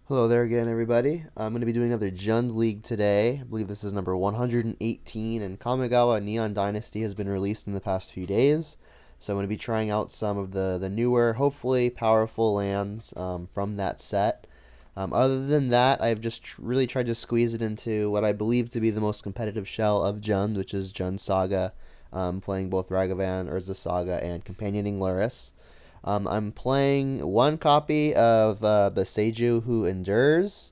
Hello there again, everybody. I'm going to be doing another Jund League today. I believe this is number 118, and Kamigawa Neon Dynasty has been released in the past few days. So I'm going to be trying out some of the newer, hopefully powerful lands from that set. Other than that, I've just really tried to squeeze it into what I believe to be the most competitive shell of Jund, which is Jund Saga, playing both Ragavan, Urza Saga, and Companioning Luris. I'm playing one copy of the Seiju Who Endures,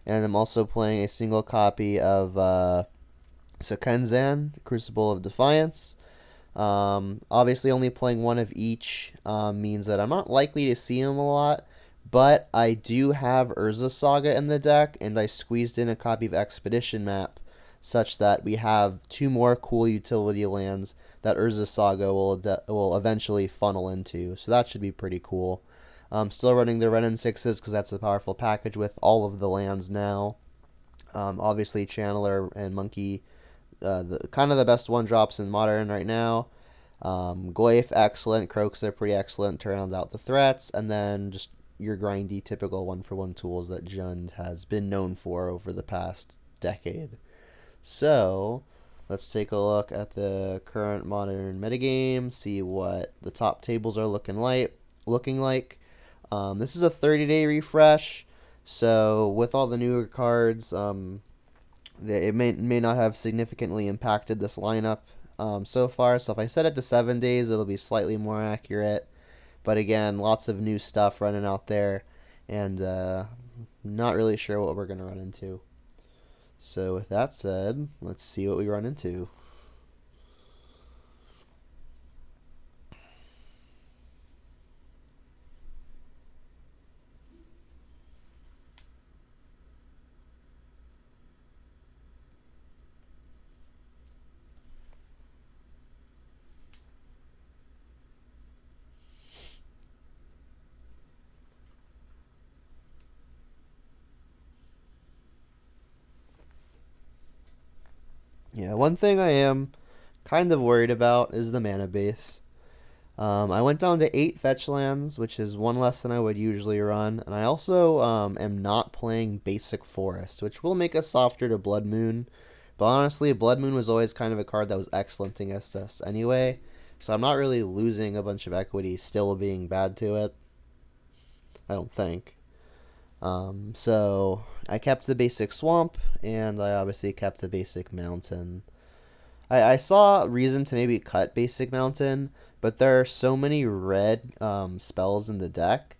and I'm also playing a single copy of Sekenzan, Crucible of Defiance. Obviously, only playing one of each means that I'm not likely to see them a lot, but I do have Urza Saga in the deck, and I squeezed in a copy of Expedition Map, such that we have two more cool utility lands that Urza Saga will eventually funnel into. So that should be pretty cool. Still running the Ren and Sixes because that's a powerful package with all of the lands now. Obviously, Channeler and Monkey, kind of the best one drops in Modern right now. Gwaif, excellent. Croaks are pretty excellent to round out the threats. And then just your grindy, typical one-for-one tools that Jund has been known for over the past decade. So, let's take a look at the current Modern metagame, see what the top tables are looking like. This is a 30-day refresh, so with all the newer cards, it may not have significantly impacted this lineup so far. So if I set it to 7 days, it'll be slightly more accurate. But again, lots of new stuff running out there, and not really sure what we're going to run into. So with that said, let's see what we run into. Yeah, one thing I am kind of worried about is the mana base. I went down to 8 fetch lands, which is one less than I would usually run, and I also am not playing Basic Forest, which will make us softer to Blood Moon. But honestly, Blood Moon was always kind of a card that was excellent against us anyway, so I'm not really losing a bunch of equity still being bad to it. I don't think. So I kept the basic swamp, and I obviously kept the basic mountain. I saw reason to maybe cut basic mountain, but there are so many red spells in the deck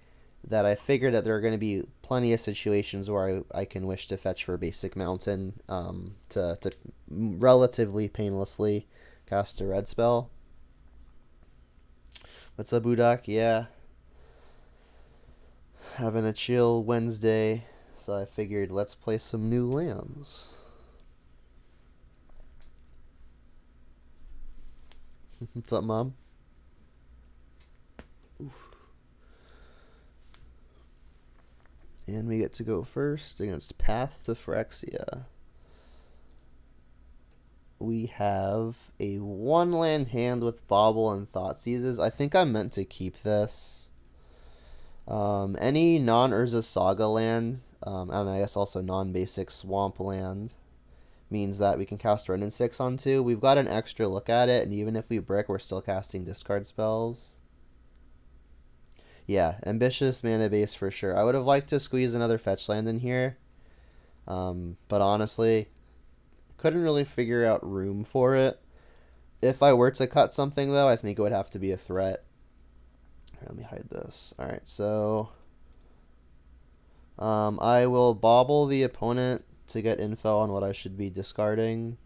that I figured that there are going to be plenty of situations where I can wish to fetch for basic mountain to relatively painlessly cast a red spell. What's up, Budak? Yeah, having a chill Wednesday, so I figured let's play some new lands. What's up, Mom? Oof. And we get to go first against Path to Phyrexia. We have a 1-land hand with Bauble and Thoughtseizes. I think I'm meant to keep this. Any non-Urza Saga land, and I guess also non-basic swamp land, means that we can cast Ren and 6 on 2. We've got an extra look at it, and even if we brick, we're still casting discard spells. Yeah, ambitious mana base for sure. I would have liked to squeeze another fetch land in here, but honestly, couldn't really figure out room for it. If I were to cut something, though, I think it would have to be a threat. Let me hide this. Alright, so I will bobble the opponent to get info on what I should be discarding.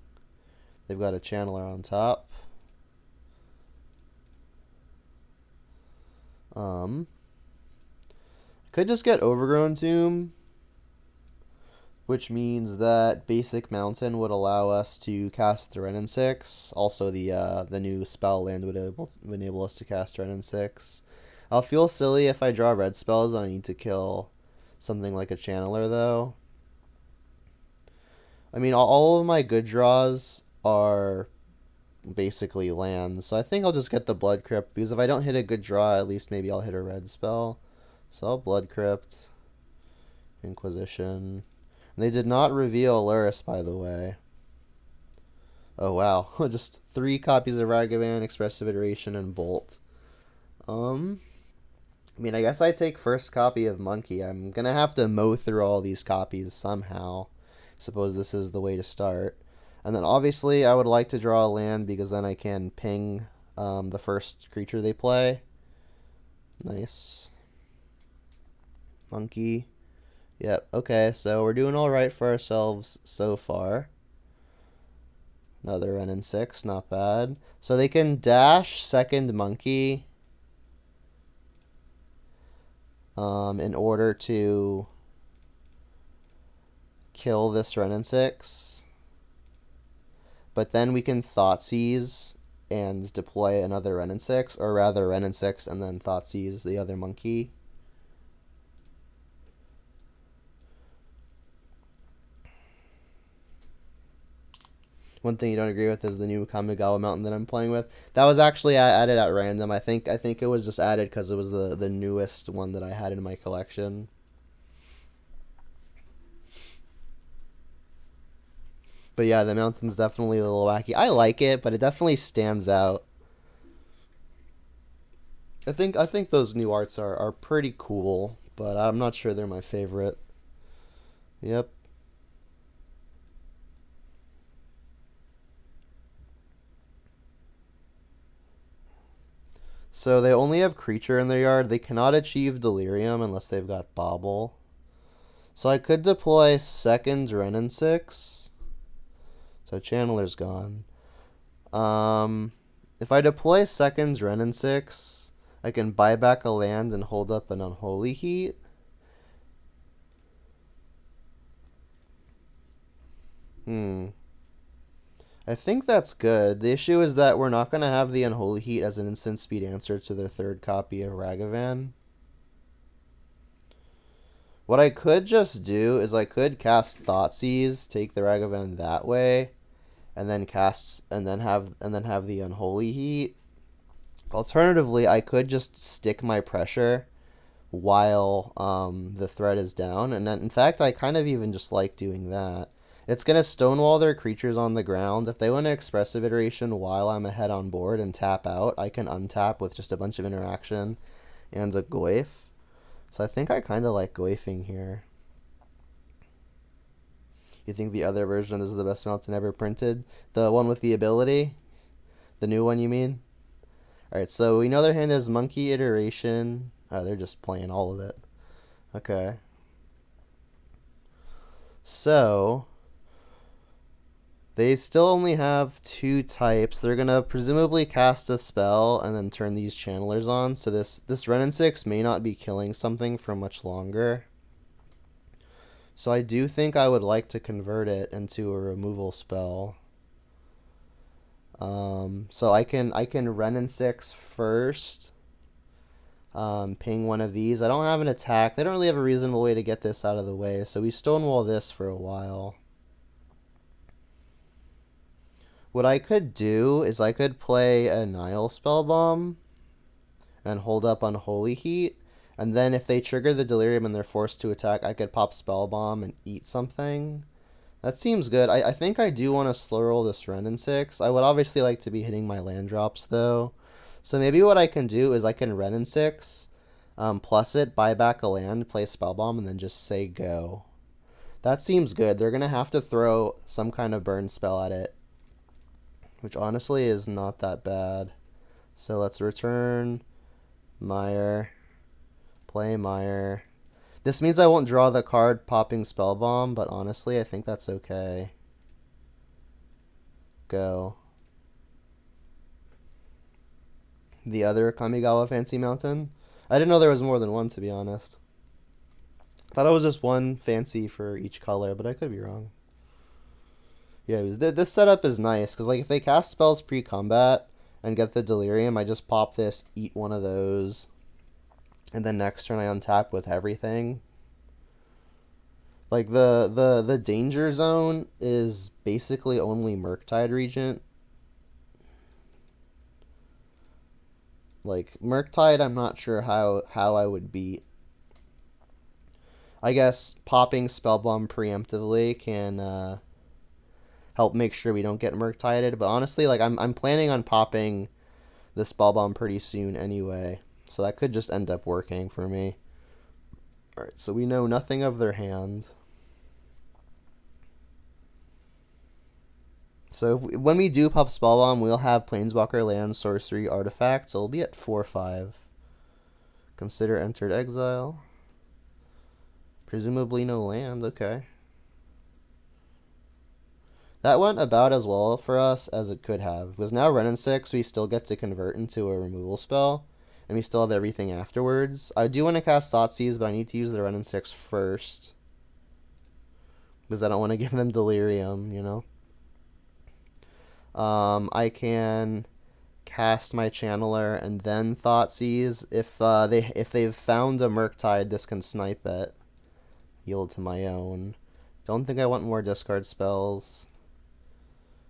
They've got a channeler on top. Could just get Overgrown Tomb, which means that Basic Mountain would allow us to cast the Ren and 6. Also, the new spell land would enable us to cast Ren and 6. I'll feel silly if I draw red spells and I need to kill something like a Channeler, though. I mean, all of my good draws are basically lands, so I think I'll just get the Blood Crypt, because if I don't hit a good draw, at least maybe I'll hit a red spell. So I'll Blood Crypt. Inquisition. They did not reveal Luris, by the way. Oh, wow. Just 3 copies of Ragavan, Expressive Iteration, and Bolt. I mean, I guess I take first copy of Monkey. I'm gonna have to mow through all these copies somehow. Suppose this is the way to start. And then obviously I would like to draw a land because then I can ping the first creature they play. Nice. Monkey. Yep, okay, so we're doing alright for ourselves so far. Another Ren and 6, not bad. So they can dash second Monkey in order to kill this Ren and 6. But then we can Thoughtseize and deploy another Ren and 6, or rather Ren and 6 and then Thoughtseize the other Monkey. One thing you don't agree with is the new Kamigawa mountain that I'm playing with. That was actually added at random. I think it was just added because it was the newest one that I had in my collection. But yeah, the mountain's definitely a little wacky. I like it, but it definitely stands out. I think those new arts are pretty cool, but I'm not sure they're my favorite. Yep. So they only have creature in their yard. They cannot achieve Delirium unless they've got Bobble. So I could deploy second Ren and 6. So Channeler's gone. If I deploy second Ren and 6, I can buy back a land and hold up an Unholy Heat. I think that's good. The issue is that we're not going to have the Unholy Heat as an instant speed answer to their third copy of Ragavan. What I could just do is I could cast Thoughtseize, take the Ragavan that way, and then have the Unholy Heat. Alternatively, I could just stick my pressure while the threat is down, and then, in fact, I kind of even just like doing that. It's going to stonewall their creatures on the ground. If they want to Expressive Iteration while I'm ahead on board and tap out, I can untap with just a bunch of interaction and a Goyf. So I think I kind of like Goyfing here. You think the other version is the best mountain ever printed? The one with the ability? The new one, you mean? Alright, so we know their hand has Monkey Iteration. Oh, they're just playing all of it. Okay. So they still only have 2 types. They're going to presumably cast a spell and then turn these channelers on. So this Ren and 6 may not be killing something for much longer. So I do think I would like to convert it into a removal spell. So I can Ren and 6 first. Ping one of these. I don't have an attack. They don't really have a reasonable way to get this out of the way. So we stonewall this for a while. What I could do is I could play a Nile Spellbomb and hold up Unholy Heat. And then if they trigger the Delirium and they're forced to attack, I could pop Spellbomb and eat something. That seems good. I think I do want to slow roll this Ren and 6. I would obviously like to be hitting my land drops, though. So maybe what I can do is I can Ren and 6, plus it, buy back a land, play Spellbomb, and then just say go. That seems good. They're going to have to throw some kind of burn spell at it, which honestly is not that bad. So let's return Mire, play Mire. This means I won't draw the card popping Spellbomb, but honestly, I think that's okay. Go. The other Kamigawa Fancy Mountain? I didn't know there was more than one, to be honest. Thought it was just one fancy for each color, but I could be wrong. Yeah, this setup is nice, because like if they cast spells pre-combat and get the Delirium, I just pop this, eat one of those, and then next turn I untap with everything. Like the danger zone is basically only Murktide Regent. Like Murktide, I'm not sure how I would beat. I guess popping Spellbomb preemptively can help make sure we don't get Murktided. But honestly, like I'm planning on popping the Spellbomb pretty soon anyway, so that could just end up working for me. All right, so we know nothing of their hand. So when we do pop Spellbomb, we'll have Planeswalker, land, sorcery, artifact. So we'll be at 4/5. Consider entered exile. Presumably no land. Okay. That went about as well for us as it could have. Because now Renin 6, we still get to convert into a removal spell. And we still have everything afterwards. I do want to cast Thoughtseize, but I need to use the Renin 6 first. Because I don't want to give them Delirium, you know? I can cast my Channeler and then Thoughtseize. If they've found a Murktide, this can snipe it. Yield to my own. Don't think I want more discard spells.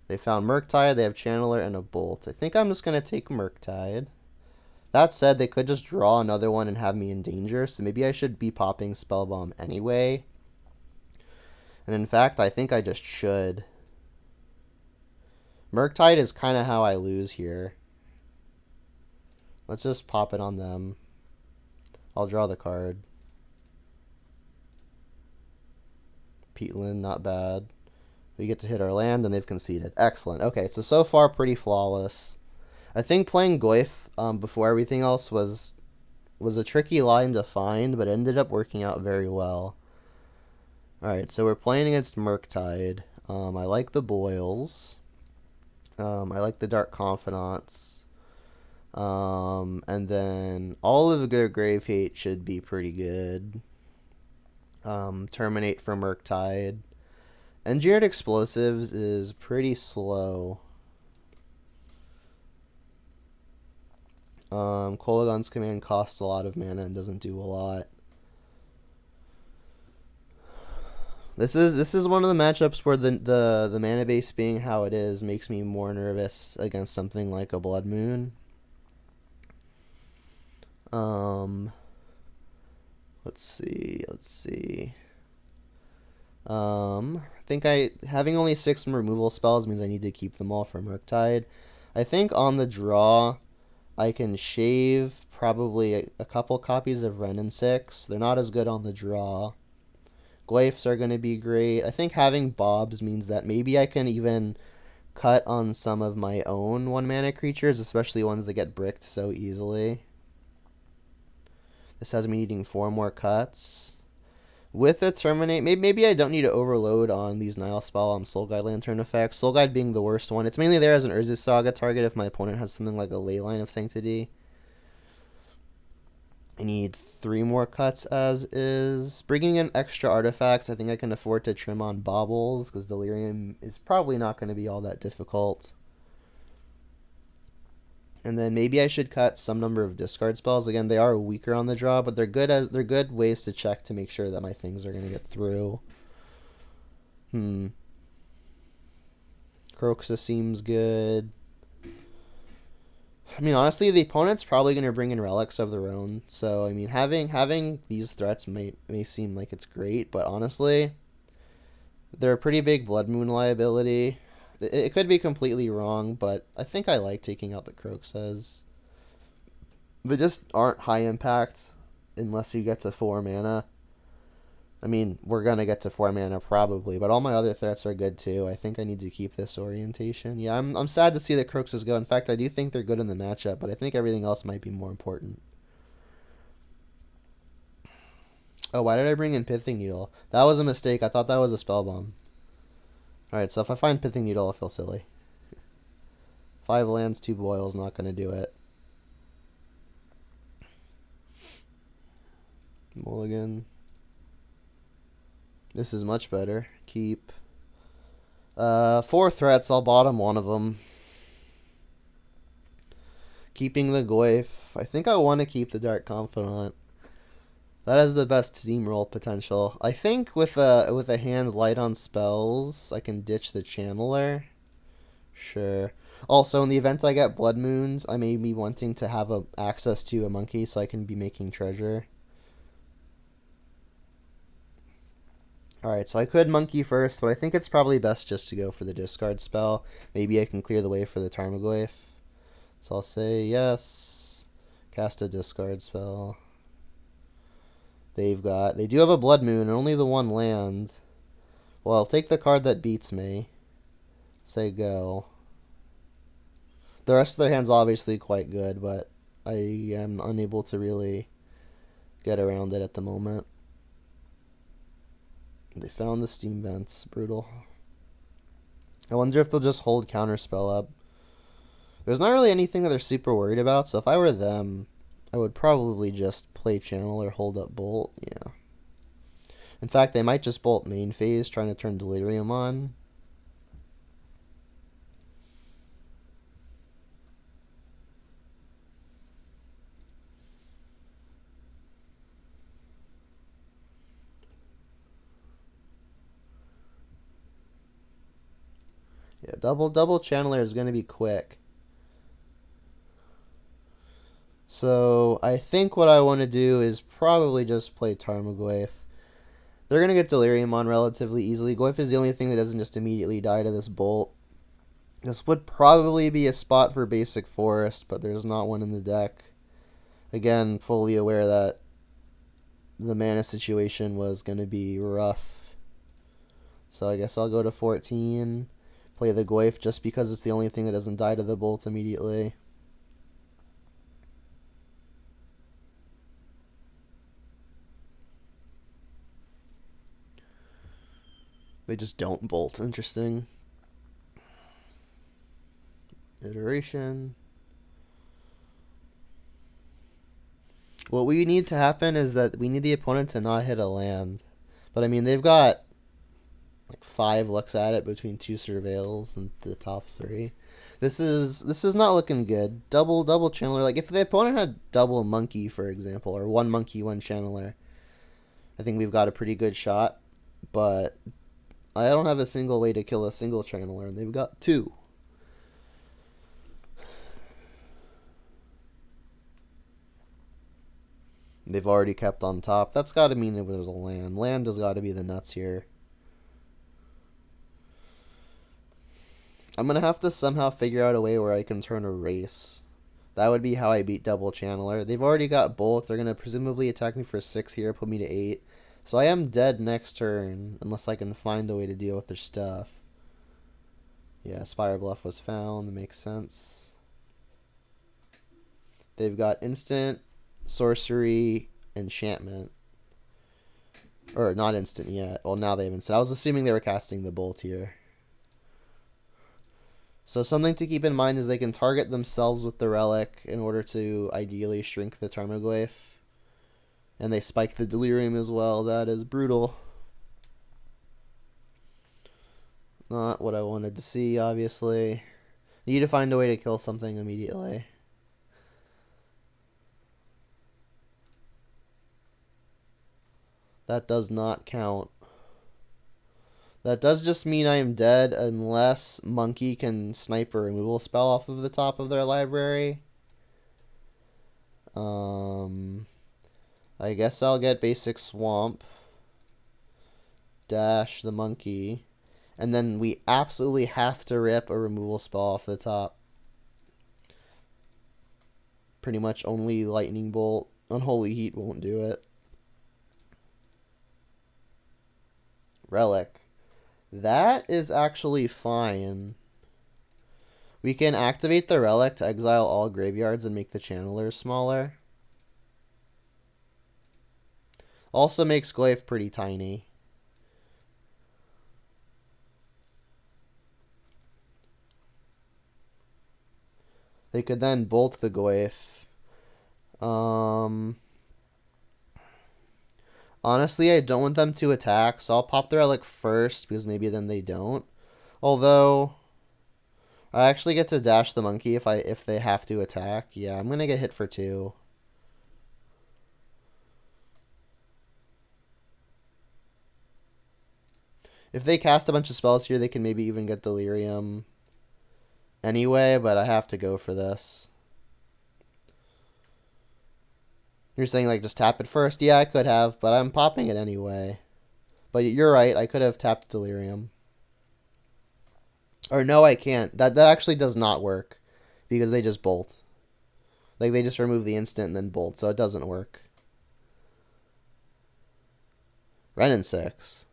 They found Murktide, they have Channeler, and a Bolt. I think I'm just going to take Murktide. That said, they could just draw another one and have me in danger, so maybe I should be popping Spellbomb anyway. And in fact, I think I just should. Murktide is kind of how I lose here. Let's just pop it on them. I'll draw the card. Peatland, not bad. We get to hit our land, and they've conceded. Excellent. Okay, so far pretty flawless. I think playing Goyf before everything else was a tricky line to find, but it ended up working out very well. Alright, so we're playing against Murktide. I like the Boils. I like the Dark Confidants. And then all of their Grave Hate should be pretty good. Terminate for Murktide. Engineered Explosives is pretty slow. Kolaghan's Command costs a lot of mana and doesn't do a lot. This is one of the matchups where the mana base being how it is makes me more nervous against something like a Blood Moon. Let's see. I think having only 6 removal spells means I need to keep them all for Murktide. I think on the draw, I can shave probably a couple copies of Renin 6. They're not as good on the draw. Glyphs are going to be great. I think having Bobs means that maybe I can even cut on some of my own 1-mana creatures, especially ones that get bricked so easily. This has me needing 4 more cuts. With a Terminate, maybe I don't need to overload on these Nile Spell Soul Guide Lantern effects. Soul Guide being the worst one. It's mainly there as an Urza Saga target if my opponent has something like a Leyline of Sanctity. I need 3 more cuts as is. Bringing in extra artifacts, I think I can afford to trim on Baubles, because Delirium is probably not going to be all that difficult. And then maybe I should cut some number of discard spells. Again, they are weaker on the draw, but they're good ways to check to make sure that my things are going to get through. Croxa seems good. I mean, honestly, the opponent's probably going to bring in relics of their own. So, I mean, having these threats may seem like it's great, but honestly, they're a pretty big Blood Moon liability. It could be completely wrong, but I think I like taking out the Croxas. They just aren't high impact unless you get to 4 mana. I mean, we're going to get to 4 mana probably, but all my other threats are good too. I think I need to keep this orientation. Yeah, I'm sad to see the Croxas go. In fact, I do think they're good in the matchup, but I think everything else might be more important. Oh, why did I bring in Pithing Needle? That was a mistake. I thought that was a Spellbomb. Alright, so if I find Pithing Needle, I'll feel silly. 5 lands, 2 boils, not going to do it. Mulligan. This is much better. Keep. 4 threats, I'll bottom one of them. Keeping the Goyf. I think I want to keep the Dark Confidant. That has the best steamroll potential. I think with a hand light on spells, I can ditch the Channeler. Sure. Also, in the event I get Blood Moons, I may be wanting to have access to a monkey so I can be making treasure. Alright, so I could monkey first, but I think it's probably best just to go for the discard spell. Maybe I can clear the way for the Tarmogoyf. So I'll say yes. Cast a discard spell. They do have a Blood Moon and only the one land. Well, I'll take the card that beats me. Say go. The rest of their hand's obviously quite good, but I am unable to really get around it at the moment. They found the steam vents. Brutal. I wonder if they'll just hold counterspell up. There's not really anything that they're super worried about, so if I were them, I would probably just play channel or hold up bolt. Yeah. In fact, they might just bolt main phase, trying to turn delirium on. Yeah, double channeler is going to be quick. So I think what I want to do is probably just play Tarmogoyf. They're going to get Delirium on relatively easily. Goyf is the only thing that doesn't just immediately die to this bolt. This would probably be a spot for basic forest, but there's not one in the deck. Again, fully aware that the mana situation was going to be rough. So I guess I'll go to 14. Play the Goyf just because it's the only thing that doesn't die to the bolt immediately. They just don't bolt. Interesting. Iteration. What we need to happen is that we need the opponent to not hit a land. But I mean, they've got like 5 looks at it between 2 surveils and the top 3. This is not looking good. Double channeler. Like if the opponent had double monkey, for example, or 1 monkey, 1 channeler, I think we've got a pretty good shot. But I don't have a single way to kill a single channeler, and they've got 2. They've already kept on top. That's got to mean it was a land. Land has got to be the nuts here. I'm going to have to somehow figure out a way where I can turn a race. That would be how I beat double channeler. They've already got both. They're going to presumably attack me for 6 here, put me to 8. So I am dead next turn, unless I can find a way to deal with their stuff. Yeah, Spire Bluff was found. That makes sense. They've got instant, sorcery, enchantment. Or not instant yet. Well, now they have instant. I was assuming they were casting the bolt here. So something to keep in mind is they can target themselves with the relic in order to ideally shrink the Tarmogoyf. And they spike the delirium as well. That is brutal. Not what I wanted to see, obviously. Need to find a way to kill something immediately. That does not count. That does just mean I am dead unless Monkey can snipe a removal spell off of the top of their library. I guess I'll get basic Swamp. Dash the Monkey. And then we absolutely have to rip a removal spell off the top. Pretty much only Lightning Bolt. Unholy Heat won't do it. Relic. That is actually fine. We can activate the relic to exile all graveyards and make the channelers smaller. Also makes Goyf pretty tiny. They could then bolt the Goyf. Honestly, I don't want them to attack, so I'll pop the relic first, because maybe then they don't. Although, I actually get to dash the Monkey if they have to attack. Yeah, I'm gonna get hit for 2. If they cast a bunch of spells here, they can maybe even get Delirium anyway, but I have to go for this. You're saying, like, just tap it first? Yeah, I could have, but I'm popping it anyway. But you're right. I could have tapped Delirium. Or no, I can't. That actually does not work because they just bolt. Like they just remove the instant and then bolt, so it doesn't work. Renin 6.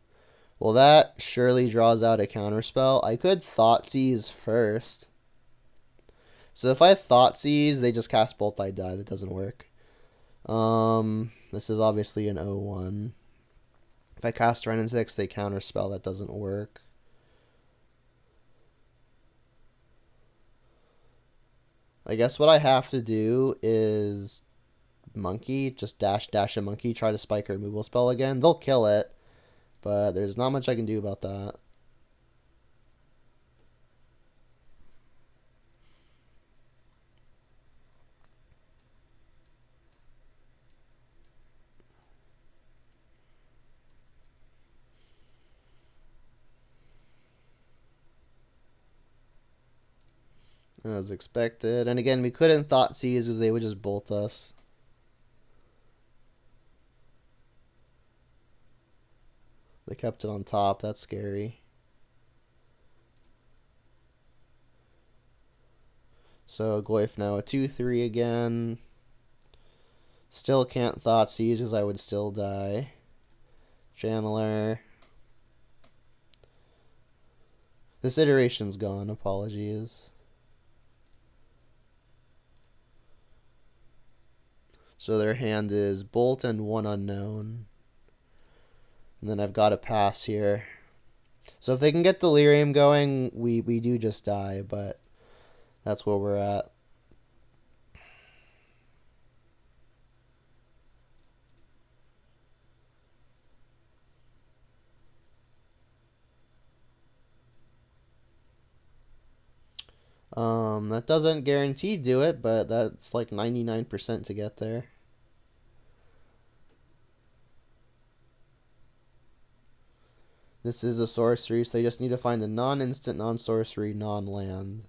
Well, that surely draws out a counterspell. I could Thoughtseize first. So if I Thoughtseize, they just cast Bolt, I die. That doesn't work. This is obviously an 0-1. If I cast Renin 6, they counterspell. That doesn't work. I guess what I have to do is Monkey, just dash a Monkey, try to spike a removal spell again. They'll kill it, but there's not much I can do about that. As expected. And again, we couldn't Thoughtseize because they would just bolt us. They kept it on top. That's scary. So Goyf now a 2-3 again. Still can't Thoughtseize because I would still die. Channeler. This iteration's gone. Apologies. So their hand is Bolt and 1 unknown. And then I've got a pass here. So if they can get Delirium going, we do just die, but that's where we're at. That doesn't guarantee do it, but that's like 99% to get there. This is a sorcery, so they just need to find a non-instant, non-sorcery, non-land.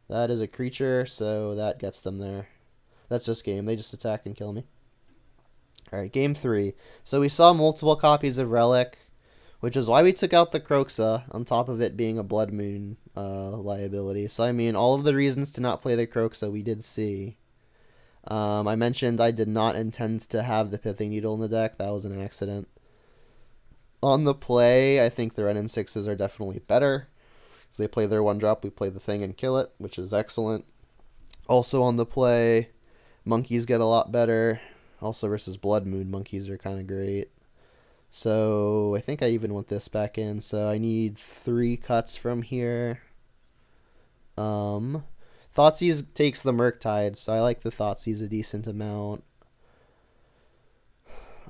That is a creature, so that gets them there. That's just game. They just attack and kill me. Alright, game 3. So we saw multiple copies of Relic, which is why we took out the Kroxa, on top of it being a Blood Moon liability. So, I mean, all of the reasons to not play the Kroxa we did see. I mentioned I did not intend to have the Pithing Needle in the deck. That was an accident. On the play, I think the Renin 6s are definitely better. So they play their 1-drop, we play the thing and kill it, which is excellent. Also on the play, Monkeys get a lot better. Also versus Blood Moon, Monkeys are kind of great. So I think I even want this back in. So I need 3 cuts from here. Thoughtseize takes the Murktide, so I like the Thoughtseize a decent amount.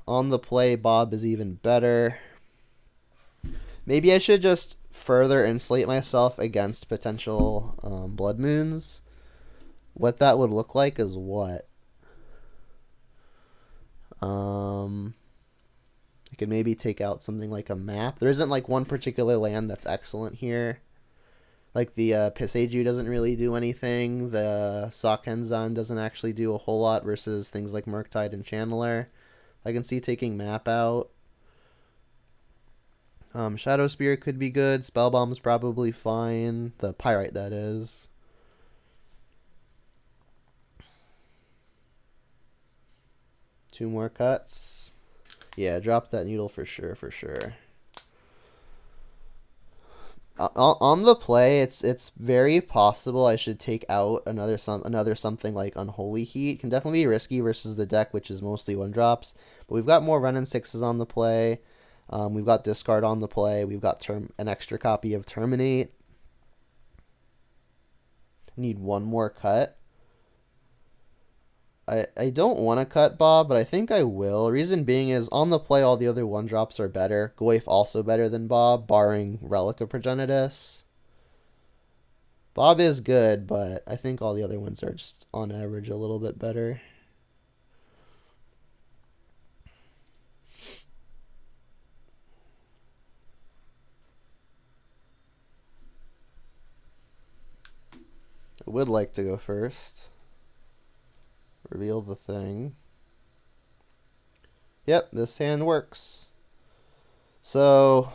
On the play, Bob is even better. Maybe I should just further insulate myself against potential Blood Moons. What that would look like is what? I could maybe take out something like a map. There isn't like one particular land that's excellent here. Like the Pisseju doesn't really do anything. The Sakenzan doesn't actually do a whole lot versus things like Murktide and Channeler. I can see taking map out. Shadow Spear could be good. Spellbomb's probably fine. The Pyrite, that is. Two more cuts. Yeah, drop that needle for sure, for sure. On the play, it's very possible I should take out another something like Unholy Heat. Can definitely be risky versus the deck, which is mostly 1-drops. But we've got more Renin 6s on the play. We've got Discard on the play. We've got an extra copy of Terminate. Need one more cut. I don't want to cut Bob, but I think I will. Reason being is, on the play, all the other 1-drops are better. Goyf also better than Bob, barring Relic of Progenitus. Bob is good, but I think all the other ones are just, on average, a little bit better. I would like to go first. Reveal the thing. Yep, this hand works. So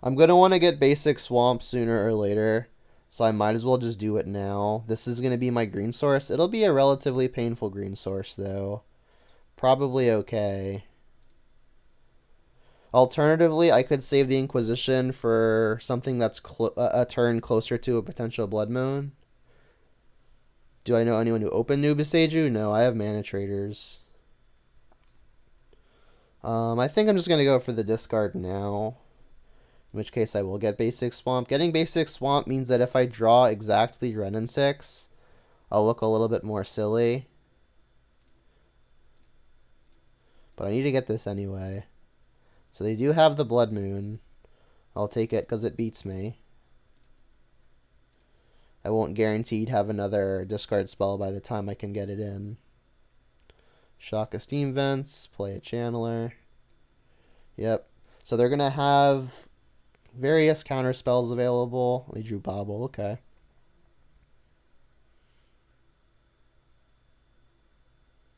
I'm going to want to get basic swamp sooner or later. So I might as well just do it now. This is going to be my green source. It'll be a relatively painful green source, though. Probably okay. Alternatively, I could save the Inquisition for something that's a turn closer to a potential Blood Moon. Do I know anyone who opened Nubiseju? No, I have Mana Traders. I think I'm just going to go for the discard now. In which case I will get Basic Swamp. Getting Basic Swamp means that if I draw exactly Wrenn and 6, I'll look a little bit more silly. But I need to get this anyway. So they do have the Blood Moon. I'll take it because it beats me. I won't guaranteed have another discard spell by the time I can get it in. Shock of Steam Vents, play a Channeler. Yep. So they're going to have various counter spells available. They drew Bobble, okay.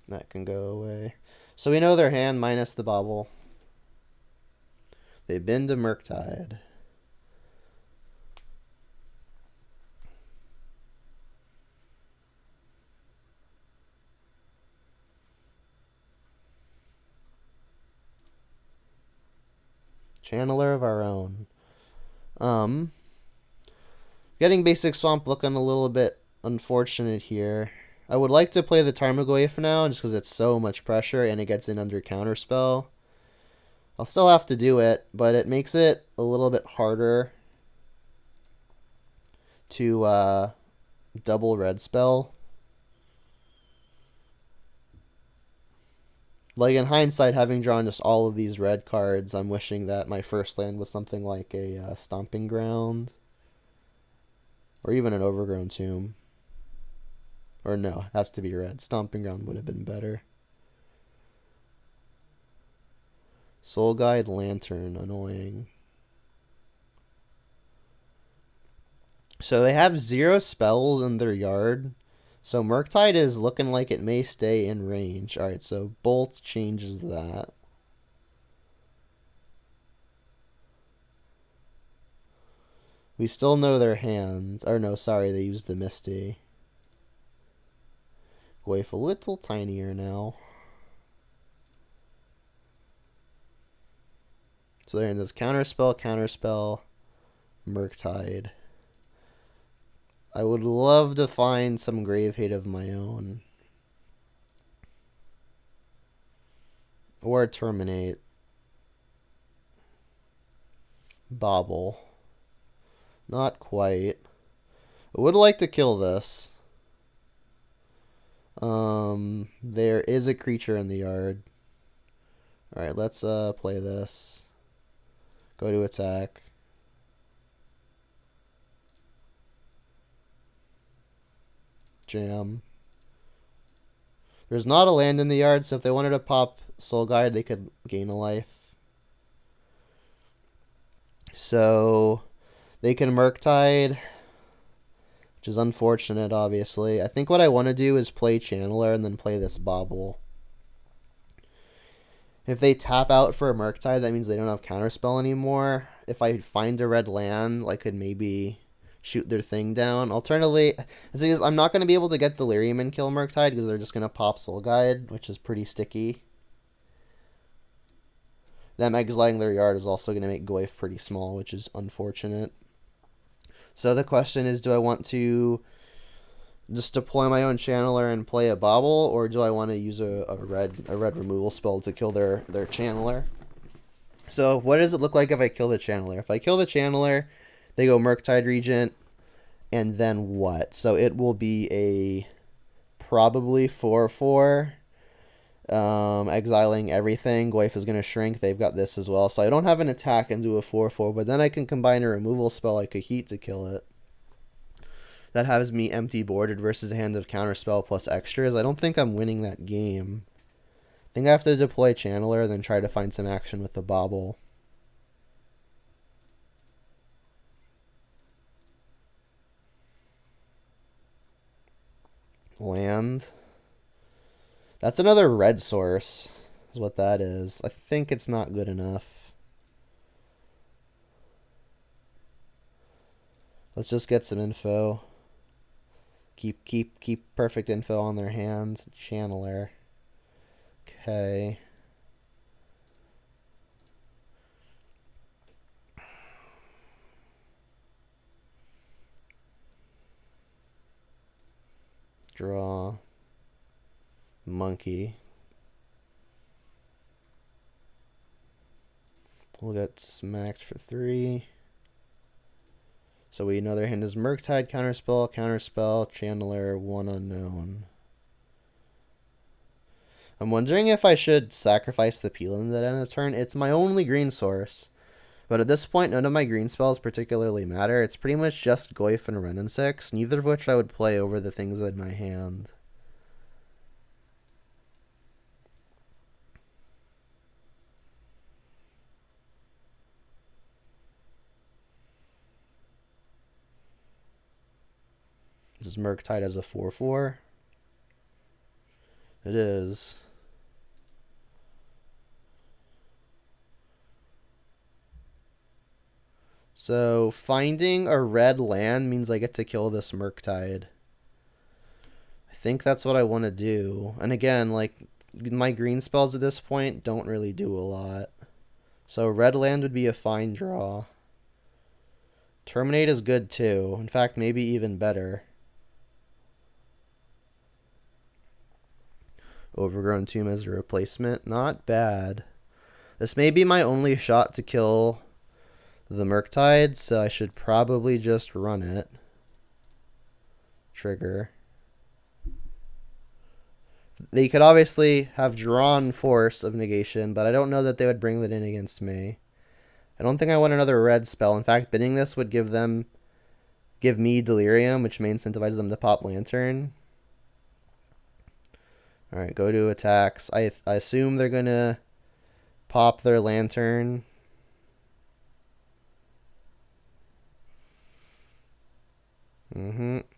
That can go away. So we know their hand minus the Bobble. They've been to Murktide. Channeler of our own. Getting Basic Swamp looking a little bit unfortunate here. I would like to play the Tarmogoyf now just because it's so much pressure and it gets in under counterspell. I'll still have to do it, but it makes it a little bit harder to double red spell. Like in hindsight, having drawn just all of these red cards, I'm wishing that my first land was something like a Stomping Ground. Or even an Overgrown Tomb. Or no, it has to be red. Stomping Ground would have been better. Soul Guide Lantern, annoying. So they have 0 spells in their yard. So Murktide is looking like it may stay in range. Alright, so Bolt changes that. We still know their hands. Or no, sorry, they used the Misty. Goyf a little tinier now. So they're in this counterspell, Murktide. I would love to find some Grave Hate of my own. Or Terminate. Bobble. Not quite. I would like to kill this. There is a creature in the yard. Alright, let's play this. Go to attack. Jam. There's not a land in the yard, so if they wanted to pop Soul Guide, they could gain a life. So they can Murktide, which is unfortunate, obviously. I think what I want to do is play Channeler and then play this Bobble. If they tap out for a Murktide, that means they don't have Counterspell anymore. If I find a red land, I could maybe shoot their thing down. Alternatively, I'm not going to be able to get Delirium and kill Murktide because they're just going to pop Soul Guide, which is pretty sticky. Them exiling their yard is also going to make Goyf pretty small, which is unfortunate. So the question is, do I want to just deploy my own Channeler and play a Bobble, or do I want to use a red removal spell to kill their Channeler? So what does it look like if I kill the Channeler? If I kill the Channeler, they go Murktide Regent, and then what? So it will be a probably 4/4. Exiling everything. Goyf is going to shrink. They've got this as well. So I don't have an attack and do a 4/4, but then I can combine a removal spell like a Heat to kill it. That has me empty boarded versus a hand of counterspell plus extras. I don't think I'm winning that game. I think I have to deploy Channeler, then try to find some action with the Bobble. Land. That's another red source, is what that is. I think it's not good enough. Let's just get some info. Keep perfect info on their hands. Channeler. Okay. Draw. Monkey. We'll get smacked for 3. So we know their hand is Murktide, Counterspell, Counterspell, Channeler, 1 unknown. I'm wondering if I should sacrifice the Peelan at the end of the turn. It's my only green source. But at this point, none of my green spells particularly matter. It's pretty much just Goyf and Wrenn and 6, neither of which I would play over the things in my hand. This is Murktide as a 4/4. It is. So finding a red land means I get to kill this Murktide. I think that's what I want to do. And again, like, my green spells at this point don't really do a lot. So red land would be a fine draw. Terminate is good too. In fact, maybe even better. Overgrown Tomb as a replacement. Not bad. This may be my only shot to kill the Murktide, so I should probably just run it. Trigger. They could obviously have drawn Force of Negation, but I don't know that they would bring that in against me. I don't think I want another red spell. In fact, bidding this would give me Delirium, which may incentivize them to pop Lantern. Alright, go to attacks. I assume they're going to pop their Lantern.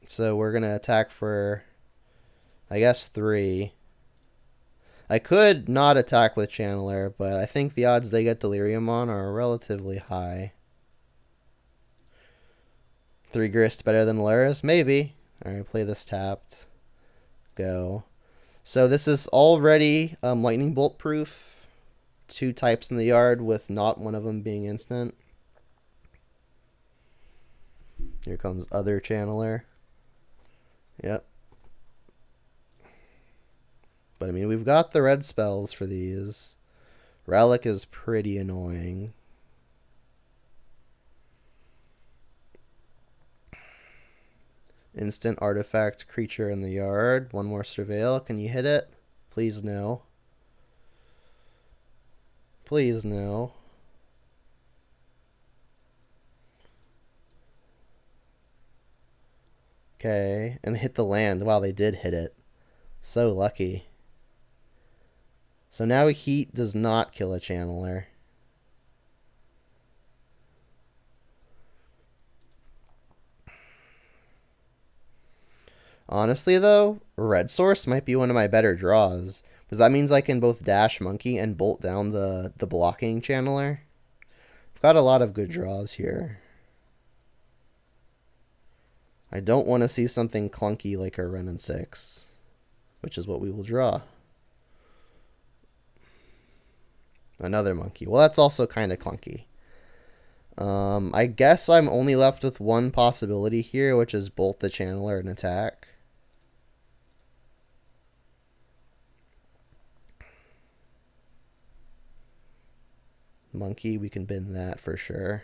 So we're going to attack for, I guess, 3. I could not attack with Channeler, but I think the odds they get Delirium on are relatively high. 3 Grist better than Laris? Maybe. Alright, play this tapped. Go. So this is already Lightning Bolt proof. 2 types in the yard with not one of them being instant. Here comes other Channeler. Yep. But I mean, we've got the red spells for these. Relic is pretty annoying. Instant artifact creature in the yard. 1 more surveil. Can you hit it? Please no. Please no. Okay, and hit the land. Wow, they did hit it. So lucky. So now Heat does not kill a Channeler. Honestly, though, Red Source might be one of my better draws. Because that means I can both dash Monkey and bolt down the blocking Channeler. I've got a lot of good draws here. I don't want to see something clunky like a Wrenn and 6, which is what we will draw. Another Monkey. Well, that's also kind of clunky. I guess I'm only left with one possibility here, which is bolt the Channeler and attack. Monkey, we can bin that for sure.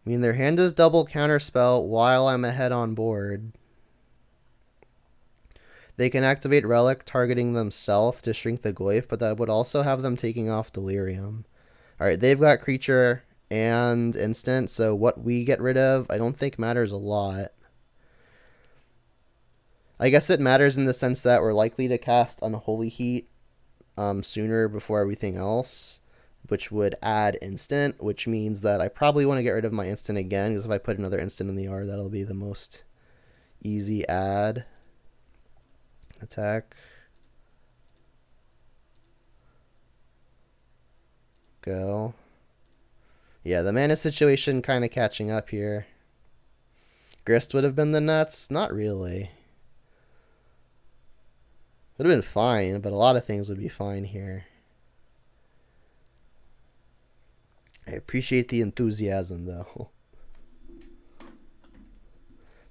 I mean, their hand is double counterspell while I'm ahead on board. They can activate Relic targeting themselves to shrink the Goyf, but that would also have them taking off Delirium. Alright, they've got creature and instant, so what we get rid of I don't think matters a lot. I guess it matters in the sense that we're likely to cast Unholy Heat sooner before everything else, which would add instant, which means that I probably want to get rid of my instant again, because if I put another instant in the yard, that'll be the most easy add. Attack. Go. Yeah, the mana situation kind of catching up here. Grist would have been the nuts? Not really. Would have been fine, but a lot of things would be fine here. I appreciate the enthusiasm, though.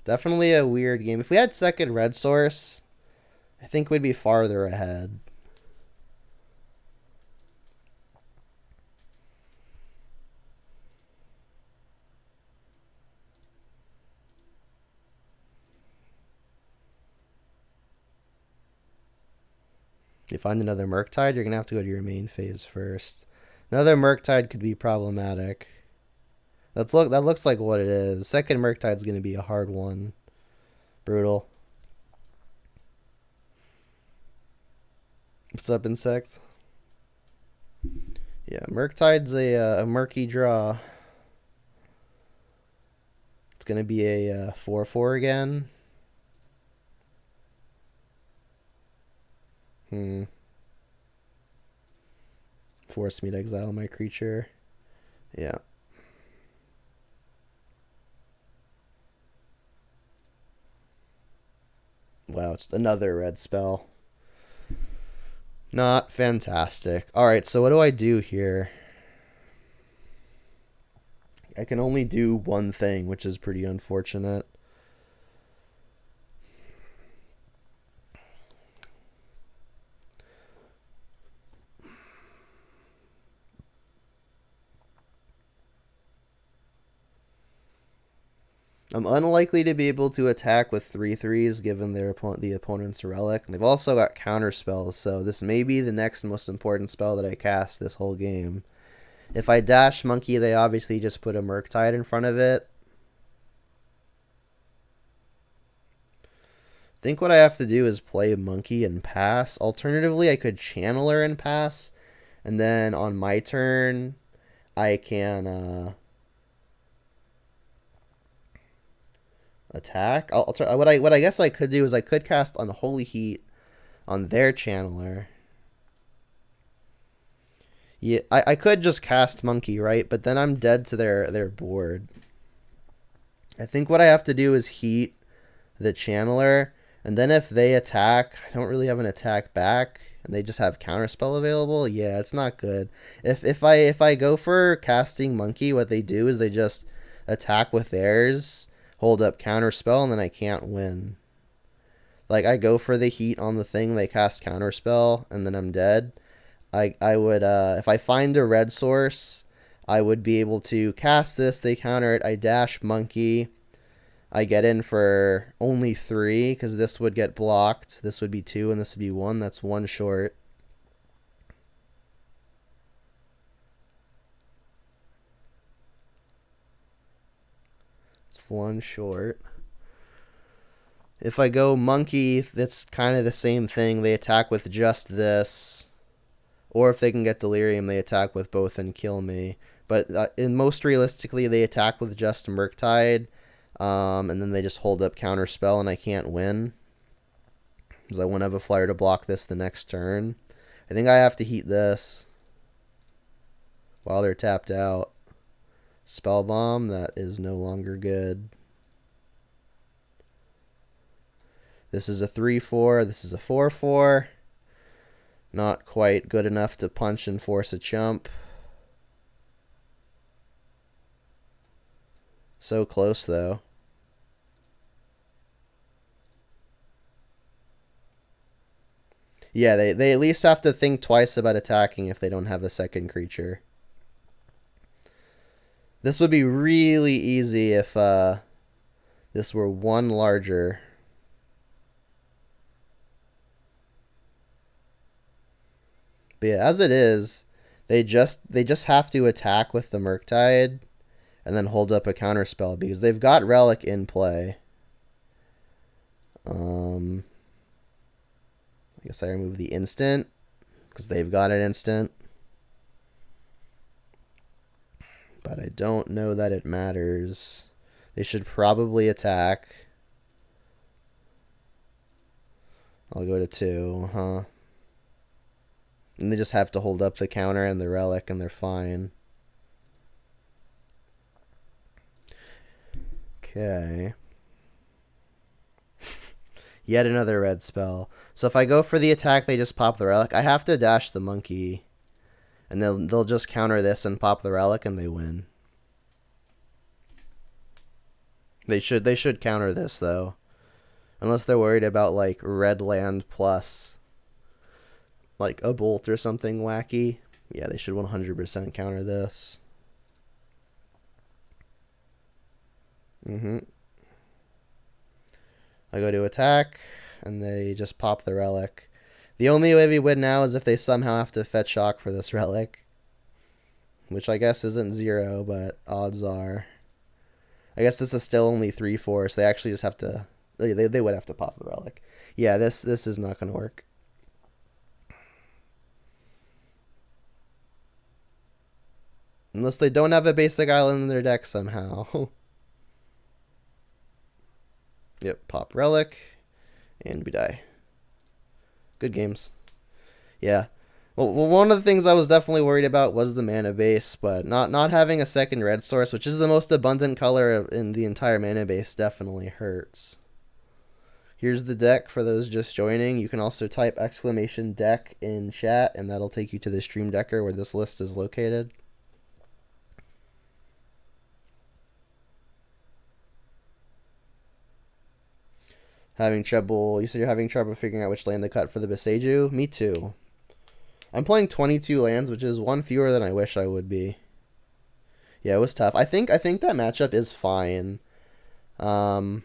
Definitely a weird game. If we had second red source, I think we'd be farther ahead. You find another Murktide, you're going to have to go to your main phase first. Another Murktide could be problematic. That looks like what it is. Second Murktide's going to be a hard one. Brutal. What's up, Insect? Yeah, Murktide's a murky draw. It's going to be a 4/4 again. Force me to exile my creature. Yeah. Wow, it's another red spell. Not fantastic. Alright, so what do I do here? I can only do one thing, which is pretty unfortunate. I'm unlikely to be able to attack with 3/3s given the opponent's relic. And they've also got counter spells, so this may be the next most important spell that I cast this whole game. If I dash Monkey, they obviously just put a Murktide in front of it. I think what I have to do is play Monkey and pass. Alternatively, I could Channeler and pass, and then on my turn, I can attack. What I guess I could do is I could cast Unholy Heat on their Channeler. Yeah, I could just cast Monkey, right? But then I'm dead to their board. I think what I have to do is Heat the Channeler, and then if they attack, I don't really have an attack back, and they just have counterspell available. Yeah, it's not good. If I go for casting Monkey, what they do is they just attack with theirs, hold up counterspell, and then I can't win. Like, I go for the Heat on the thing, they cast counterspell, and then I'm dead. I would, if I find a red source, I would be able to cast this, they counter it, I dash Monkey, I get in for only 3, because this would get blocked, this would be 2, and this would be 1, that's 1 short. It's 1 short. If I go Monkey, that's kind of the same thing, they attack with just this. Or if they can get Delirium, they attack with both and kill me. But most realistically, they attack with just Murktide, and then they just hold up Counterspell, and I can't win. Because I won't have a flyer to block this the next turn. I think I have to Heat this while they're tapped out. Spell Bomb, that is no longer good. This is a 3/4, this is a 4/4. Not quite good enough to punch and force a chump. So close, though. Yeah, they at least have to think twice about attacking if they don't have a second creature. This would be really easy if this were 1 larger. But yeah, as it is, they just have to attack with the Murktide and then hold up a counterspell because they've got Relic in play. I guess I remove the instant because they've got an instant. But I don't know that it matters. They should probably attack. I'll go to 2, huh? And they just have to hold up the counter and the relic and they're fine. Okay. Yet another red spell. So if I go for the attack, they just pop the relic. I have to dash the monkey. And they'll just counter this and pop the relic and they win. They should counter this though. Unless they're worried about like red land plus like a bolt or something wacky. Yeah, they should 100% counter this. I go to attack, and they just pop the relic. The only way we win now is if they somehow have to fetch shock for this relic. Which I guess isn't 0, but odds are. I guess this is still only 3/4, so they actually just have to... They would have to pop the relic. Yeah, this is not going to work. Unless they don't have a basic island in their deck somehow. Yep, pop relic. And we die. Good games. Yeah. Well, one of the things I was definitely worried about was the mana base, but not having a second red source, which is the most abundant color in the entire mana base, definitely hurts. Here's the deck for those just joining. You can also type !deck in chat, and that'll take you to the Stream Decker where this list is located. Having trouble. You said you're having trouble figuring out which land to cut for the Beseju? Me too. I'm playing 22 lands, which is one fewer than I wish I would be. Yeah, it was tough. I think that matchup is fine. It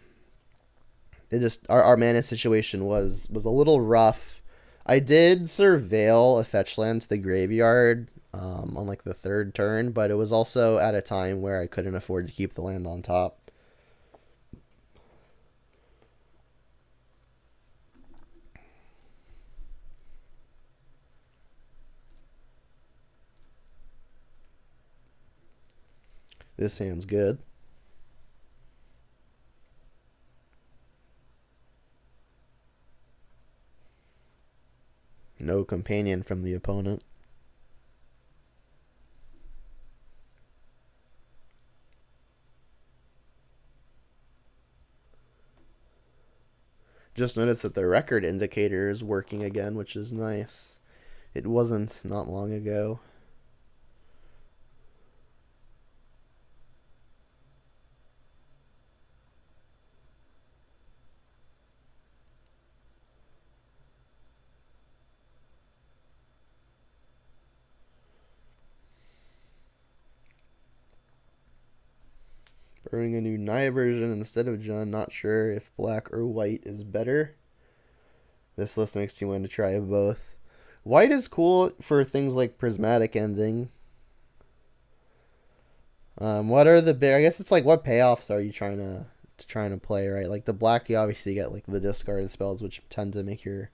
just our mana situation was a little rough. I did surveil a fetch land to the graveyard on like the 3rd turn, but it was also at a time where I couldn't afford to keep the land on top. This hand's good. No companion from the opponent. Just noticed that the record indicator is working again, which is nice. It wasn't not long ago. Brewing a new Naya version instead of Jund. Not sure if black or white is better. This list makes you want to try both. White is cool for things like prismatic ending. What are the big? I guess it's like what payoffs are you trying to play, right? Like the black, you obviously get like the discarded spells, which tend to make your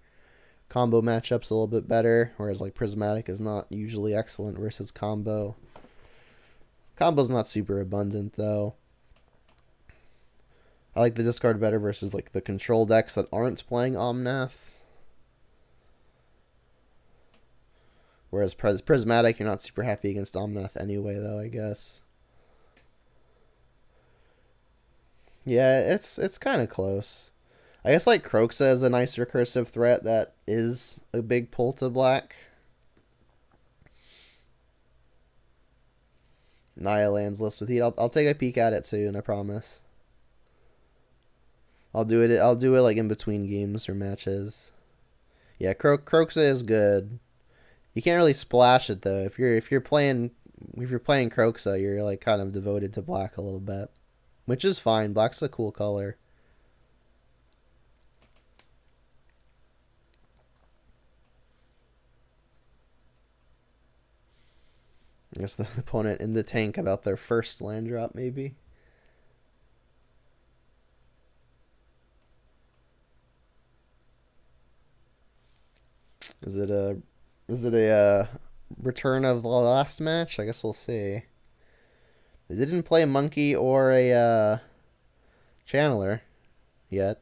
combo matchups a little bit better. Whereas like prismatic is not usually excellent versus combo. Combo's not super abundant though. I like the discard better versus like the control decks that aren't playing Omnath. Whereas prismatic, you're not super happy against Omnath anyway, though, I guess. Yeah, it's kind of close. I guess like Kroxa is a nice recursive threat that is a big pull to black. Naya lands list with heat. I'll take a peek at it soon, I promise. I'll do it like in between games or matches. Yeah, Kroxa is good. You can't really splash it though. If you're playing Kroxa, you're like kind of devoted to black a little bit, which is fine. Black's a cool color. I guess the opponent in the tank about their first land drop, maybe. Is it a return of the last match? I guess we'll see. They didn't play a monkey or a channeler yet.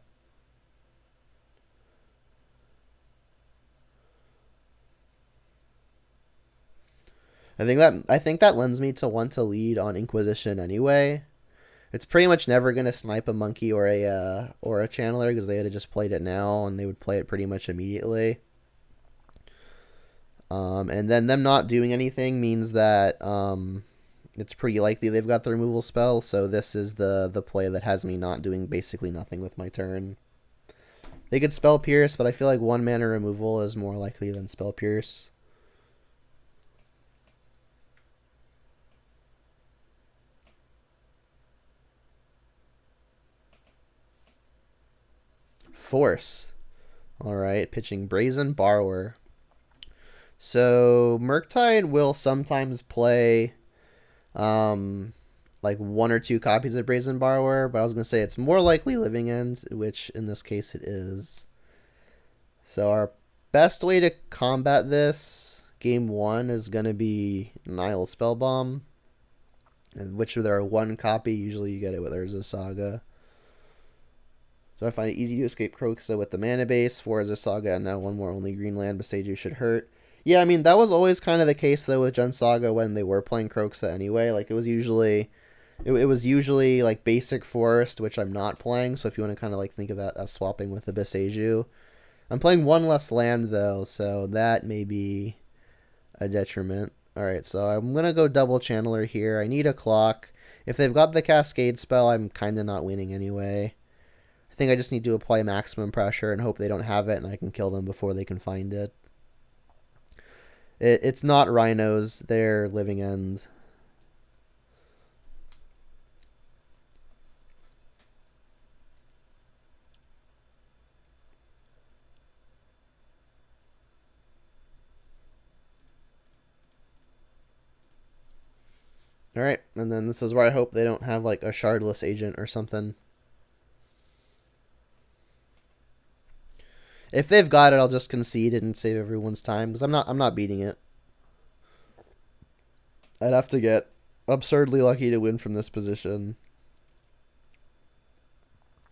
I think that lends me to want to lead on Inquisition anyway. It's pretty much never gonna snipe a monkey or a channeler because they would have just played it now and they would play it pretty much immediately. And then them not doing anything means that it's pretty likely they've got the removal spell. So this is the play that has me not doing basically nothing with my turn. They could spell pierce, but I feel like 1 mana removal is more likely than spell pierce. Force. Alright, pitching Brazen Borrower. So Murktide will sometimes play like 1 or 2 copies of Brazen Borrower, but I was going to say it's more likely Living End, which in this case it is. So our best way to combat this game 1 is going to be Nihil Spellbomb, which there are 1 copy. Usually you get it with Urza Saga. So I find it easy to escape Kroxa with the mana base, 4 Urza Saga, and now 1 more only green land. Boseiju should hurt. Yeah, I mean, that was always kind of the case, though, with Gen Saga when they were playing Kroxa anyway. Like, it was usually like, basic Forest, which I'm not playing, so if you want to kind of, like, think of that as swapping with the Boseiju. I'm playing 1 less land, though, so that may be a detriment. Alright, so I'm going to go double Channeler here. I need a clock. If they've got the Cascade spell, I'm kind of not winning anyway. I think I just need to apply maximum pressure and hope they don't have it, and I can kill them before they can find it. It's not Rhinos, they're Living End. Alright, and then this is where I hope they don't have like a Shardless Agent or something. If they've got it, I'll just concede and save everyone's time because I'm not beating it. I'd have to get absurdly lucky to win from this position.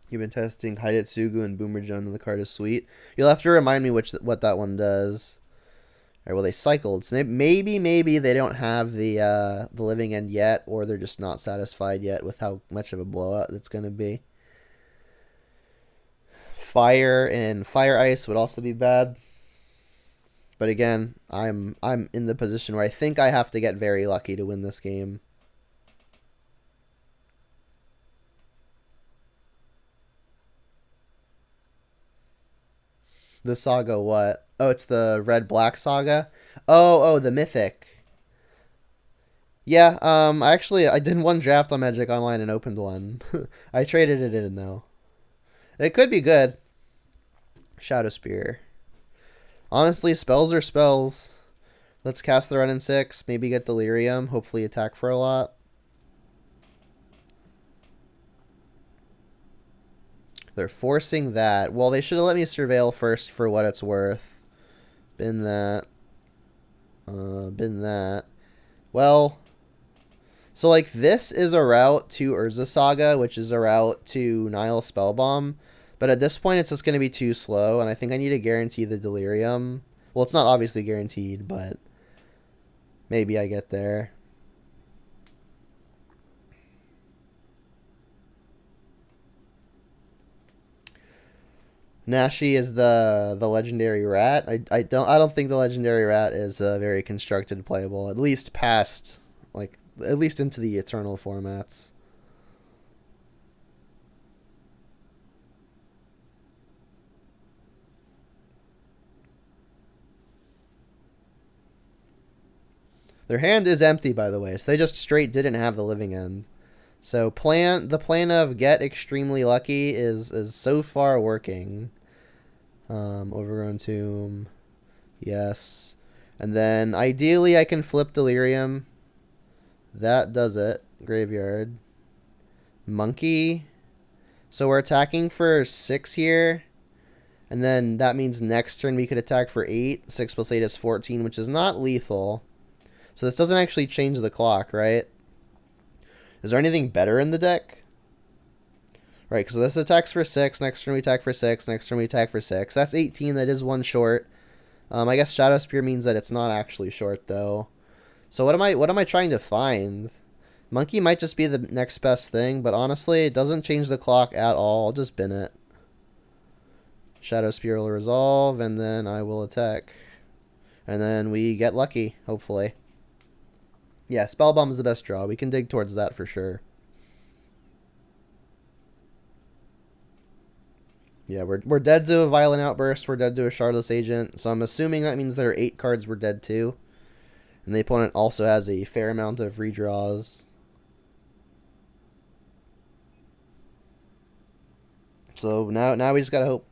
You've been testing Hidetsugu and Boomerjun, and the card is sweet. You'll have to remind me what that one does. Alright, well, they cycled. So maybe they don't have the Living End yet, or they're just not satisfied yet with how much of a blowout it's going to be. Fire and Fire Ice would also be bad. But again, I'm in the position where I think I have to get very lucky to win this game. The saga what? Oh, it's the red-black saga? Oh, the mythic. Yeah, I did 1 draft on Magic Online and opened one. I traded it in, though. It could be good. Shadow Spear. Honestly, spells are spells. Let's cast the Run in 6. Maybe get Delirium. Hopefully attack for a lot. They're forcing that. Well, they should have let me Surveil first for what it's worth. Been that. Been that. Well, so like this is a route to Urza Saga, which is a route to Nihil Spellbomb. But at this point, it's just going to be too slow, and I think I need to guarantee the Delirium. Well, it's not obviously guaranteed, but maybe I get there. Nashi is the legendary rat. I don't think the legendary rat is very constructed playable, at least into the eternal formats. Their hand is empty, by the way, so they just straight didn't have the Living End. So the plan of get extremely lucky is so far working. Overgrown Tomb. Yes. And then ideally I can flip Delirium. That does it. Graveyard. Monkey. So we're attacking for 6 here. And then that means next turn we could attack for 8. 6 plus 8 is 14, which is not lethal. So this doesn't actually change the clock, right? Is there anything better in the deck? Right, because this attacks for 6. Next turn we attack for 6. Next turn we attack for 6. That's 18. That is 1 short. I guess Shadow Spear means that it's not actually short, though. So what am I trying to find? Monkey might just be the next best thing, but honestly, it doesn't change the clock at all. I'll just bin it. Shadow Spear will resolve, and then I will attack. And then we get lucky, hopefully. Yeah, Spellbomb is the best draw. We can dig towards that for sure. Yeah, we're dead to a Violent Outburst. We're dead to a Shardless Agent. So I'm assuming that means there are 8 cards we're dead to. And the opponent also has a fair amount of redraws. So now we just gotta hope.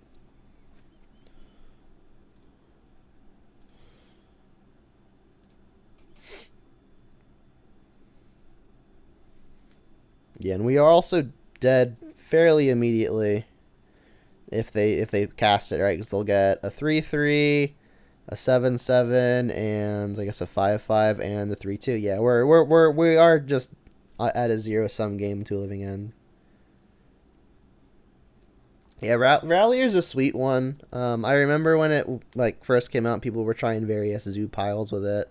Yeah, and we are also dead fairly immediately if they cast it, right? Because they'll get a 3/3, a 7/7, and I guess a 5/5 and a 3/2. Yeah, we are just at a 0-sum game to a living end. Yeah, Rallier's a sweet one. I remember when it first came out, people were trying various zoo piles with it,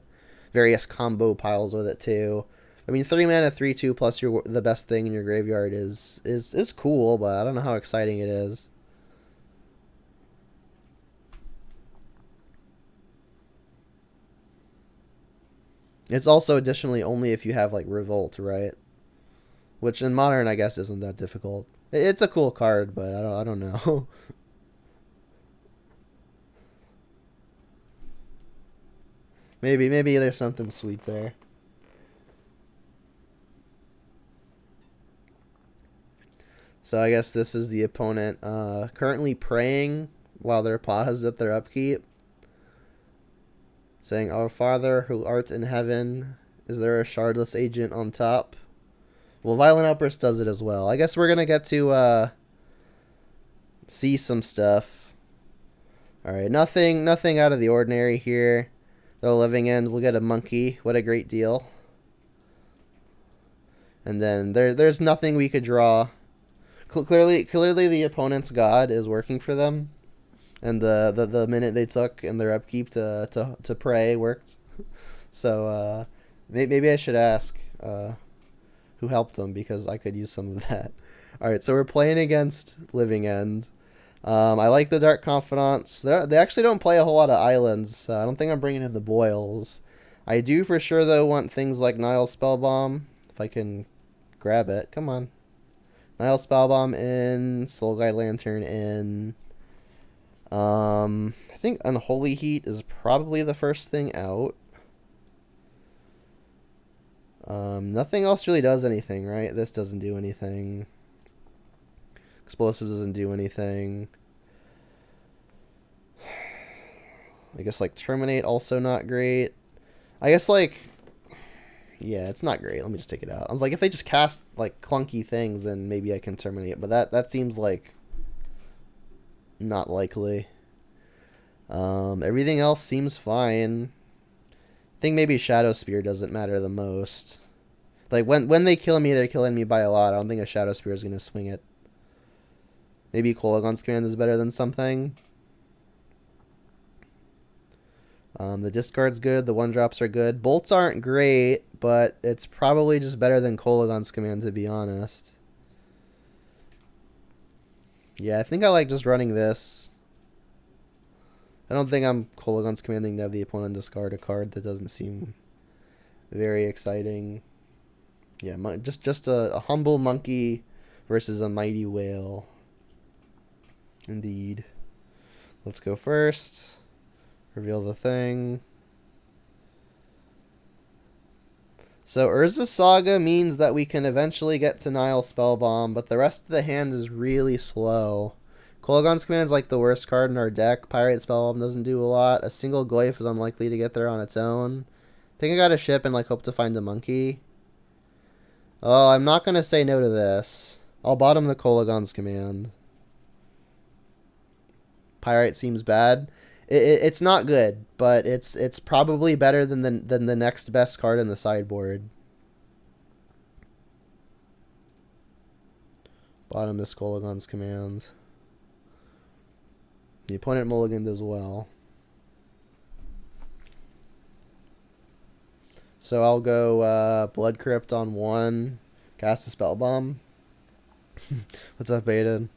various combo piles with it too. I mean, 3 mana, 3/2 plus the best thing in your graveyard is cool, but I don't know how exciting it is. It's also additionally only if you have like Revolt, right? Which in Modern, I guess, isn't that difficult. It's a cool card, but I don't know. maybe there's something sweet there. So I guess this is the opponent currently praying while they're paused at their upkeep, saying, "Our Father who art in heaven, is there a Shardless Agent on top?" Well, Violent Outburst does it as well. I guess we're gonna get to see some stuff. All right, nothing out of the ordinary here. The Living End, we'll get a monkey. What a great deal. And then there's nothing we could draw. Clearly the opponent's god is working for them, and the minute they took in their upkeep to pray worked. So maybe I should ask who helped them, because I could use some of that. All right, so we're playing against Living End. I like the Dark Confidants. They actually don't play a whole lot of islands, so I don't think I'm bringing in the Boils. I do for sure though want things like Nile Spellbomb, if I can grab it. Come on. Nile Spellbomb in, Soul Guide Lantern in. I think Unholy Heat is probably the first thing out. Nothing else really does anything, right? This doesn't do anything. Explosive doesn't do anything. I guess like Terminate also not great. I guess like, yeah, it's not great. Let me just take it out. I was like, if they just cast like clunky things, then maybe I can terminate. But that seems like not likely. Everything else seems fine. I think maybe Shadow Spear doesn't matter the most. Like when they kill me, they're killing me by a lot. I don't think a Shadow Spear is gonna swing it. Maybe Kolaghan's Command is better than something. The discard's good. The 1-drops are good. Bolts aren't great, but it's probably just better than Kolaghan's Command, to be honest. Yeah, I think I like just running this. I don't think I'm Kolaghan's Commanding to have the opponent discard a card. That doesn't seem very exciting. Yeah, just a humble monkey versus a mighty whale. Indeed. Let's go first. Reveal the thing. So Urza Saga means that we can eventually get to Nile Spellbomb, but the rest of the hand is really slow. Kolaghan's Command is like the worst card in our deck. Pirate Spellbomb doesn't do a lot. A single Goyf is unlikely to get there on its own. I think I got a ship and like hope to find a monkey. Oh, I'm not gonna say no to this. I'll bottom the Kolaghan's Command. Pirate seems bad. It's not good, but it's probably better than the next best card in the sideboard. Bottom this Kolaghan's Command. The opponent mulliganed as well. So I'll go Blood Crypt on 1, cast a Spell Bomb. What's up, Baden?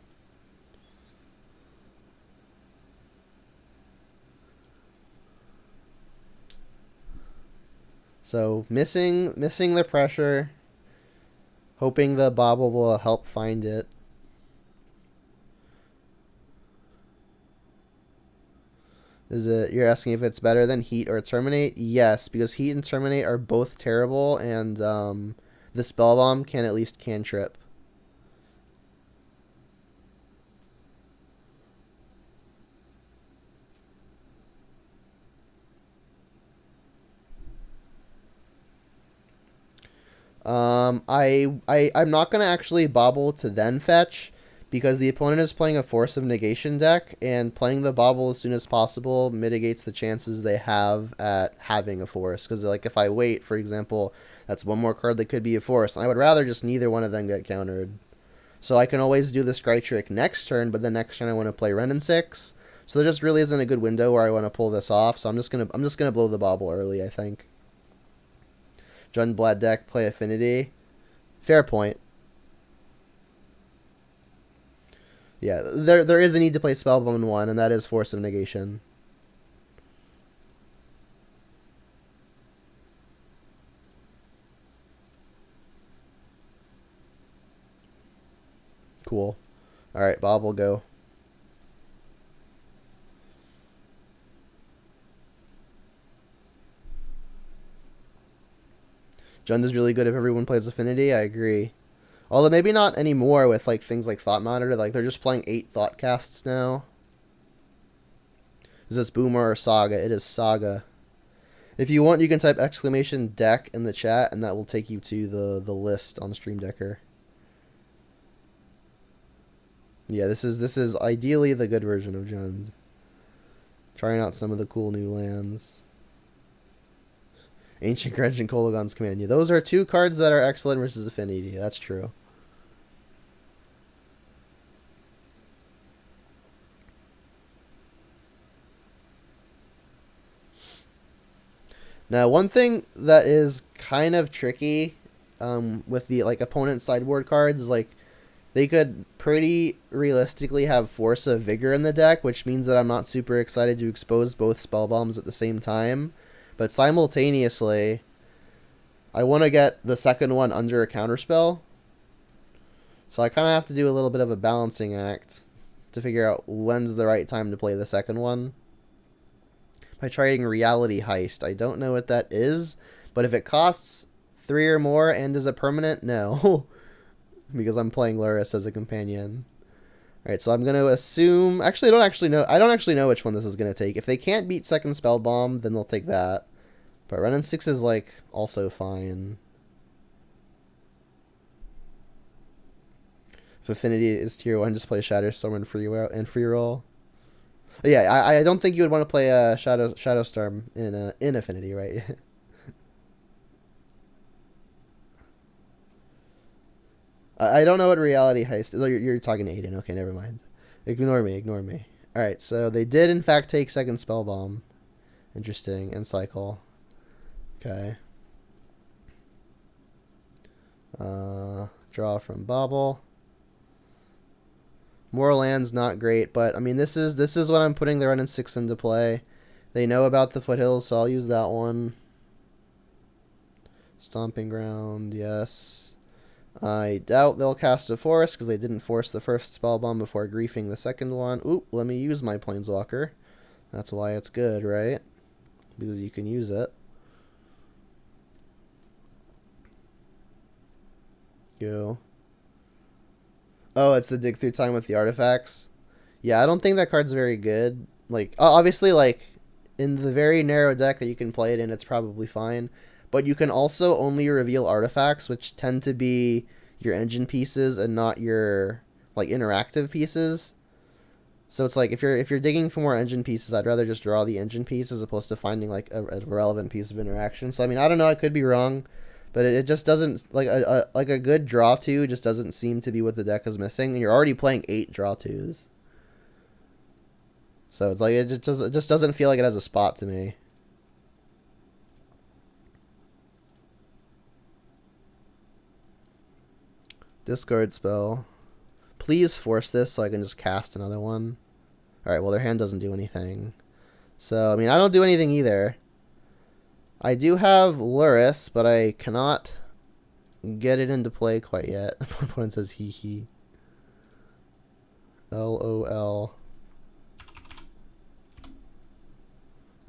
So missing the pressure, hoping the bobble will help find it. Is it, you're asking if it's better than Heat or Terminate? Yes, because Heat and Terminate are both terrible, and the Spell Bomb can at least cantrip. I'm not gonna actually bobble to then fetch, because the opponent is playing a Force of Negation deck, and playing the bobble as soon as possible mitigates the chances they have at having a force. Because like if I wait, for example, that's one more card that could be a force. I would rather just neither one of them get countered. So I can always do the Scry Trick next turn, but the next turn I want to play Ren and 6. So there just really isn't a good window where I want to pull this off. So I'm just gonna blow the bobble early, I think. Jund deck, play Affinity. Fair point. Yeah, there is a need to play Spellbomb in 1, and that is Force of Negation. Cool. Alright, Bob will go. Jund is really good if everyone plays Affinity, I agree. Although maybe not anymore with like things like Thought Monitor, like they're just playing 8 Thought Casts now. Is this Boomer or Saga? It is Saga. If you want, you can type !deck in the chat, and that will take you to the list on Stream Decker. Yeah, this is ideally the good version of Jund. Trying out some of the cool new lands. Ancient Grudge and Kolagon's Command. Yeah, those are 2 cards that are excellent versus Affinity. That's true. Now, one thing that is kind of tricky with the like opponent sideboard cards is like they could pretty realistically have Force of Vigor in the deck, which means that I'm not super excited to expose both spell bombs at the same time. But simultaneously, I want to get the second one under a counterspell. So I kind of have to do a little bit of a balancing act to figure out when's the right time to play the second one. By trying Reality Heist. I don't know what that is, but if it costs 3 or more and is a permanent, no. Because I'm playing Luris as a companion. Alright, so I'm going to assume... Actually, I don't actually know which one this is going to take. If they can't beat second Spell Bomb, then they'll take that. But Ren and 6 is, like, also fine. If Affinity is tier 1, just play Shatterstorm and free roll. Yeah, I don't think you would want to play Shadowstorm in Affinity, right? I don't know what Reality Heist is. Oh, you're talking to Aiden. Okay, never mind. Ignore me. Alright, so they did in fact take second Spell Bomb. Interesting. And cycle. Okay. Draw from Bobble. More lands, not great, but I mean this is what I'm putting the Ren and 6 into play. They know about the Foothills, so I'll use that one. Stomping Ground, yes. I doubt they'll cast a Forest because they didn't force the first Spell Bomb before griefing the second one. Oop, let me use my Planeswalker. That's why it's good, right? Because you can use it. Go. Oh, it's the dig through time with the artifacts. Yeah, I don't think that card's very good. Like, obviously, like, in the very narrow deck that you can play it in, it's probably fine. But you can also only reveal artifacts, which tend to be your engine pieces and not your, like, interactive pieces. So it's like, if you're digging for more engine pieces, I'd rather just draw the engine piece as opposed to finding, like, a relevant piece of interaction. So, I mean, I don't know, I could be wrong. But it just doesn't, like a good draw 2 just doesn't seem to be what the deck is missing. And you're already playing 8 draw 2s. So it's like, it just doesn't feel like it has a spot to me. Discard spell. Please force this so I can just cast another one. Alright, well their hand doesn't do anything. So, I mean, I don't do anything either. I do have Luris, but I cannot get it into play quite yet. My opponent says hee hee. LOL.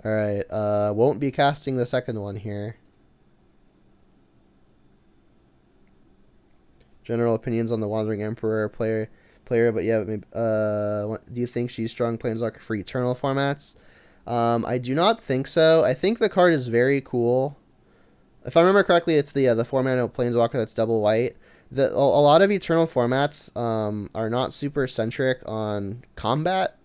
Alright, won't be casting the second one here. General opinions on the Wandering Emperor player, but yeah, maybe, do you think she's strong Planeswalker for Eternal formats? I do not think so. I think the card is very cool. If I remember correctly, it's the 4-mana Planeswalker that's double white. A lot of Eternal formats are not super centric on combat,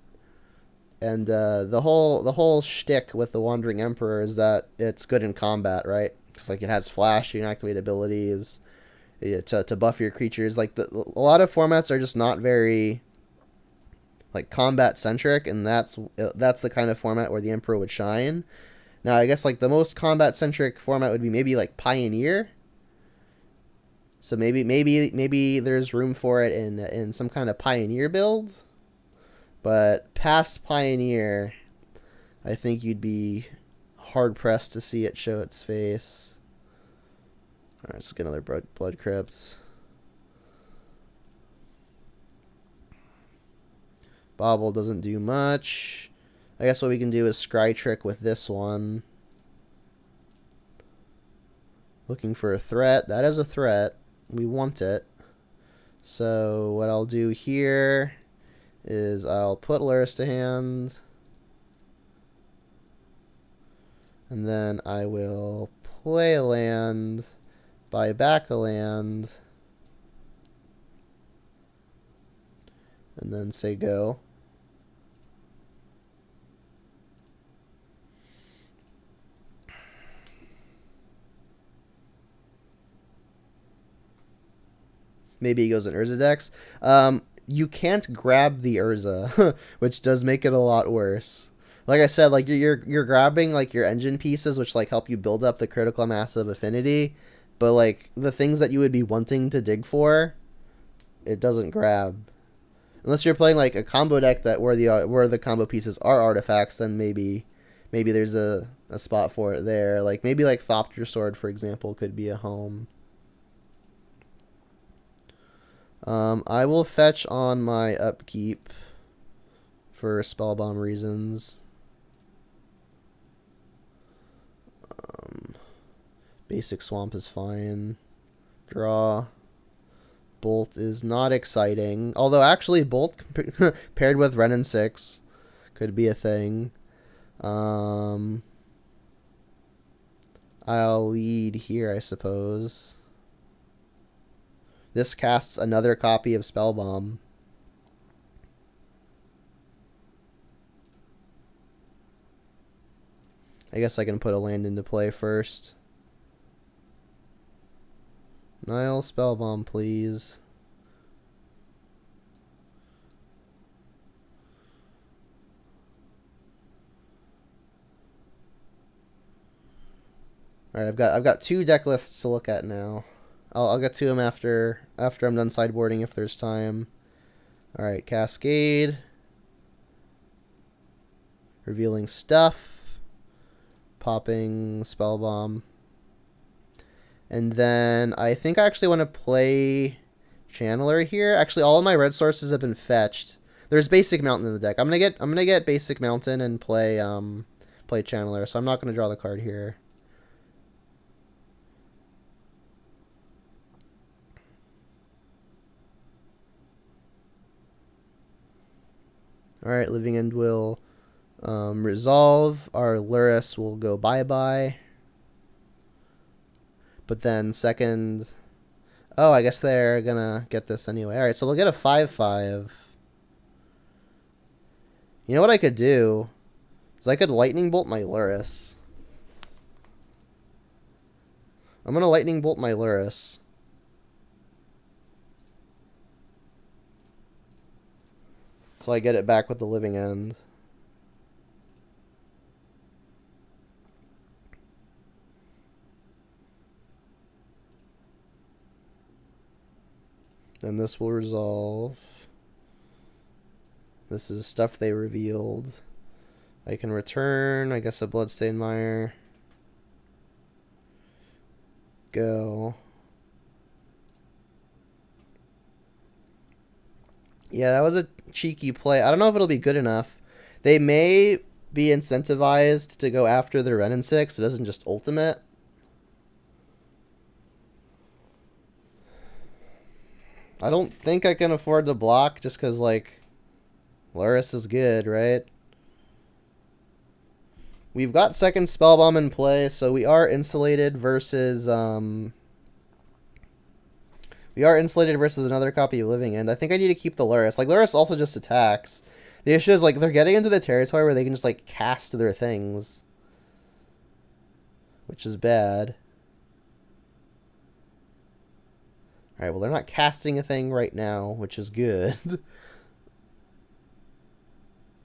and the whole shtick with the Wandering Emperor is that it's good in combat, right? It's like it has flash, you can activate abilities to buff your creatures. Like a lot of formats are just not very like combat centric, and that's the kind of format where the Emperor would shine. Now, I guess like the most combat centric format would be maybe like Pioneer. So maybe there's room for it in some kind of Pioneer build. But past Pioneer, I think you'd be hard pressed to see it show its face. Alright, let's get another Blood Crypts. Bobble doesn't do much. I guess what we can do is Scry Trick with this one. Looking for a threat. That is a threat. We want it. So what I'll do here is I'll put Luris to hand. And then I will play a land, buy back a land, and then say go. Maybe he goes in Urza decks. You can't grab the Urza, which does make it a lot worse. Like I said, like you're grabbing like your engine pieces, which like help you build up the critical mass of affinity, but like the things that you would be wanting to dig for, it doesn't grab. Unless you're playing like a combo deck that where the combo pieces are artifacts, then maybe there's a spot for it there. Like maybe like Thopter Sword, for example, could be a home. I will fetch on my upkeep for Spellbomb reasons. Basic Swamp is fine. Draw. Bolt is not exciting. Although, actually, Bolt paired with Renin 6 could be a thing. I'll lead here, I suppose. This casts another copy of Spellbomb. I guess I can put a land into play first. Nile Spellbomb, please. Alright, I've got 2 deck lists to look at now. I'll get to them after I'm done sideboarding if there's time. Alright, Cascade. Revealing Stuff. Popping Spellbomb. And then I think I actually want to play Channeler here. Actually, all of my red sources have been fetched. There's Basic Mountain in the deck. I'm gonna get Basic Mountain and play Channeler, so I'm not gonna draw the card here. Alright, Living End will resolve. Our Luris will go bye-bye. But then second... Oh, I guess they're gonna get this anyway. Alright, so they'll get a 5/5. You know what I could do? Is I could Lightning Bolt my Luris. I'm gonna Lightning Bolt my Luris. So I get it back with the Living End. Then this will resolve. This is stuff they revealed. I can return, I guess, a Bloodstained Mire. Go. Yeah, that was a cheeky play. I don't know if it'll be good enough. They may be incentivized to go after the Ren and 6. It doesn't just ultimate. I don't think I can afford to block just because, like, Luris is good, right? We've got second Spellbomb in play, so we are insulated versus another copy of Living End. I think I need to keep the Luris. Like, Luris also just attacks. The issue is, like, they're getting into the territory where they can just, like, cast their things. Which is bad. Alright, well, they're not casting a thing right now, which is good.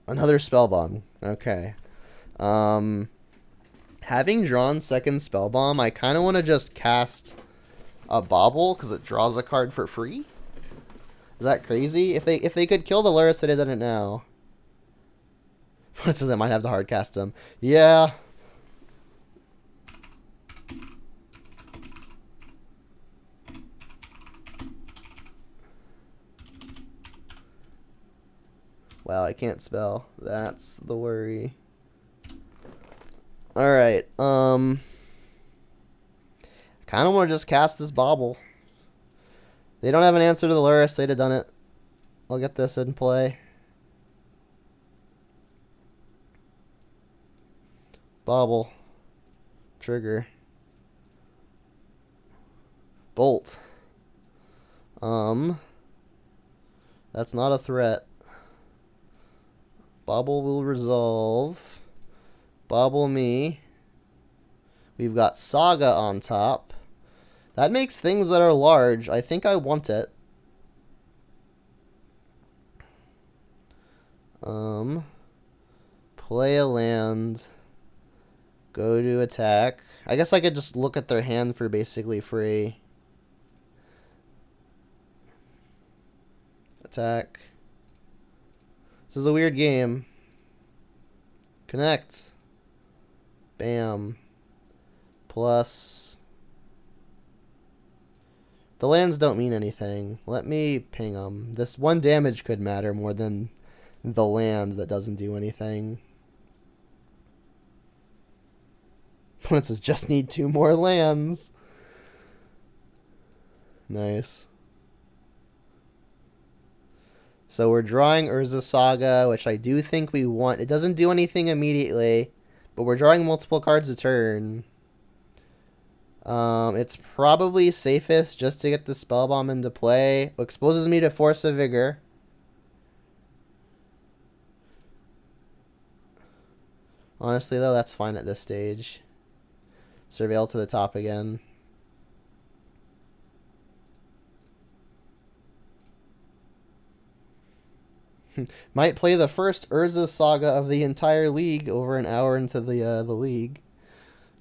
Another Spellbomb. Okay. Having drawn second Spellbomb, I kind of want to just cast a Bauble because it draws a card for free. Is that crazy? If they could kill the Luris, they'd have done it now. What says I might have to hard cast them? Yeah. Wow, I can't spell. That's the worry. Alright, kind of want to just cast this Bauble. They don't have an answer to the Luris, they'd have done it. I'll get this in play. Bauble. Trigger. Bolt. That's not a threat. Bauble will resolve. Bauble me. We've got Saga on top. That makes things that are large. I think I want it. Play a land. Go to attack. I guess I could just look at their hand for basically free. Attack. This is a weird game. Connect. Bam. Plus. The lands don't mean anything. Let me ping them. This one damage could matter more than the land that doesn't do anything. It says just need 2 more lands. Nice. So we're drawing Urza Saga, which I do think we want. It doesn't do anything immediately, but we're drawing multiple cards a turn. It's probably safest just to get the Spellbomb into play. Exposes me to Force of Vigor. Honestly, though, that's fine at this stage. Surveil to the top again. Might play the first Urza Saga of the entire league over an hour into the league.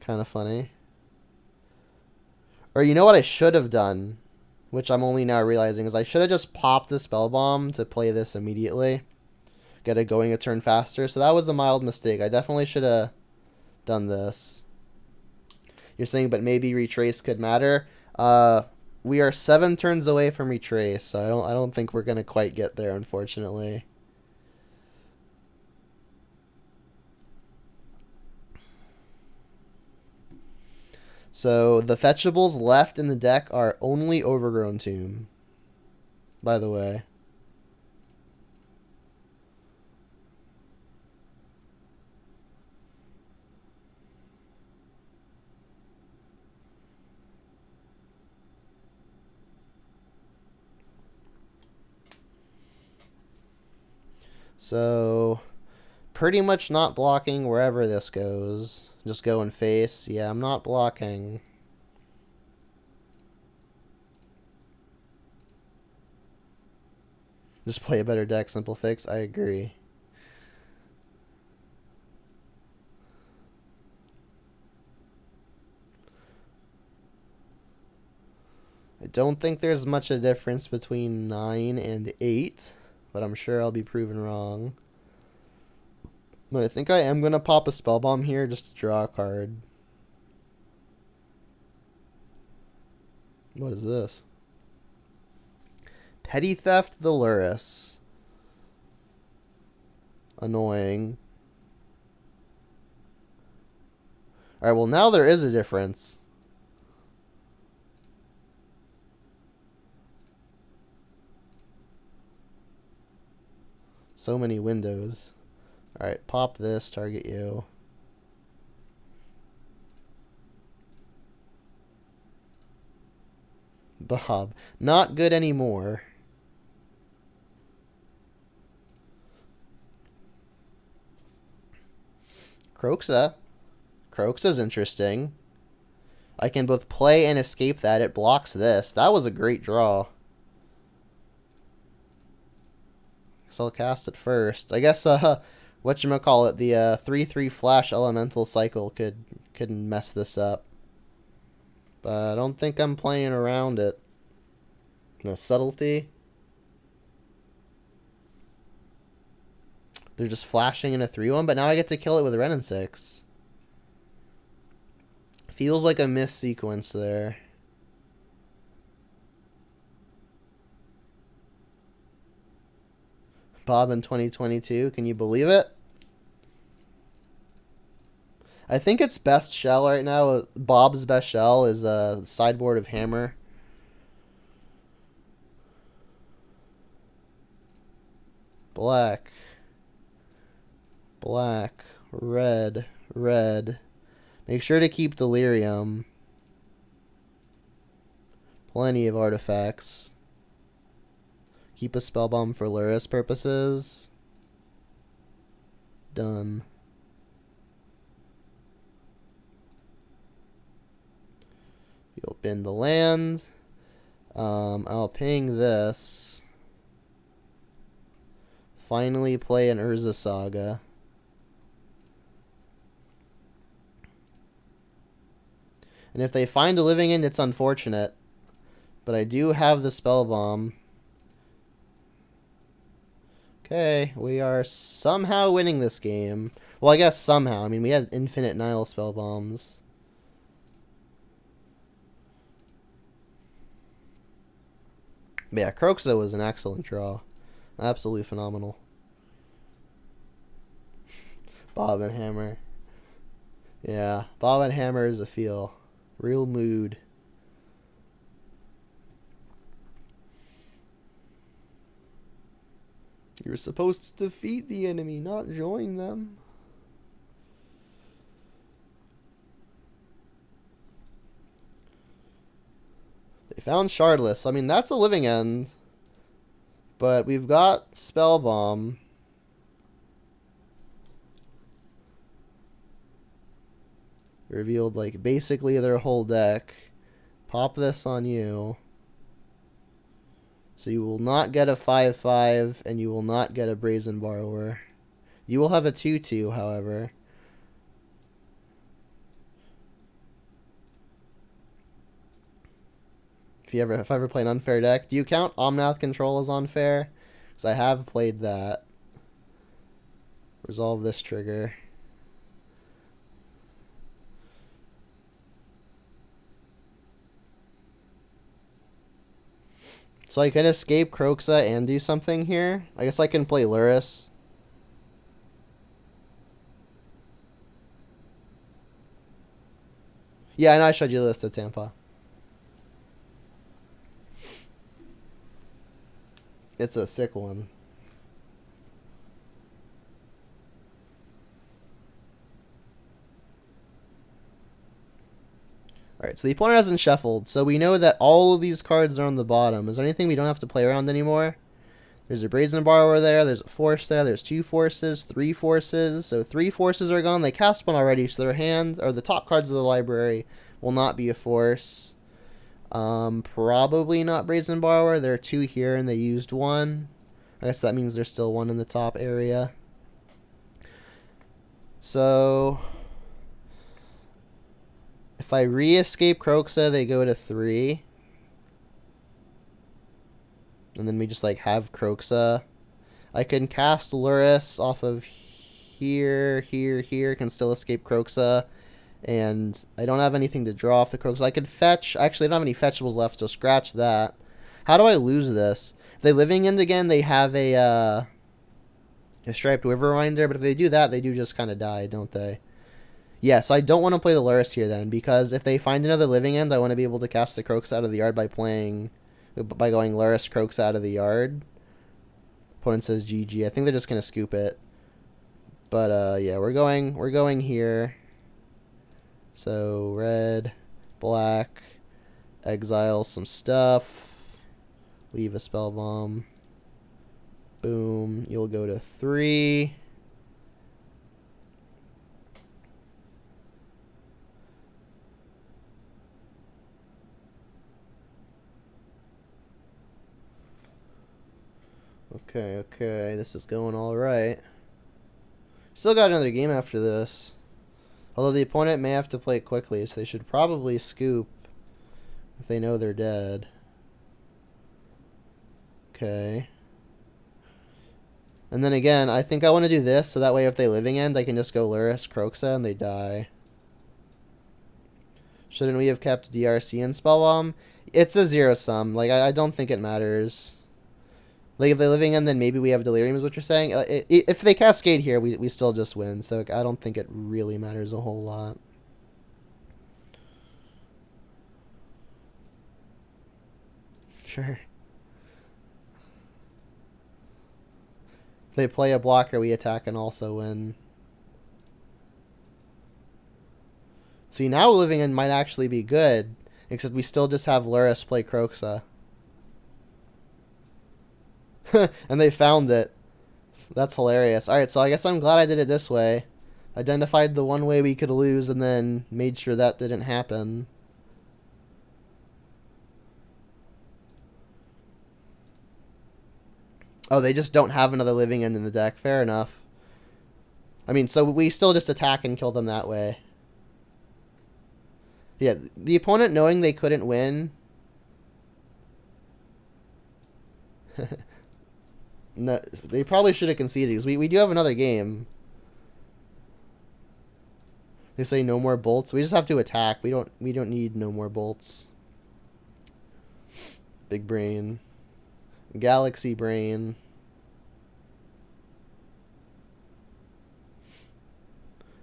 Kind of funny. Or you know what I should have done, which I'm only now realizing, is I should have just popped the Spellbomb to play this immediately. Get it going a turn faster. So that was a mild mistake. I definitely should have done this. You're saying, but maybe Retrace could matter. We are 7 turns away from Retrace, so I don't think we're gonna quite get there, unfortunately. So the fetchables left in the deck are only Overgrown Tomb, by the way. So, pretty much not blocking wherever this goes. Just go and face. Yeah, I'm not blocking. Just play a better deck, simple fix. I agree. I don't think there's much a difference between 9 and 8, but I'm sure I'll be proven wrong. But I think I am going to pop a Spell Bomb here just to draw a card. What is this? Petty Theft the Lurrus. Annoying. Alright, well now there is a difference. So many windows. Alright, pop this, target you. Bob. Not good anymore. Kroxa. Kroxa's interesting. I can both play and escape that. It blocks this. That was a great draw. So I'll cast it first. I guess, whatchamacallit, the 3/3 flash elemental cycle could mess this up. But I don't think I'm playing around it. The subtlety. They're just flashing in a 3/1, but now I get to kill it with Ren and 6. Feels like a missed sequence there. Bob in 2022, can you believe it? I think its best shell right now, Bob's best shell, is a sideboard of Hammer. Black. Black. Red. Red. Make sure to keep Delirium. Plenty of artifacts. Keep a Spell Bomb for Lurrus purposes. Done. You'll bin the land. I'll ping this. Finally play an Urza Saga. And if they find a Living End, it's unfortunate. But I do have the Spell Bomb. Okay, we are somehow winning this game. Well, I guess somehow. I mean, we had infinite Nile Spell Bombs. But yeah, Kroxa was an excellent draw. Absolutely phenomenal. Bob and Hammer. Yeah, Bob and Hammer is a feel. Real mood. You're supposed to defeat the enemy, not join them. They found Shardless. I mean, that's a Living End. But we've got Spell Bomb. Revealed, like, basically their whole deck. Pop this on you. So you will not get a 5/5, and you will not get a Brazen Borrower. You will have a 2/2, however. If I ever play an unfair deck. Do you count Omnath Control as unfair? Because I have played that. Resolve this trigger. So I can escape Kroxa and do something here. I guess I can play Lurrus. Yeah, and I showed you this at Tampa. It's a sick one. Alright, so the opponent hasn't shuffled, so we know that all of these cards are on the bottom. Is there anything we don't have to play around anymore? There's a Brazen Borrower there, there's a Force there, there's 2 forces, 3 forces. So 3 forces are gone. They cast one already, so their hand, or the top cards of the library, will not be a force. Probably not Brazen Borrower. There are 2 here, and they used 1. I guess that means there's still 1 in the top area. So if I re-escape Kroxa, they go to 3. and then we just like have Kroxa. I can cast Lurrus off of here, here, can still escape Kroxa. And I don't have anything to draw off the Kroxa. I could fetch. Actually, I don't have any fetchables left, so scratch that. How do I lose this? If they Living End again, they have a Striped Riverwinder, but if they do that, they do just kind of die, don't they? Yeah, so I don't want to play the Lurrus here then, because if they find another Living End, I want to be able to cast the Kroxa out of the yard by going Lurrus Kroxa out of the yard. Opponent says GG. I think they're just gonna scoop it. But yeah, we're going here. So red, black, exile some stuff, leave a spell bomb. Boom. You'll go to 3. Okay, this is going all right. Still got another game after this. Although the opponent may have to play quickly, so they should probably scoop if they know they're dead. Okay. And then again, I think I want to do this, so that way if they Living End, I can just go Lurrus, Kroxa, and they die. Shouldn't we have kept DRC and Spellbomb? It's a 0-sum. Like, I don't think it matters. Like, if they Living End, then maybe we have Delirium, is what you're saying. If they Cascade here, we still just win, so I don't think it really matters a whole lot. Sure. If they play a blocker, we attack and also win. See, now Living End might actually be good, except we still just have Lurrus play Kroxa. And they found it. That's hilarious. Alright, so I guess I'm glad I did it this way. Identified the one way we could lose and then made sure that didn't happen. Oh, they just don't have another Living End in the deck. Fair enough. I mean, so we still just attack and kill them that way. Yeah, the opponent knowing they couldn't win... No, they probably should have conceded, because we do have another game. They say no more bolts. We just have to attack. We don't need no more bolts. Big brain. Galaxy brain.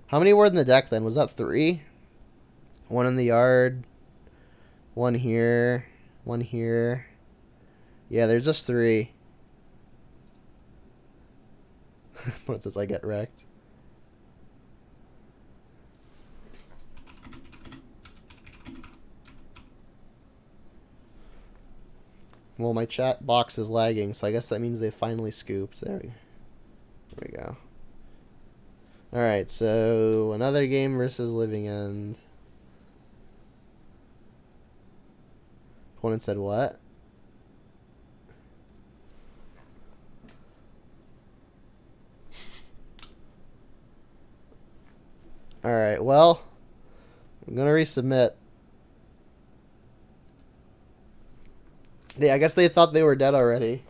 How many were in the deck then? Was that 3? 1 in the yard. 1 here. 1 here. Yeah, there's just 3. What says I get wrecked? Well, my chat box is lagging, so I guess that means they finally scooped. There we go. Alright, so another game versus Living End. Opponent said what? Alright, well, I'm gonna resubmit. I guess they thought they were dead already.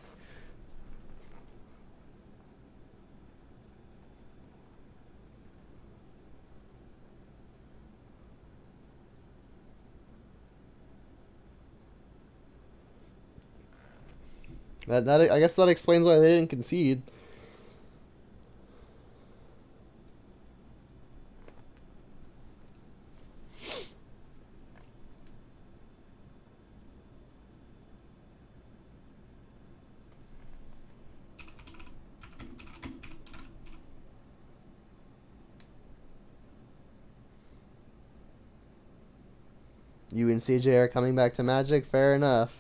I guess that explains why they didn't concede. You and CJ are coming back to Magic? Fair enough.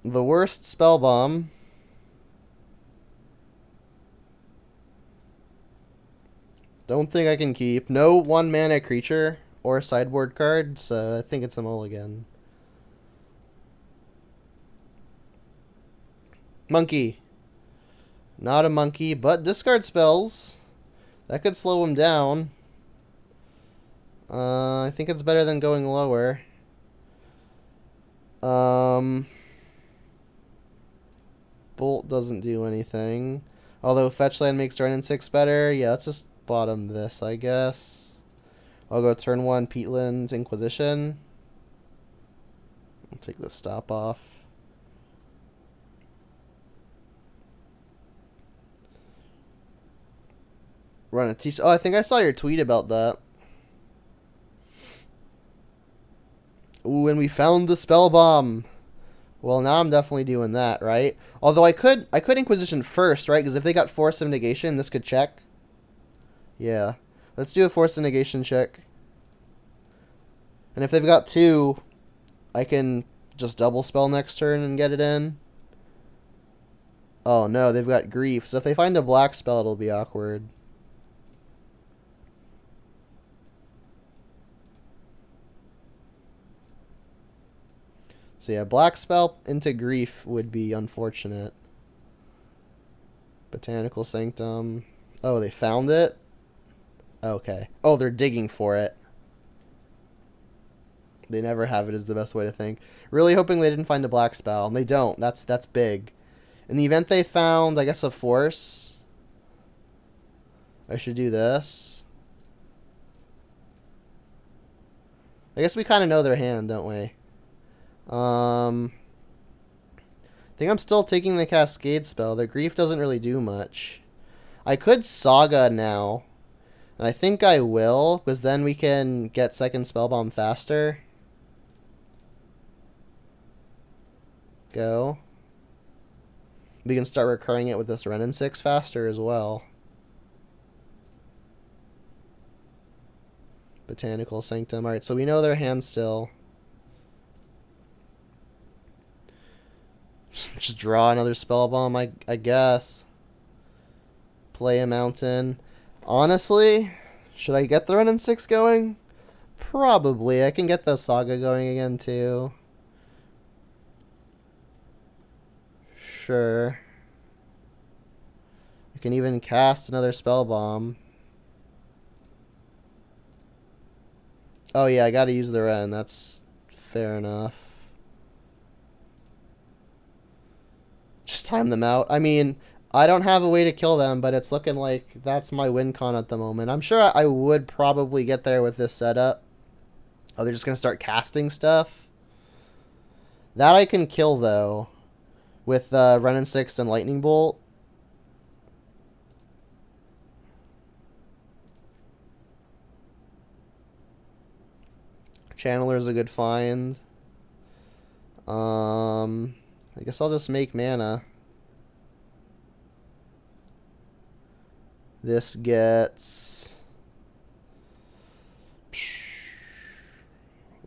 The worst spell bomb. Don't think I can keep. No 1 mana creature or sideboard card, so I think it's a mulligan. Monkey. Not a monkey, but discard spells. That could slow him down. I think it's better than going lower. Bolt doesn't do anything. Although Fetchland makes turn in 6 better. Yeah, let's just bottom this, I guess. I'll go turn 1, Peatland, Inquisition. I'll take the stop off. Run a T. Oh, I think I saw your tweet about that. Ooh, and we found the spell bomb. Well, now I'm definitely doing that, right? Although I could Inquisition first, right? Because if they got Force of Negation, this could check. Yeah. Let's do a Force of Negation check. And if they've got 2, I can just double spell next turn and get it in. Oh, no, they've got Grief. So if they find a black spell, it'll be awkward. So yeah, black spell into Grief would be unfortunate. Botanical Sanctum. Oh, they found it? Okay. Oh, they're digging for it. They never have it is the best way to think. Really hoping they didn't find a black spell. And they don't. That's big. In the event they found, I guess, a Force, I should do this. I guess we kind of know their hand, don't we? I think I'm still taking the Cascade spell. The Grief doesn't really do much. I could Saga now. And I think I will, because then we can get second Spellbomb faster. Go. We can start recurring it with this Renin 6 faster as well. Botanical Sanctum. Alright, so we know their hand still. Just draw another Spellbomb, I guess. Play a Mountain. Honestly, should I get the Renin 6 going? Probably. I can get the Saga going again, too. Sure. I can even cast another Spellbomb. Oh, yeah, I gotta use the Ren. That's fair enough. Just time them out. I mean, I don't have a way to kill them, but it's looking like that's my win con at the moment. I'm sure I would probably get there with this setup. Oh, they're just going to start casting stuff? That I can kill, though, with Renin 6 and Lightning Bolt. Channeler's a good find. I guess I'll just make mana. This gets... I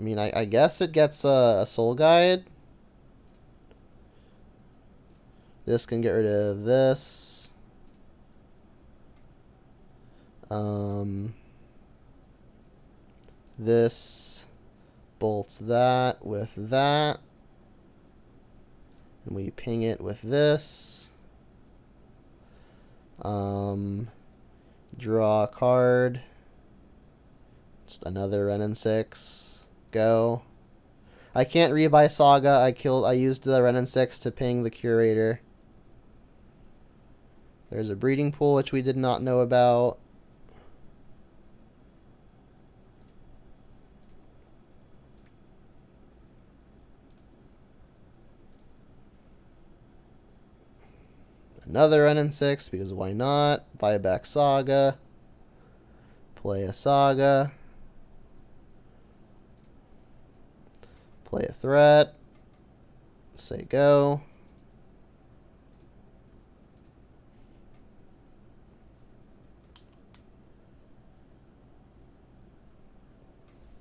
mean, I guess it gets a Soul Guide. This can get rid of this. This bolts that with that. And we ping it with this. Draw a card. Just another Renin 6. Go. I can't rebuy Saga. I used the Renin 6 to ping the Curator. There's a breeding pool which we did not know about. Another Renin 6, because why not? Buy back Saga. Play a Saga. Play a threat. Say go.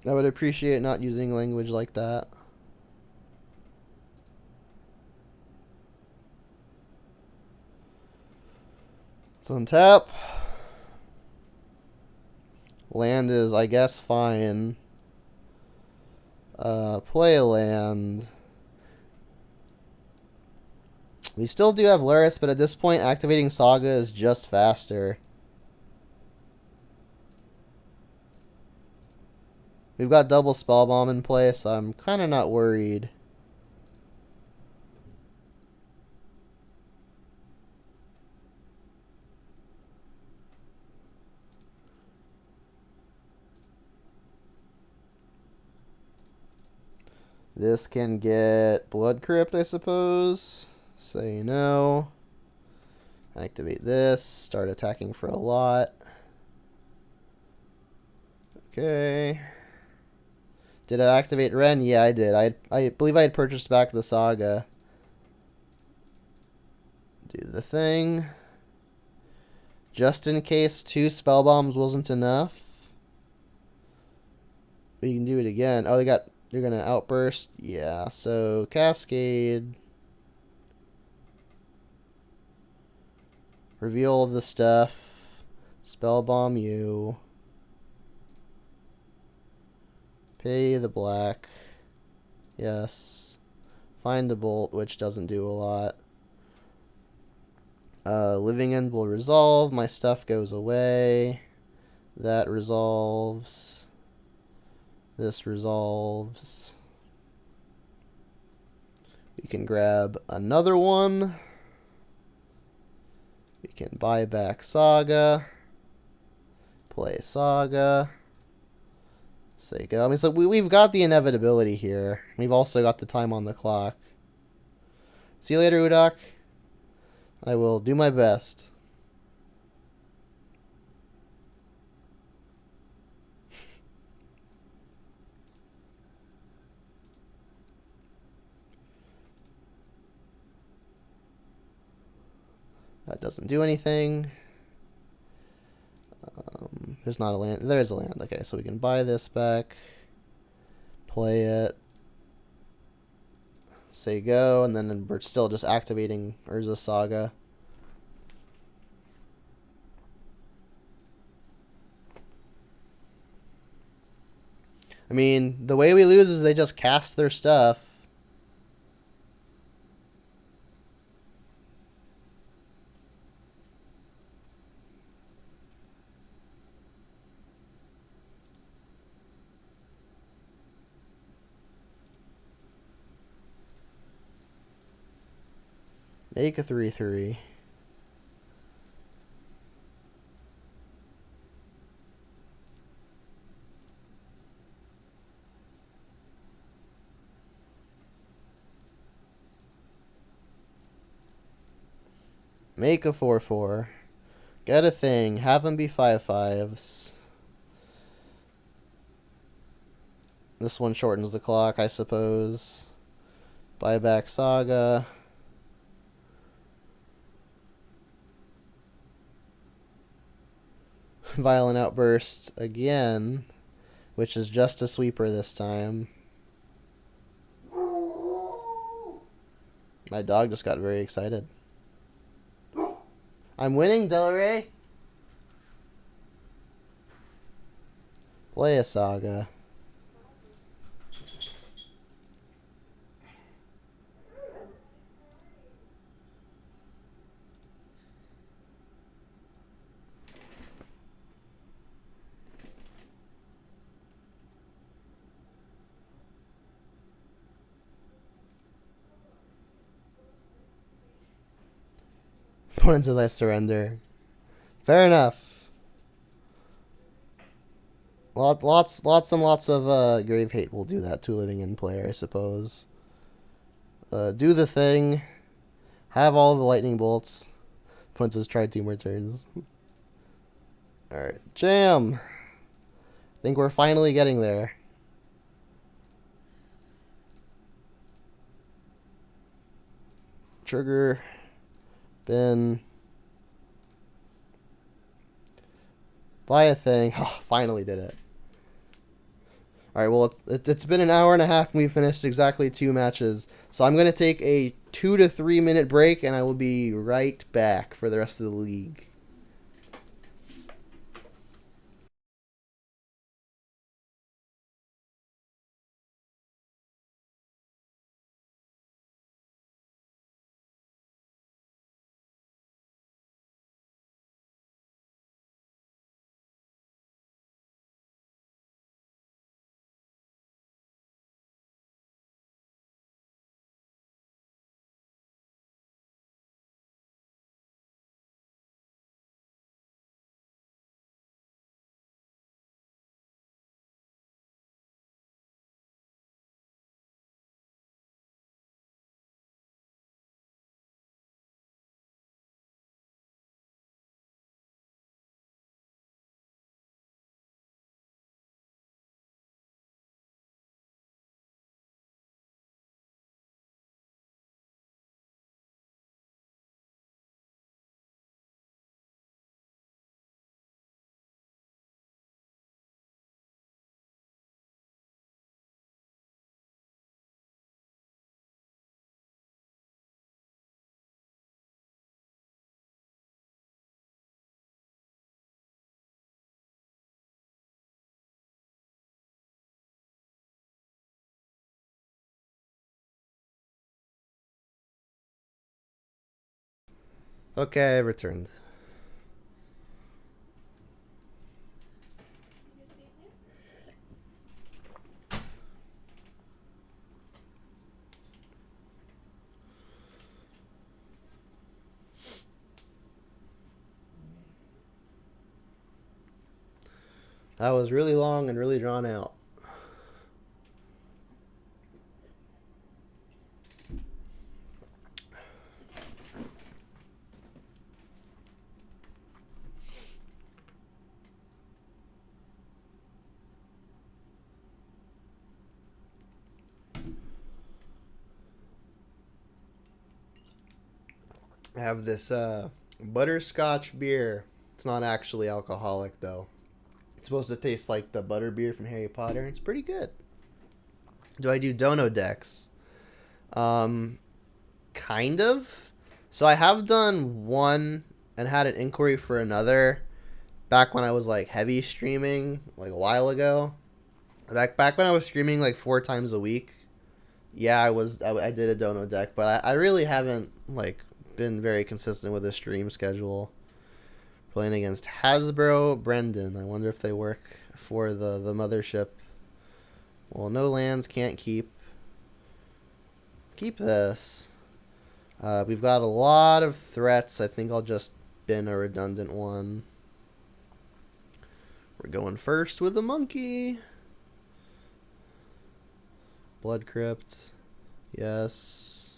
I would appreciate not using language like that. Let's untap. Land is, I guess, fine. Play a land. We still do have Luris, but at this point, activating Saga is just faster. We've got double spell bomb in place, so I'm kind of not worried. This can get Blood Crypt, I suppose. Say no. Activate this. Start attacking for a lot. Okay. Did I activate Ren? Yeah, I did. I believe I had purchased back the Saga. Do the thing. Just in case 2 spell bombs wasn't enough. We can do it again. Oh, they're gonna outburst. Yeah, so Cascade. Reveal the stuff. Spell bomb you. Pay the black. Yes. Find a bolt, which doesn't do a lot. Living End will resolve. My stuff goes away. That resolves. This resolves. We can grab another one. We can buy back Saga. Play Saga. Say go. I mean, so we've got the inevitability here. We've also got the time on the clock. See you later, Udok. I will do my best. That doesn't do anything. There's not a land. There's a land. Okay, so we can buy this back. Play it. Say go, and then we're still just activating Urza Saga. I mean, the way we lose is they just cast their stuff. Make a 3/3. Make a 4/4. Get a thing. Have them be 5/5s. This one shortens the clock, I suppose. Buy back Saga. Violent Outbursts again, which is just a sweeper this time. My dog just got very excited. I'm winning, Delray. Play a Saga. Opponent says I surrender. Fair enough. Lots and lots of grave hate will do that to a living in player, I suppose. Do the thing. Have all the lightning bolts. Opponent says try 2 more turns. Alright, jam. I think we're finally getting there. Trigger. Bin. Buy a thing. Oh, finally did it. Alright, well, it's been an hour and a half and we've finished exactly 2 matches. So I'm going to take a 2 to 3 minute break and I will be right back for the rest of the league. Okay, I returned. That was really long and really drawn out. I have this butterscotch beer. It's not actually alcoholic though. It's supposed to taste like the butter beer from Harry Potter. It's pretty good. Do I do dono decks? Kind of. So I have done one and had an inquiry for another back when I was like heavy streaming like a while ago. Back when I was streaming like 4 times a week. Yeah, I did a dono deck, but I really haven't like been very consistent with the stream schedule. Playing against Hasbro, Brendan. I wonder if they work for the mothership. Well, no lands, can't keep. Keep this. We've got a lot of threats. I think I'll just bin a redundant one. We're going first with the monkey. Blood Crypt. Yes.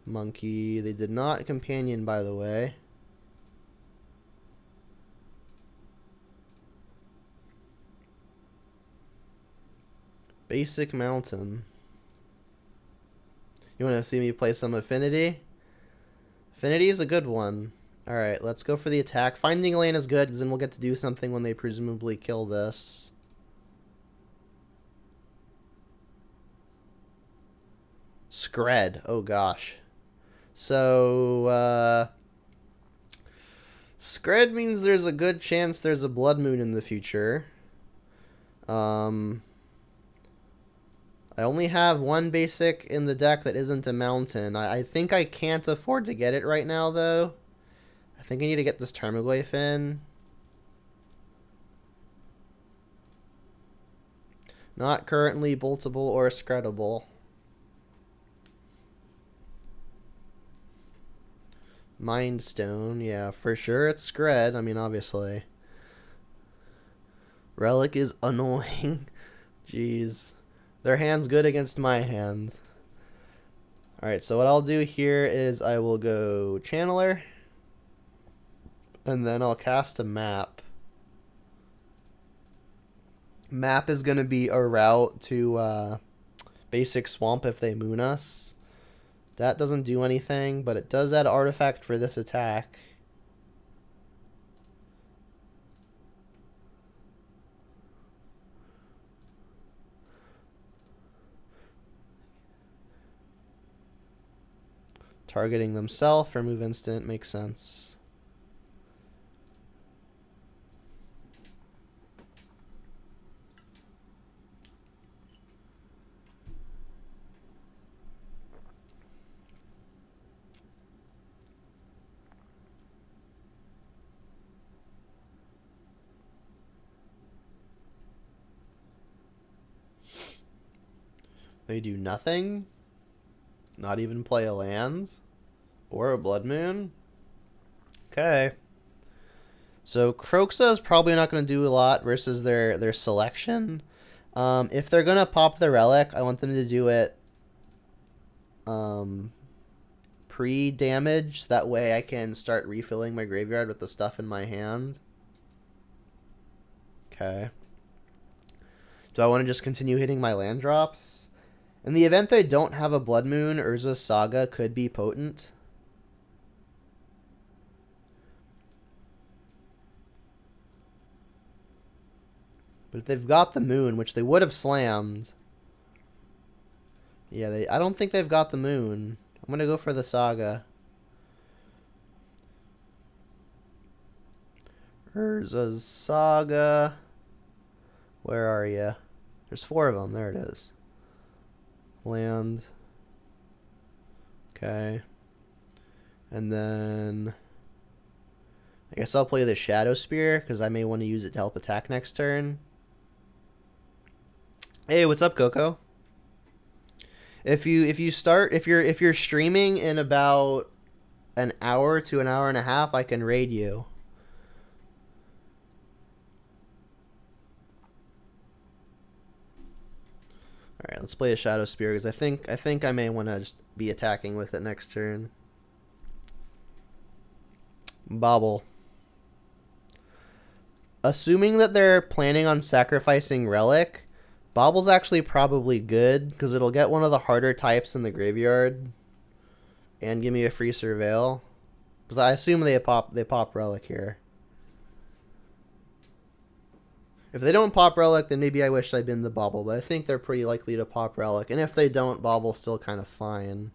Monkey. They did not companion, by the way. Basic Mountain. You want to see me play some Affinity? Affinity is a good one. Alright, let's go for the attack. Finding a lane is good, because then we'll get to do something when they presumably kill this. Scred. Oh, gosh. So, Scred means there's a good chance there's a Blood Moon in the future. I only have one basic in the deck that isn't a mountain. I think I can't afford to get it right now, though. I think I need to get this Tarmogoyf in. Not currently boltable or screddable. Mind Stone, yeah, for sure it's Scred. I mean, obviously. Relic is annoying. Jeez. Their hand's good against my hand. Alright, so what I'll do here is I will go Channeler. And then I'll cast a map. Map is going to be a route to basic swamp if they moon us. That doesn't do anything, but it does add artifact for this attack. Targeting themselves, remove instant, makes sense. They do nothing? Not even play a land? Or a Blood Moon? Okay. So Kroxa is probably not going to do a lot versus their selection. If they're going to pop the Relic, I want them to do it pre-damage. That way I can start refilling my graveyard with the stuff in my hand. Okay. Do I want to just continue hitting my land drops? In the event they don't have a Blood Moon, Urza's Saga could be potent. But if they've got the Moon, which they would have slammed. Yeah, I don't think they've got the Moon. I'm going to go for the Saga. Urza's Saga. Where are you? There's 4 of them. There it is. Land. Okay. And then I guess I'll play the Shadow Spear because I may want to use it to help attack next turn. Hey, what's up, Coco? If you're streaming in about an hour to an hour and a half, I can raid you. All right, let's play a Shadow Spear because I think I may want to just be attacking with it next turn. Bobble. Assuming that they're planning on sacrificing Relic, Bobble's actually probably good because it'll get one of the harder types in the graveyard and give me a free Surveil. Because I assume they pop Relic here. If they don't pop Relic, then maybe I wish I'd been the Bobble, but I think they're pretty likely to pop Relic. And if they don't, Bobble's still kind of fine.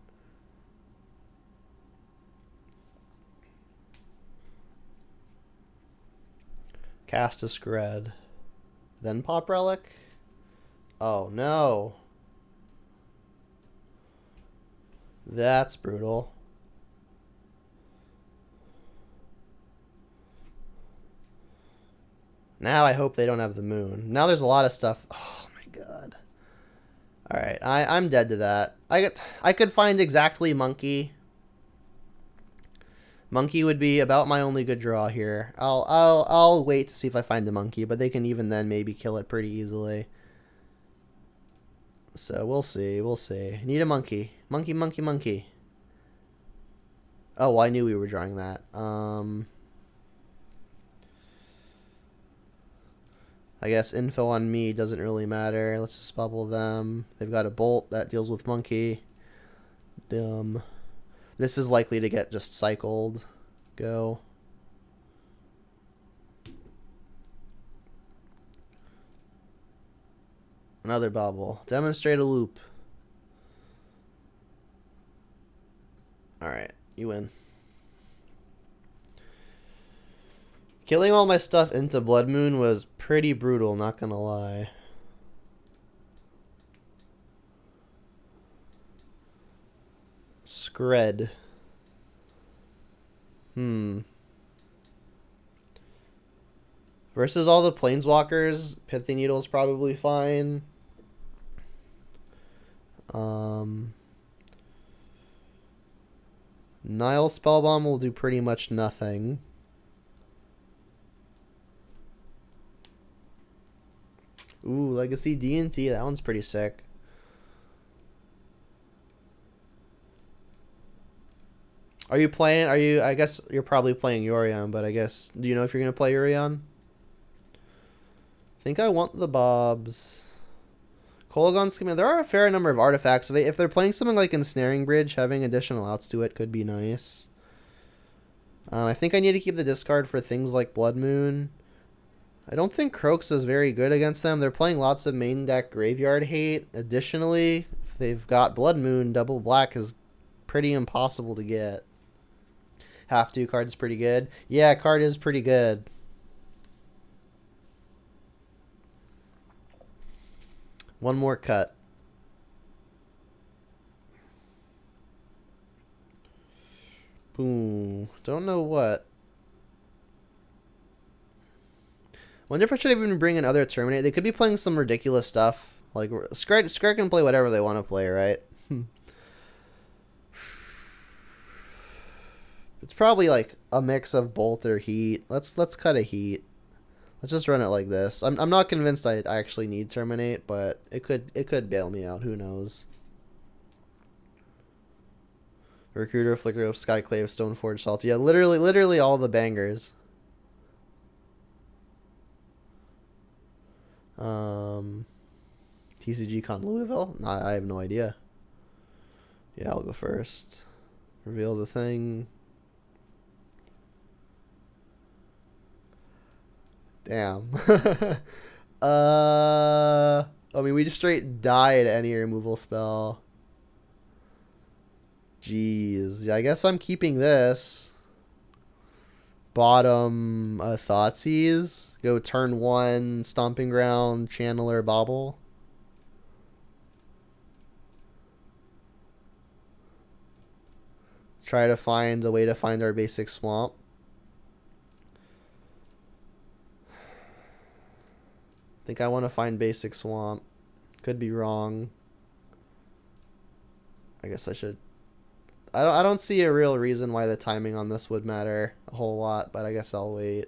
Cast a Skred. Then pop Relic? Oh, no. That's brutal. Now I hope they don't have the moon. Now there's a lot of stuff. Oh my god. Alright, I'm dead to that. I could find exactly Monkey. Monkey would be about my only good draw here. I'll wait to see if I find a Monkey, but they can even then maybe kill it pretty easily. So we'll see, we'll see. Need a Monkey. Monkey, monkey, monkey. Oh, well, I knew we were drawing that. I guess info on me doesn't really matter. Let's just bubble them. They've got a Bolt that deals with Monkey. This is likely to get just cycled. Go. Another bobble. Demonstrate a loop. Alright, you win. Killing all my stuff into Blood Moon was pretty brutal, not gonna lie. Skred. Versus all the Planeswalkers, Pithy Needle's probably fine. Nile Spellbomb will do pretty much nothing. Ooh, Legacy D&T, that one's pretty sick. Are you playing, I guess you're probably playing Yorion, but I guess, do you know if you're going to play Yorion? I think I want the Bobs. Kolaghan's coming. There are a fair number of artifacts. If they're playing something like Ensnaring Bridge, having additional outs to it could be nice. I think I need to keep the discard for things like Blood Moon. I don't think Croaks is very good against them. They're playing lots of main deck graveyard hate. Additionally, if they've got Blood Moon, double black is pretty impossible to get. Have to card is pretty good. Yeah, card is pretty good. One more cut. Boom. Don't know what. Wonder if I should even bring in other Terminate. They could be playing some ridiculous stuff. Like, Skred can play whatever they want to play, right? It's probably like a mix of Bolt or Heat. Let's cut a Heat. Let's just run it like this. I'm not convinced I actually need Terminate, but it could bail me out. Who knows? Recruiter, Flicker of Skyclave, Stoneforge, Salt. Yeah, literally all the bangers. TCG Con Louisville? Nah, I have no idea. Yeah, I'll go first. Reveal the thing. Damn. I mean, we just straight died any removal spell. Jeez. Yeah, I guess I'm keeping this. Bottom Thoughtseize. Go turn 1, Stomping Ground, Channeler, Bobble. Try to find a way to find our basic swamp. think I want to find basic swamp. Could be wrong. I guess I should. I don't see a real reason why the timing on this would matter a whole lot, but I guess I'll wait.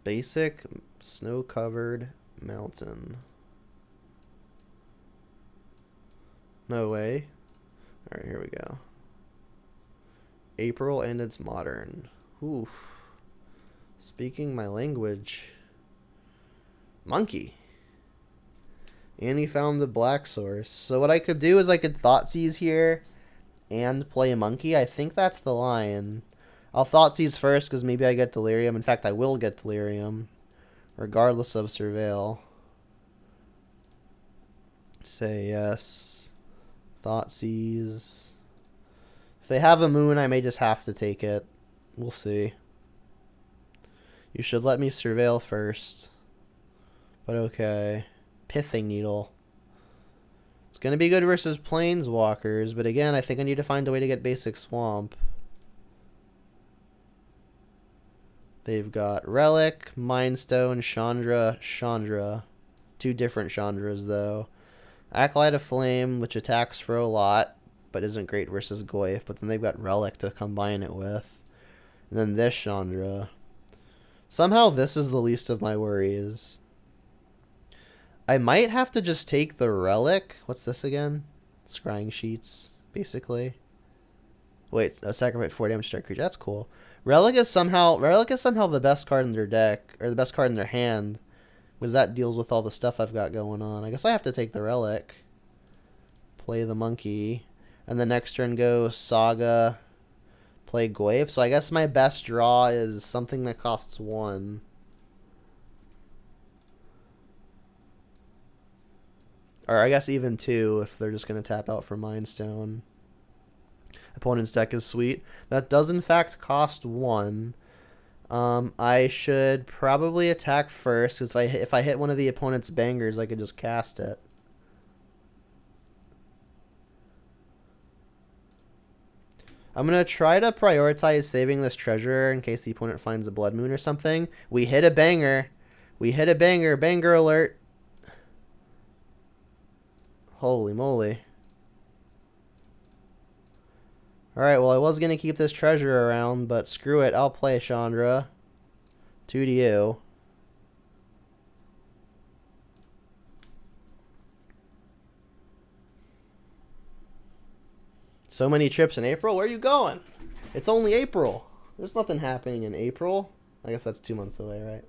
Basic snow-covered mountain. No way. Alright, here we go. April and it's modern. Oof. Speaking my language. Monkey. And he found the black source. So what I could do is I could Thoughtseize here and play a monkey. I think that's the line. I'll Thoughtseize first because maybe I get Delirium. In fact, I will get Delirium. Regardless of Surveil. Say yes. Thoughtseize. If they have a moon, I may just have to take it. We'll see. You should let me Surveil first. But okay. Pithing Needle. It's going to be good versus Planeswalkers, but again, I think I need to find a way to get basic Swamp. They've got Relic, Mind Stone, Chandra, Chandra. Two different Chandras, though. Acolyte of Flame, which attacks for a lot, but isn't great versus Goyf. But then they've got Relic to combine it with. And then this Chandra. Somehow this is the least of my worries. I might have to just take the Relic. What's this again? Scrying Sheets, basically. Wait, a sacrifice 4 damage to strike creature. That's cool. Relic is somehow the best card in their deck, or the best card in their hand, because that deals with all the stuff I've got going on. I guess I have to take the Relic. Play the Monkey. And the next turn go Saga. Play Goyf. So I guess my best draw is something that costs 1. Or I guess even 2 if they're just going to tap out for Mind Stone. Opponent's deck is sweet. That does in fact cost 1. I should probably attack first, because if I hit one of the opponent's bangers, I could just cast it. I'm going to try to prioritize saving this treasure in case the opponent finds a Blood Moon or something. We hit a banger. We hit a banger. Banger alert. Holy moly. Alright, well I was going to keep this treasure around, but screw it. I'll play Chandra. 2 to you. So many trips in April? Where are you going? It's only April. There's nothing happening in April. I guess that's 2 months away, right?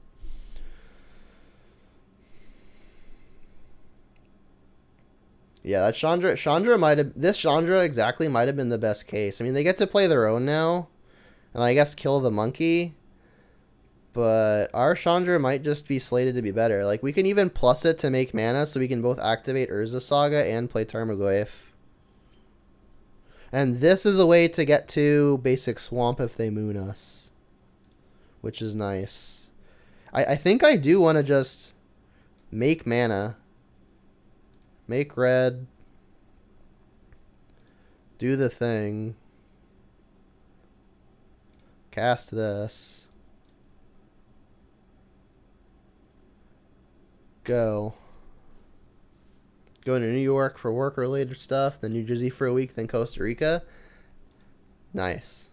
Yeah, that Chandra might have, this Chandra exactly might have been the best case. I mean, they get to play their own now, and I guess kill the monkey, but our Chandra might just be slated to be better. Like, we can even plus it to make mana, so we can both activate Urza Saga and play Tarmogoyf. And this is a way to get to basic Swamp if they moon us, which is nice. I think I do want to just make mana. Make red. Do the thing. Cast this. Go. Go to New York for work-related stuff, then New Jersey for a week, then Costa Rica. Nice.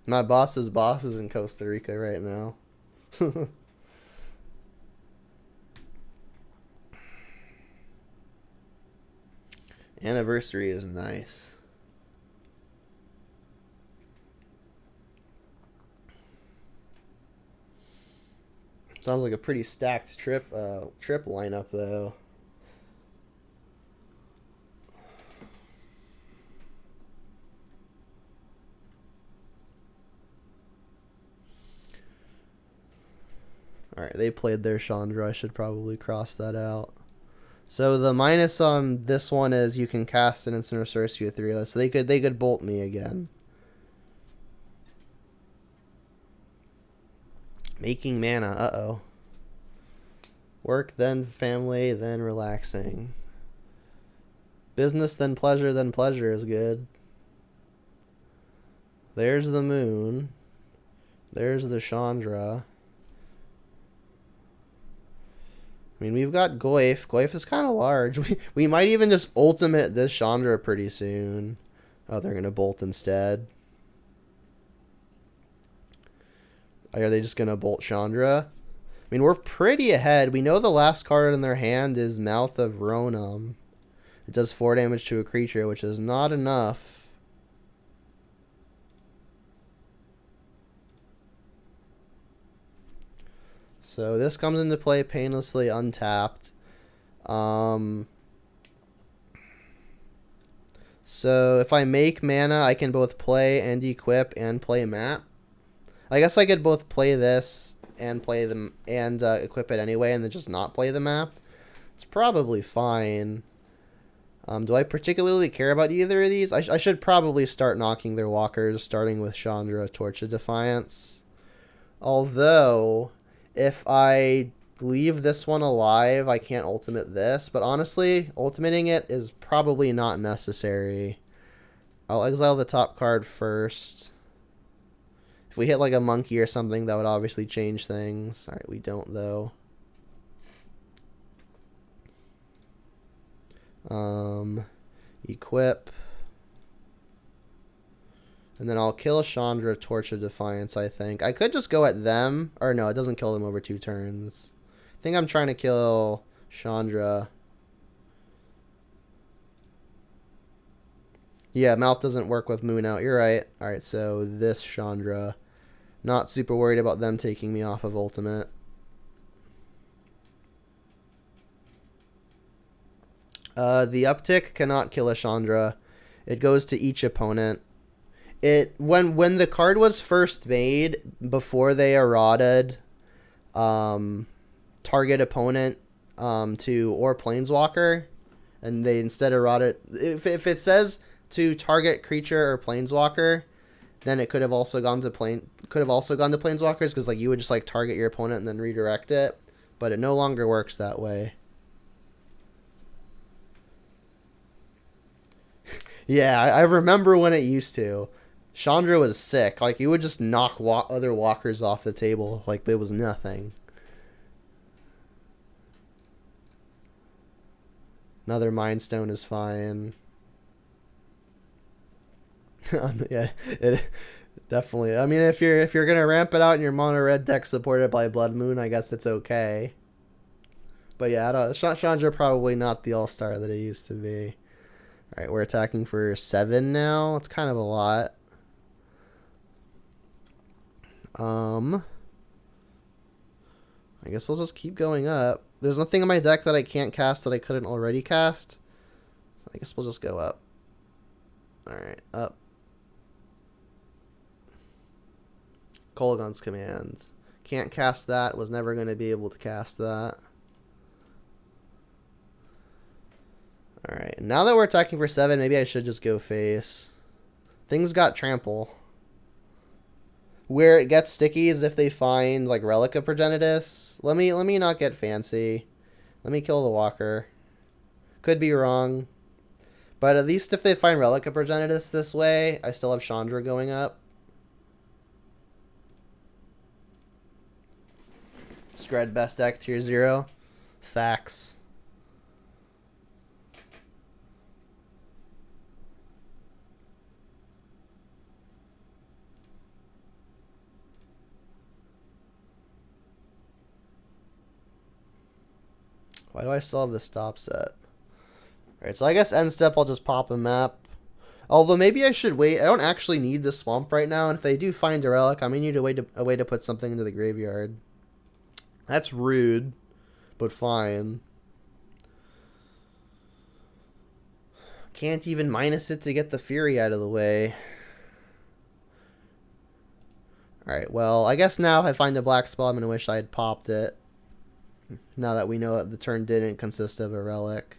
My boss's boss is in Costa Rica right now. Anniversary is nice. Sounds like a pretty stacked trip lineup though. Alright, they played their Chandra. I should probably cross that out. So the minus on this one is you can cast an instant or sorcery with 3. So they could bolt me again. Making mana. Uh-oh. Work, then family, then relaxing. Business, then pleasure is good. There's the moon. There's the Chandra. I mean, we've got Goyf. Goyf is kind of large. We might even just ultimate this Chandra pretty soon. Oh, they're going to bolt instead. Are they just going to bolt Chandra? I mean, we're pretty ahead. We know the last card in their hand is Mouth of Ronom. It does 4 damage to a creature, which is not enough. So this comes into play painlessly untapped. So if I make mana, I can both play and equip and play map. I guess I could both play this and play them and equip it anyway, and then just not play the map. It's probably fine. Do I particularly care about either of these? I should probably start knocking their walkers, starting with Chandra, Torch of Defiance. Although, if I leave this one alive, I can't ultimate this. But honestly, ultimating it is probably not necessary. I'll exile the top card first. If we hit like a monkey or something, that would obviously change things. Alright, we don't though. Equip. And then I'll kill Chandra, Torch of Defiance, I think. I could just go at them. Or no, it doesn't kill them over 2 turns. I think I'm trying to kill Chandra. Yeah, Mouth doesn't work with Moon out. You're right. Alright, so this Chandra. Not super worried about them taking me off of ultimate. The uptick cannot kill a Chandra. It goes to each opponent. When the card was first made, before they eroded target opponent to or planeswalker, and they instead eroded, if it says to target creature or planeswalker, then it could have also gone to planeswalkers, because like you would just like target your opponent and then redirect it, but it no longer works that way. Yeah, I remember when it used to. Chandra was sick. Like, you would just knock other walkers off the table like there was nothing. Another Mind Stone is fine. Yeah, it definitely. I mean, if you're gonna ramp it out in your mono red deck supported by Blood Moon, I guess it's okay. But yeah, Chandra probably not the all-star that it used to be. Alright, we're attacking for 7 now. It's kind of a lot. I guess I'll just keep going up. There's nothing in my deck that I can't cast that I couldn't already cast. So I guess we'll just go up. Alright, up. Kolaghan's Command. Can't cast that. Was never going to be able to cast that. Alright, now that we're attacking for 7, maybe I should just go face. Things got trample. Where it gets sticky is if they find like Relic of Progenitus. Let me not get fancy. Let me kill the walker. Could be wrong. But at least if they find Relic of Progenitus this way, I still have Chandra going up. Scred best deck tier 0. Facts. Why do I still have the stop set? Alright, so I guess end step I'll just pop a map. Although maybe I should wait. I don't actually need the swamp right now, and if they do find a relic, I may need a way to put something into the graveyard. That's rude, but fine. Can't even minus it to get the Fury out of the way. Alright, well, I guess now if I find a black spell, I'm going to wish I had popped it. Now that we know that the turn didn't consist of a relic.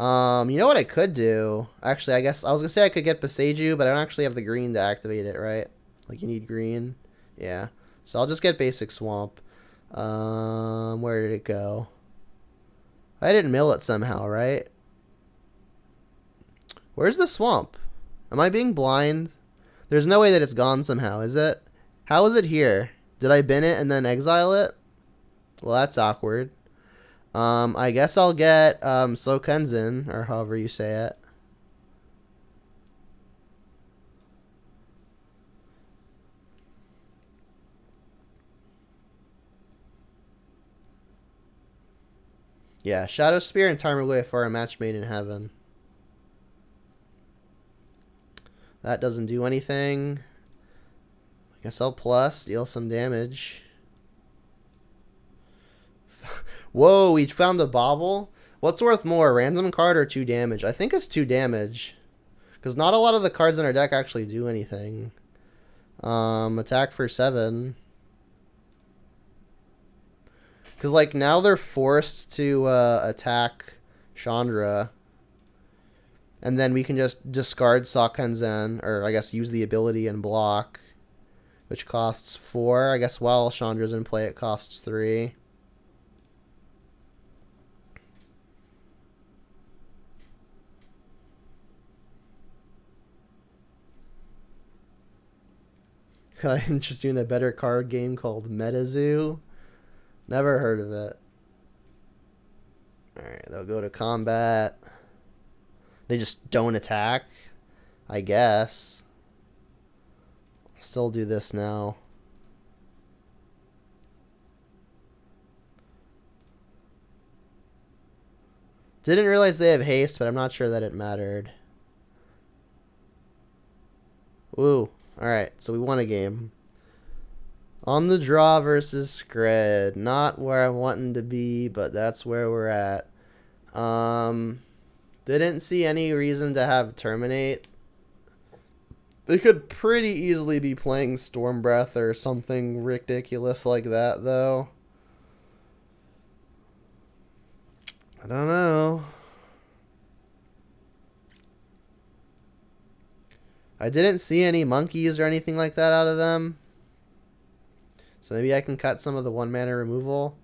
You know what I could do? Actually, I guess I was going to say I could get Beseiju, but I don't actually have the green to activate it, right? Like, you need green. Yeah. So I'll just get basic swamp. Where did it go? I didn't mill it somehow, right? Where's the swamp? Am I being blind? There's no way that it's gone somehow, is it? How is it here? Did I bin it and then exile it? Well, that's awkward. I guess I'll get Sokenzin, or however you say it. Yeah, Shadow Spear and Tarmogoyf are a match made in heaven. That doesn't do anything. I guess I'll plus, deal some damage. Whoa, we found a bauble? What's worth more, random card or 2 damage? I think it's 2 damage. Because not a lot of the cards in our deck actually do anything. Attack for 7. Because, like, now they're forced to attack Chandra. And then we can just discard Sokenzan, or I guess use the ability and block. Which costs 4. I guess while Chandra's in play, it costs 3. Could I interest you in a better card game called MetaZoo? Never heard of it. Alright, they'll go to combat. They just don't attack, I guess. Still do this now. Didn't realize they have haste, but I'm not sure that it mattered. Ooh, alright, so we won a game. On the draw versus Scred. Not where I'm wanting to be, but that's where we're at. Didn't see any reason to have Terminate. They could pretty easily be playing Storm Breath or something ridiculous like that, though. I don't know. I didn't see any monkeys or anything like that out of them. So maybe I can cut some of the 1-mana removal.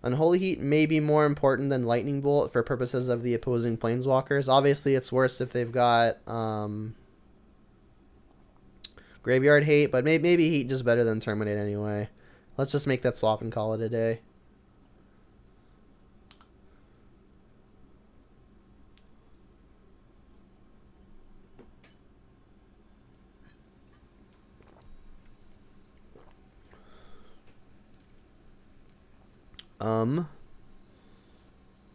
Unholy Heat may be more important than Lightning Bolt for purposes of the opposing Planeswalkers. Obviously, it's worse if they've got Graveyard Hate, but maybe Heat just better than Terminate anyway. Let's just make that swap and call it a day.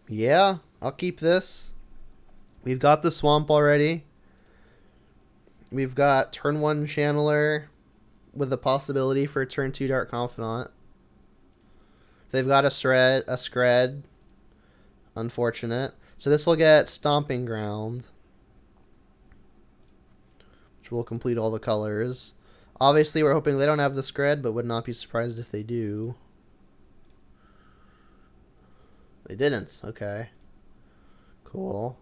Yeah, I'll keep this. We've got the swamp already. We've got turn 1 Channeler with the possibility for turn 2 Dark Confidant. They've got a Scred. Unfortunate. So this will get Stomping Ground, which will complete all the colors. Obviously, we're hoping they don't have the Scred, but would not be surprised if they do. They didn't. Okay. Cool.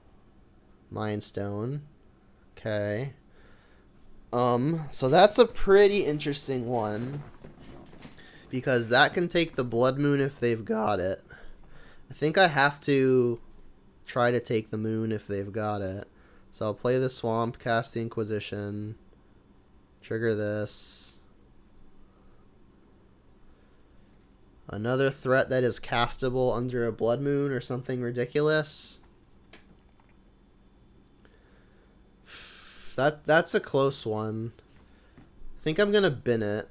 Mind Stone. Okay. So that's a pretty interesting one. Because that can take the Blood Moon if they've got it. I think I have to try to take the Moon if they've got it. So I'll play the Swamp, cast the Inquisition, trigger this. Another threat that is castable under a Blood Moon or something ridiculous. That's a close one. I think I'm gonna bin it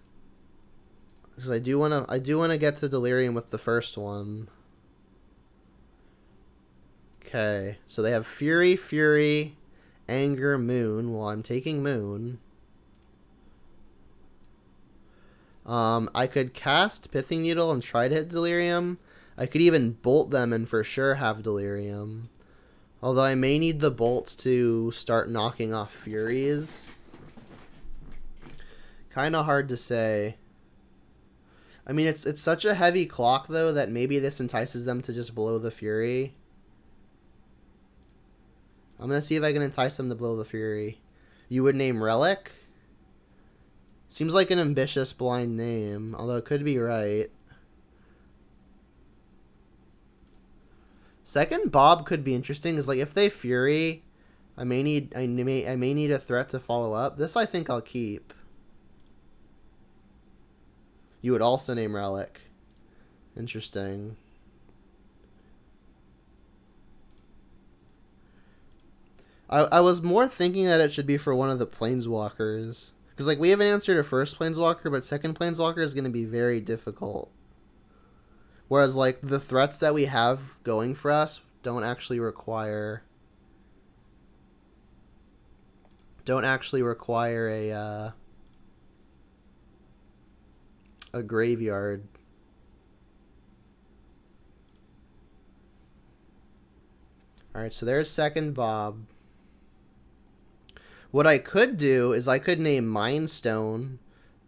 because I do wanna get to Delirium with the first one. Okay, so they have Fury, Anger, Moon. Well, I'm taking Moon. I could cast Pithing Needle and try to hit Delirium. I could even bolt them and for sure have Delirium. Although I may need the bolts to start knocking off Furies. Kind of hard to say. I mean, it's such a heavy clock, though, that maybe this entices them to just blow the Fury. I'm going to see if I can entice them to blow the Fury. You would name Relic? Seems like an ambitious blind name, although it could be right. Second Bob could be interesting. Is like if they Fury, I may need a threat to follow up. This I think I'll keep. You would also name Relic. Interesting. I was more thinking that it should be for one of the Planeswalkers. Because, like, we haven't answered a first Planeswalker, but second Planeswalker is going to be very difficult. Whereas, like, the threats that we have going for us don't actually require a graveyard. Alright, so there's second Bob. What I could do is I could name Mind Stone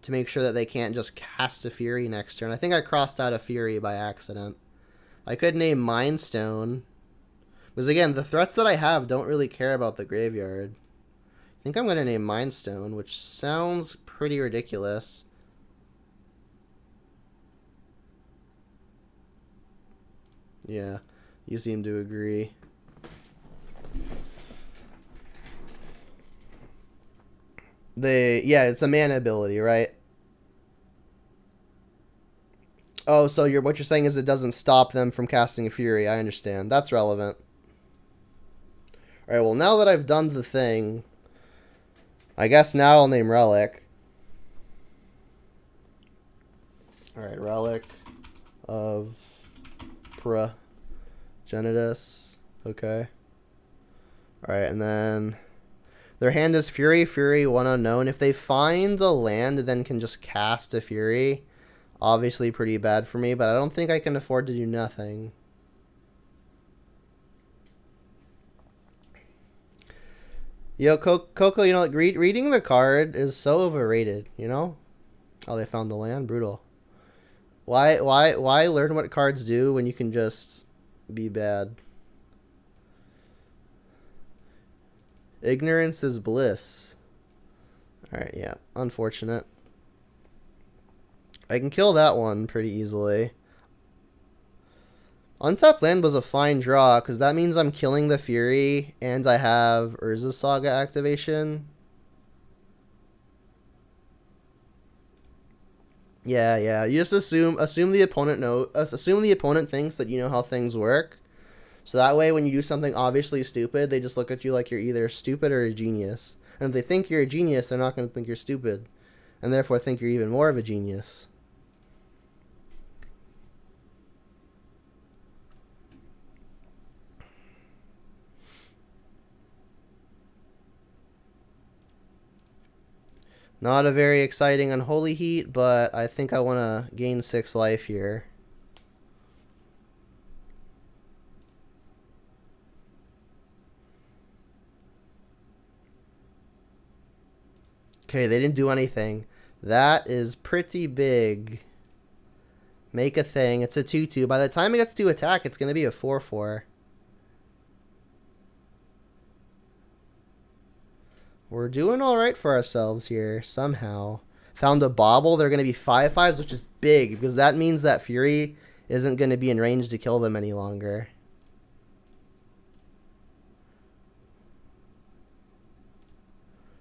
to make sure that they can't just cast a Fury next turn. I think I crossed out a Fury by accident. I could name Mind Stone. Because again, the threats that I have don't really care about the graveyard. I think I'm going to name Mind Stone, which sounds pretty ridiculous. Yeah, you seem to agree. Yeah, it's a mana ability, right? Oh, so what you're saying is it doesn't stop them from casting a Fury. I understand. That's relevant. Alright, well, now that I've done the thing, I guess now I'll name Relic. Alright, Relic of Progenitus. Okay. Alright, and then their hand is Fury, Fury, one unknown. If they find a land, then can just cast a Fury. Obviously pretty bad for me, but I don't think I can afford to do nothing. Yo, Coco, you know, like, reading the card is so overrated, you know? Oh, they found the land? Brutal. Why learn what cards do when you can just be bad? Ignorance is bliss. Alright, yeah. Unfortunate. I can kill that one pretty easily. Untapped land was a fine draw, because that means I'm killing the Fury, and I have Urza Saga activation. Yeah. You just assume the opponent thinks that you know how things work. So that way, when you do something obviously stupid, they just look at you like you're either stupid or a genius. And if they think you're a genius, they're not going to think you're stupid. And therefore think you're even more of a genius. Not a very exciting Unholy Heat, but I think I want to gain 6 life here. Okay, they didn't do anything. That is pretty big. Make a thing. It's a 2/2. By the time it gets to attack, it's going to be a 4/4. We're doing alright for ourselves here, somehow. Found a Bobble. They're going to be 5/5s, which is big, because that means that Fury isn't going to be in range to kill them any longer.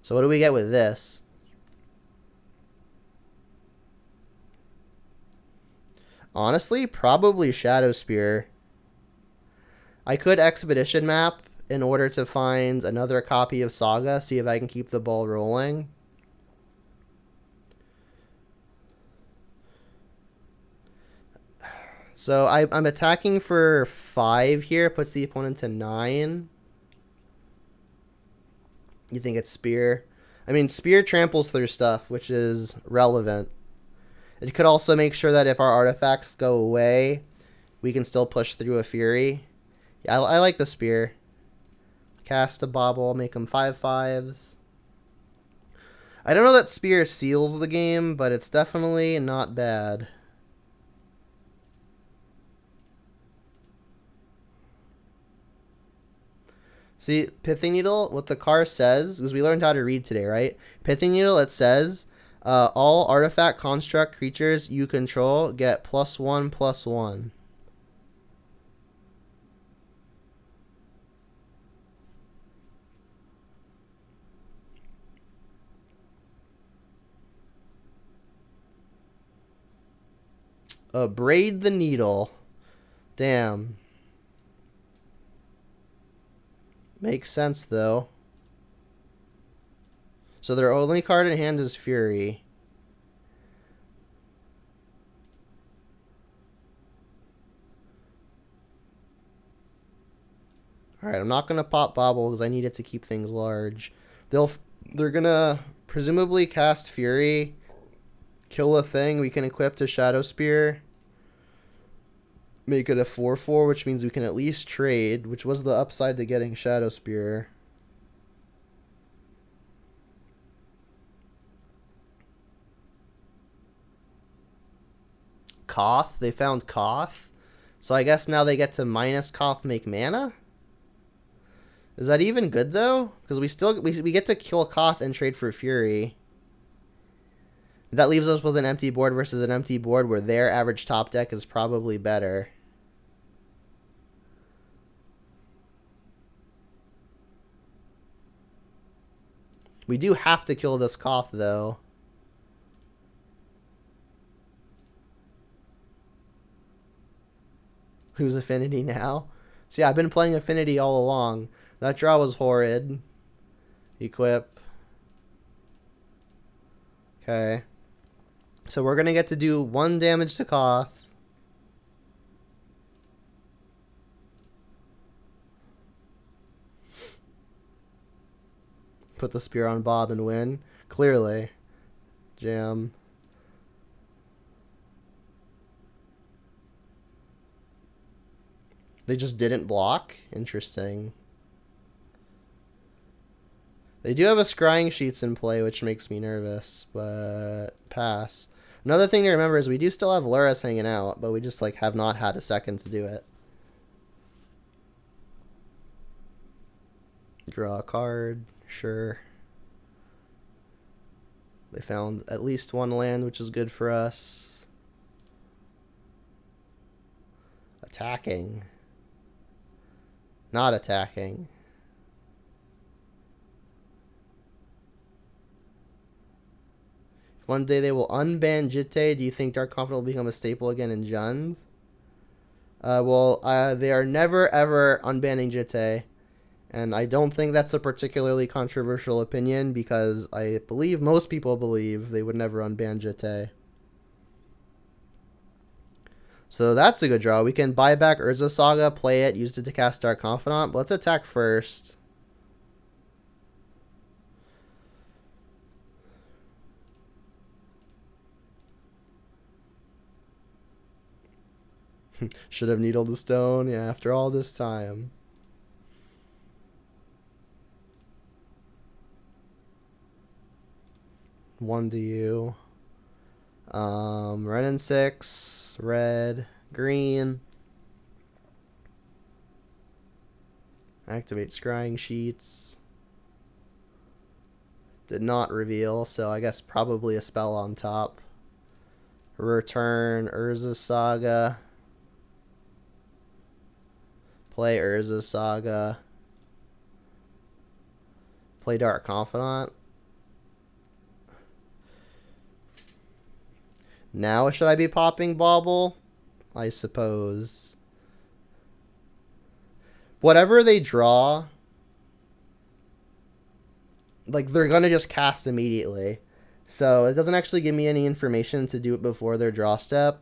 So what do we get with this? Honestly, probably Shadow Spear. I could Expedition Map in order to find another copy of Saga, see if I can keep the ball rolling. So I'm attacking for 5 here, puts the opponent to 9. You think it's Spear? I mean, Spear tramples through stuff, which is relevant. It could also make sure that if our artifacts go away, we can still push through a Fury. Yeah, I like the Spear. Cast a Bobble, make them 5/5s. I don't know that Spear seals the game, but it's definitely not bad. See, Pithing Needle, what the car says, because we learned how to read today, right? Pithing Needle, it says, all artifact construct creatures you control get +1/+1. Braid the needle. Damn. Makes sense, though. So their only card in hand is Fury. Alright, I'm not going to pop Bobble because I need it to keep things large. They're going to presumably cast Fury, kill a thing we can equip to Shadow Spear, make it a 4/4, which means we can at least trade, which was the upside to getting Shadow Spear. Koth? They found Koth? So I guess now they get to minus Koth, make mana? Is that even good, though? Because we get to kill Koth and trade for Fury. That leaves us with an empty board versus an empty board where their average top deck is probably better. We do have to kill this Koth, though. Who's Affinity now? See, I've been playing Affinity all along. That draw was horrid. Equip. Okay. So we're going to get to do 1 damage to Koth. Put the spear on Bob and win. Clearly. Jam. They just didn't block? Interesting. They do have a Scrying Sheets in play, which makes me nervous, but pass. Another thing to remember is we do still have Luras hanging out, but we just like have not had a second to do it. Draw a card, sure. They found at least 1 land, which is good for us. Attacking. Not attacking. One day they will unban Jitte. Do you think Dark Confidant will become a staple again in Jund? They are never ever unbanning Jitte. And I don't think that's a particularly controversial opinion because I believe most people believe they would never unban Jitte. So that's a good draw. We can buy back Urza Saga, play it, use it to cast Dark Confidant. But let's attack first. Should have needled the stone. Yeah, after all this time. One to you. Red and 6. Red. Green. Activate Scrying Sheets. Did not reveal, so I guess probably a spell on top. Return Urza Saga. Play Urza Saga. Play Dark Confidant. Now should I be popping Bauble? I suppose. Whatever they draw, like they're gonna just cast immediately. So it doesn't actually give me any information to do it before their draw step.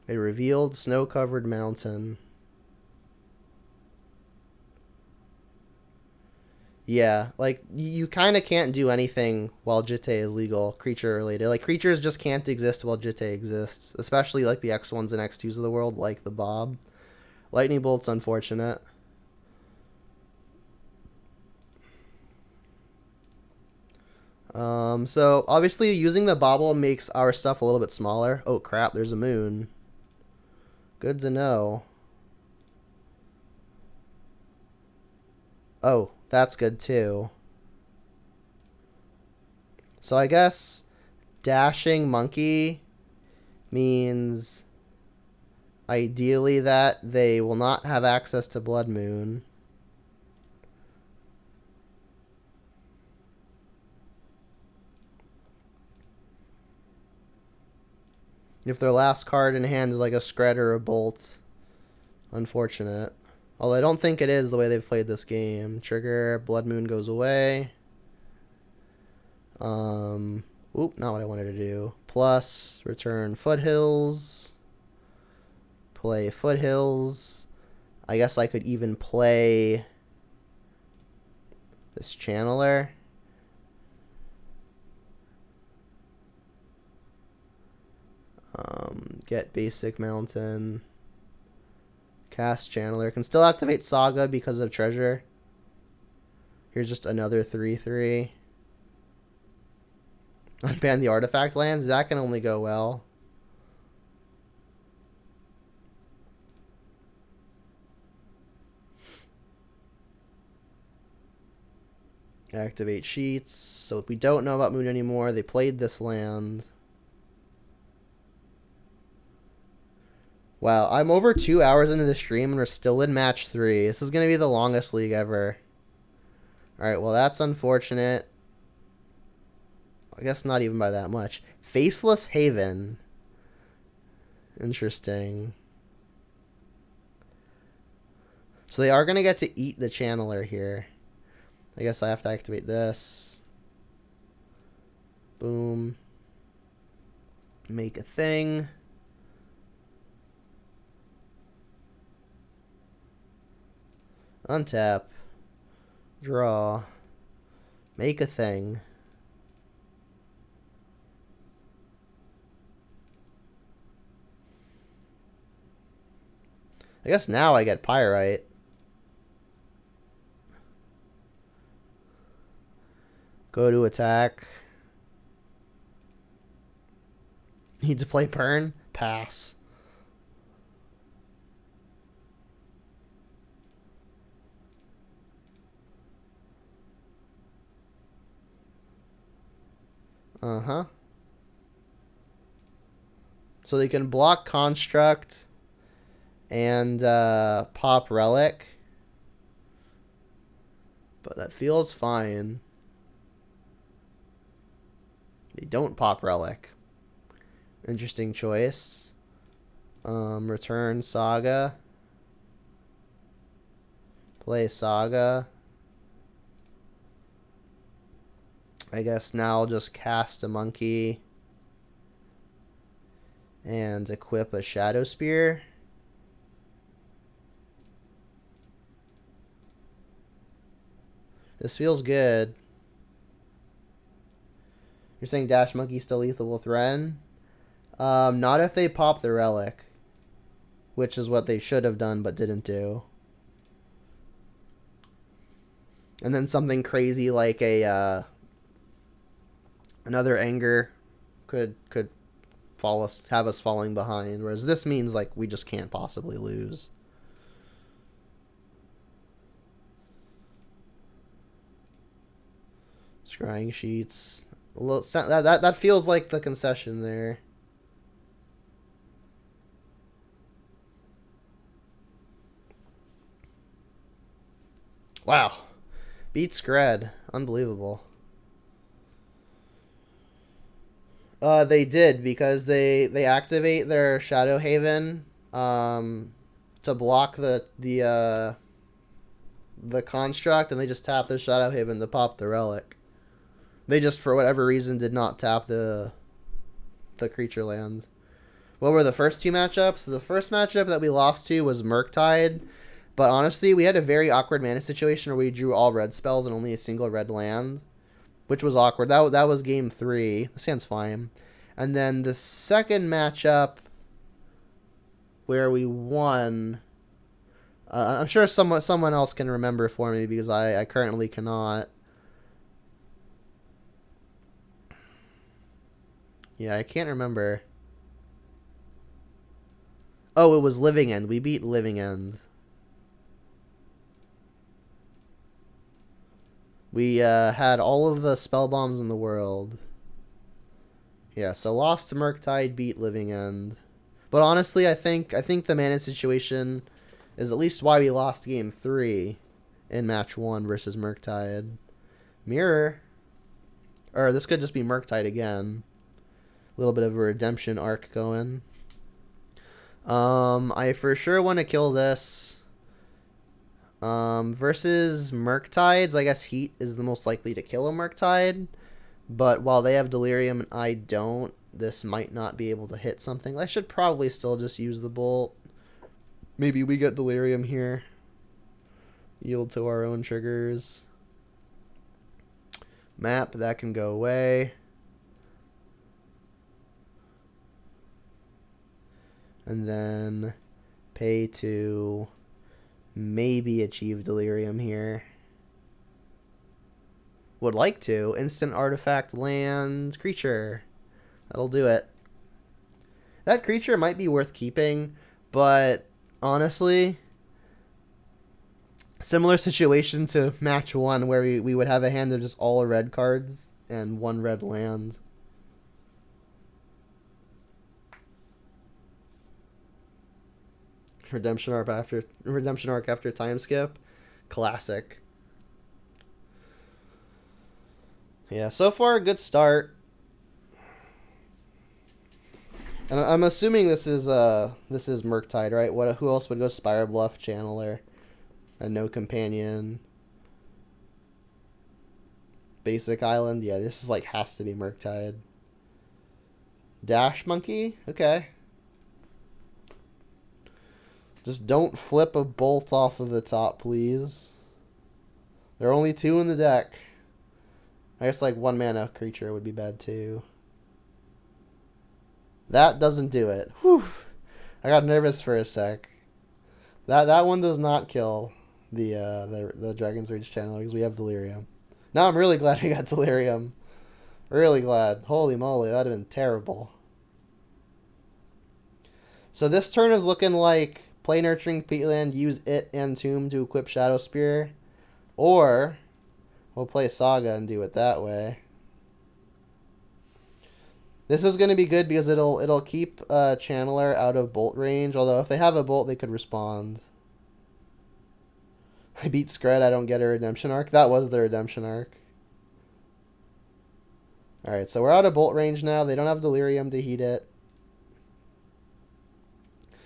A revealed snow-covered mountain. Yeah, like, you kind of can't do anything while Jitte is legal, creature-related. Like, creatures just can't exist while Jitte exists. Especially, like, the X1s and X2s of the world, like the Bob. Lightning Bolt's unfortunate. So, obviously, using the Bobble makes our stuff a little bit smaller. Oh, crap, there's a moon. Good to know. Oh, that's good too. So I guess dashing monkey means ideally that they will not have access to Blood Moon. If their last card in hand is like a Scred or a Bolt. Unfortunate. Although I don't think it is the way they've played this game. Trigger, Blood Moon goes away. Oop, not what I wanted to do. Plus, return Foothills. Play Foothills. I guess I could even play this Channeler. Get Basic Mountain. Cast Channeler. Can still activate Saga because of Treasure. Here's just another 3/3. Unban the artifact lands. That can only go well. Activate Sheets. So if we don't know about Moon anymore, they played this land. Wow, I'm over 2 hours into the stream and we're still in match 3. This is going to be the longest league ever. Alright, well that's unfortunate. I guess not even by that much. Faceless Haven. Interesting. So they are going to get to eat the Channeler here. I guess I have to activate this. Boom. Make a thing. Untap. Draw. Make a thing. I guess now I get Pyrite. Go to attack. Need to play Burn? Pass. Uh-huh. So they can block Construct and pop Relic. But that feels fine. They don't pop Relic. Interesting choice. Return Saga. Play Saga. I guess now I'll just cast a monkey. And equip a Shadow Spear. This feels good. You're saying Dash Monkey still lethal with Ren? Not if they pop the Relic. Which is what they should have done but didn't do. And then something crazy like a another Anger could have us falling behind. Whereas this means like we just can't possibly lose. Scrying Sheets. A little, that feels like the concession there. Wow. Beat Scred. Unbelievable. They did because they activate their Shadow Haven to block the construct, and they just tap their Shadow Haven to pop the Relic. They just, for whatever reason, did not tap the creature land. What were the first two matchups? The first matchup that we lost to was Murktide. But honestly, we had a very awkward mana situation where we drew all red spells and only a single red land. Which was awkward. That was game 3. This hand's fine. And then the second matchup where we won... I'm sure someone else can remember for me because I currently cannot. Yeah, I can't remember. Oh, it was Living End. We beat Living End. We had all of the spell bombs in the world. Yeah, so lost to Murktide, beat Living End. But honestly, I think the mana situation is at least why we lost game 3 in match 1 versus Murktide. Mirror. Or this could just be Murktide again. little bit of a redemption arc going. I for sure want to kill this. Versus Murktides, I guess Heat is the most likely to kill a Murktide. But while they have Delirium and I don't, this might not be able to hit something. I should probably still just use the Bolt. Maybe we get Delirium here. Yield to our own triggers. Map, that can go away. And then pay to maybe achieve Delirium here. Would like to. Instant artifact land creature. That'll do it. That creature might be worth keeping, but honestly, similar situation to match 1 where we would have a hand of just all red cards and 1 red land. Redemption arc after time skip. Classic. Yeah, so far a good start. And I'm assuming this is Murktide, right? Who else would go Spire Bluff Channeler? And no companion. Basic Island. Yeah, this is like has to be Murktide. Dash Monkey? Okay. Just don't flip a bolt off of the top, please. There are only 2 in the deck. I guess like 1 mana creature would be bad too. That doesn't do it. Whew. I got nervous for a sec. That one does not kill the Dragon's Rage Channeler because we have Delirium. Now I'm really glad we got Delirium. Really glad. Holy moly, that'd have been terrible. So this turn is looking like play Nurturing Peatland, use it and Tomb to equip Shadow Spear, or we'll play Saga and do it that way. This is going to be good because it'll keep Channeler out of bolt range, although if they have a bolt, they could respond. I beat Scred, I don't get a redemption arc. That was the redemption arc. Alright, so we're out of bolt range now. They don't have Delirium to heat it.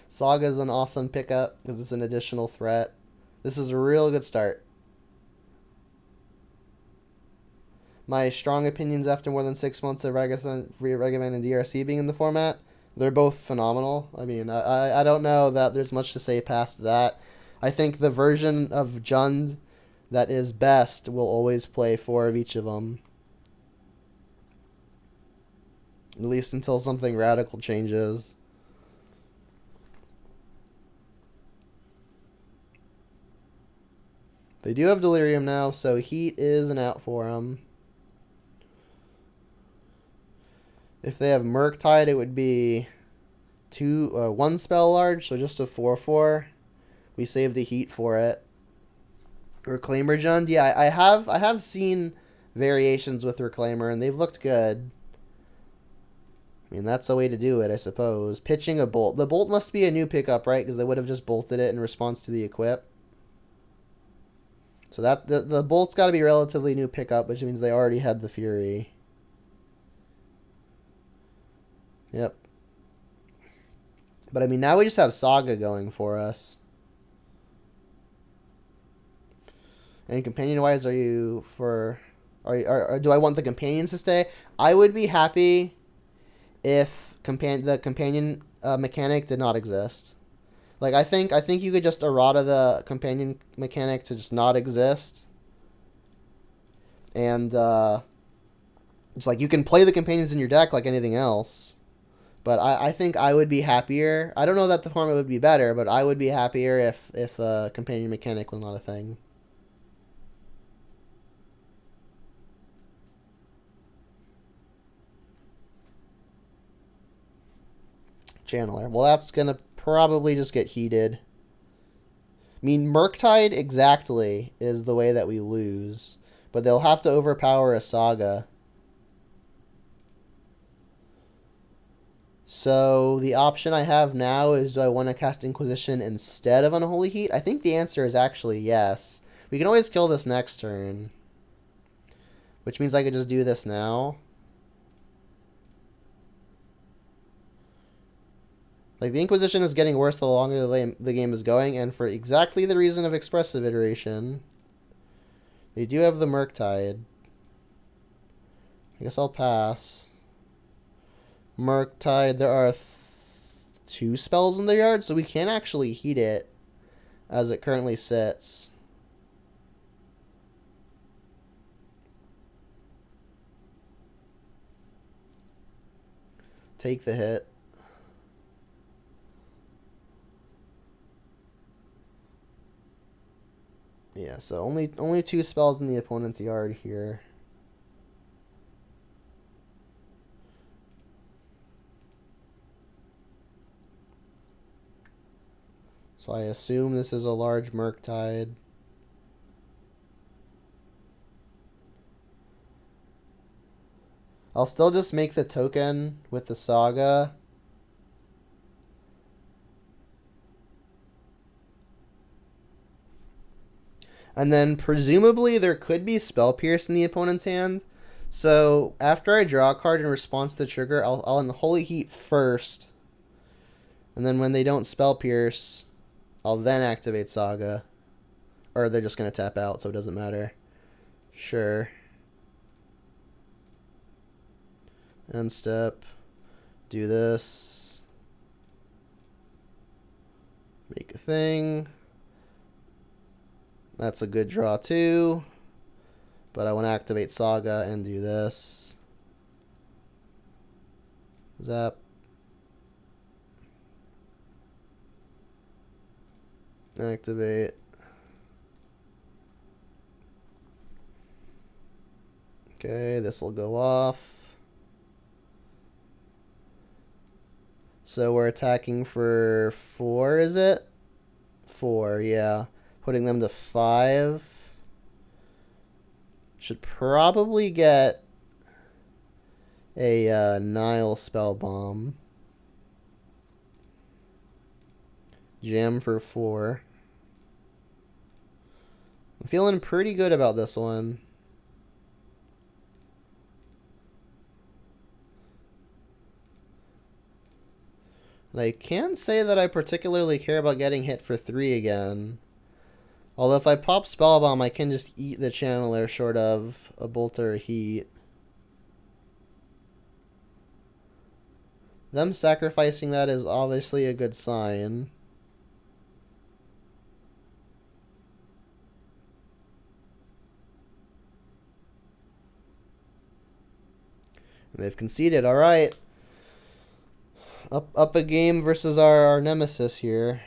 Saga is an awesome pickup because it's an additional threat. This is a real good start. My strong opinions after more than 6 months of Ragavan and DRC being in the format, they're both phenomenal. I mean, I don't know that there's much to say past that. I think the version of Jund that is best will always play 4 of each of them. At least until something radical changes. They do have Delirium now, so Heat is an out for them. If they have Murktide, it would be 1 spell large, so just a 4/4. We save the Heat for it. Reclaimer Jund, yeah, I have seen variations with Reclaimer, and they've looked good. I mean, that's a way to do it, I suppose. Pitching a Bolt. The Bolt must be a new pickup, right? Because they would have just bolted it in response to the equip. So that the Bolt's got to be relatively new pickup, which means they already had the Fury. Yep. But I mean, now we just have Saga going for us. And companion-wise, are you for... do I want the companions to stay? I would be happy if the companion mechanic did not exist. Like, I think you could just errata the companion mechanic to just not exist. And it's like you can play the companions in your deck like anything else. But I think I would be happier. I don't know that the format would be better, but I would be happier if the companion mechanic was not a thing. Channeler. Well, that's going to probably just get heated. I mean, Murktide exactly is the way that we lose. But they'll have to overpower a Saga. So the option I have now is, do I want to cast Inquisition instead of Unholy Heat? I think the answer is actually yes. We can always kill this next turn. Which means I could just do this now. Like, the Inquisition is getting worse the longer the game is going, and for exactly the reason of expressive iteration, they do have the Murktide. I guess I'll pass. Murktide, there are 2 spells in the yard, so we can't actually heat it as it currently sits. Take the hit. Yeah, so only 2 spells in the opponent's yard here. So I assume this is a large Murktide. I'll still just make the token with the Saga. And then presumably there could be Spell Pierce in the opponent's hand. So after I draw a card in response to the trigger, I'll Unholy Heat first. And then when they don't Spell Pierce, I'll then activate Saga. Or they're just going to tap out, so it doesn't matter. Sure. End step. Do this. Make a thing. That's a good draw too. But I want to activate Saga and do this. Zap. Activate. Okay, this will go off. So we're attacking for 4, is it? 4, yeah. Putting them to 5. Should probably get a Nile Spell Bomb. Jam for 4. I'm feeling pretty good about this one. And I can't say that I particularly care about getting hit for 3 again. Although if I pop Spell Bomb, I can just eat the Channeler short of a Bolt or a Heat. Them sacrificing that is obviously a good sign. And they've conceded, alright. Up a game versus our nemesis here.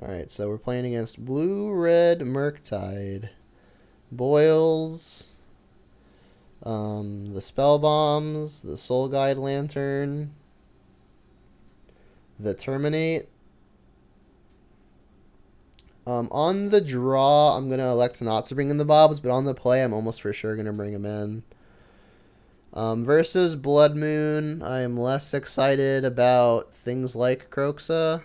Alright, so we're playing against blue-red Murktide. Boils. The Spell Bombs. The Soul Guide Lantern. The Terminate. On the draw, I'm going to elect not to bring in the Bobs, but on the play, I'm almost for sure going to bring them in. Versus Blood Moon, I'm less excited about things like Croxa,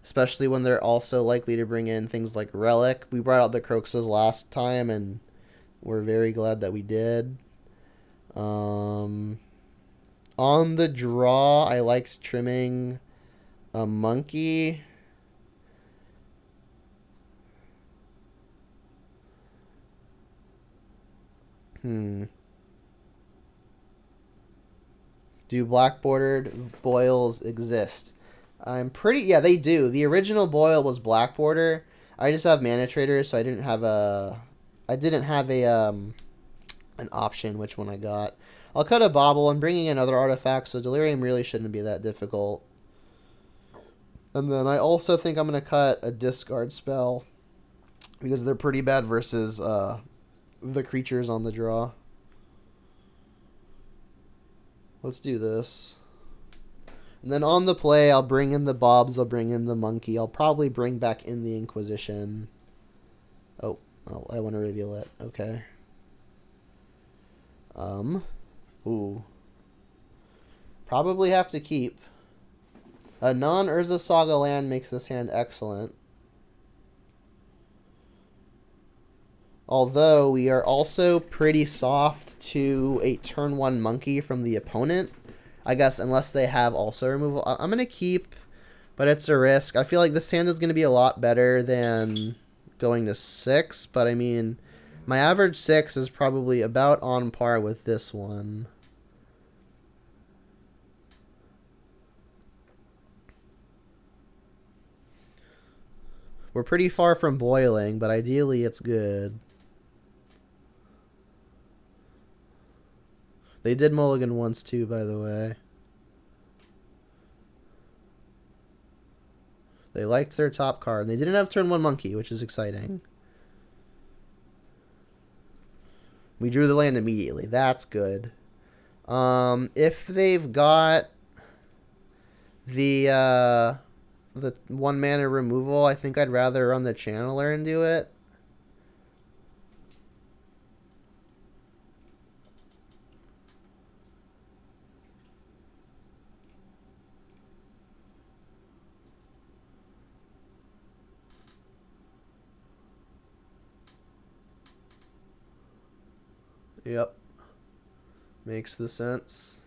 especially when they're also likely to bring in things like Relic. We brought out the Croxas last time, and we're very glad that we did. On the draw, I liked trimming a Monkey. Do black bordered boils exist? I'm pretty... Yeah, they do. The original boil was black border. I just have mana traders, so I didn't have a... an option which one I got. I'll cut a bauble. I'm bringing in other artifacts, so Delirium really shouldn't be that difficult. And then I also think I'm going to cut a discard spell, because they're pretty bad versus the creatures on the draw. Let's do this. And then on the play, I'll bring in the Bobs, I'll bring in the Monkey. I'll probably bring back in the Inquisition. Oh, I want to reveal it. Okay. Ooh. Probably have to keep. A non-Urza Saga land makes this hand excellent. Although we are also pretty soft to a turn 1 Monkey from the opponent. I guess unless they have also removal. I'm going to keep, but it's a risk. I feel like this hand is going to be a lot better than going to 6, but I mean, my average 6 is probably about on par with this one. We're pretty far from boiling, but ideally it's good. They did mulligan once too, by the way. They liked their top card, and they didn't have turn 1 monkey, which is exciting. We drew the land immediately. That's good. If they've got the 1 mana removal, I think I'd rather run the channeler and do it. Yep. Makes the sense.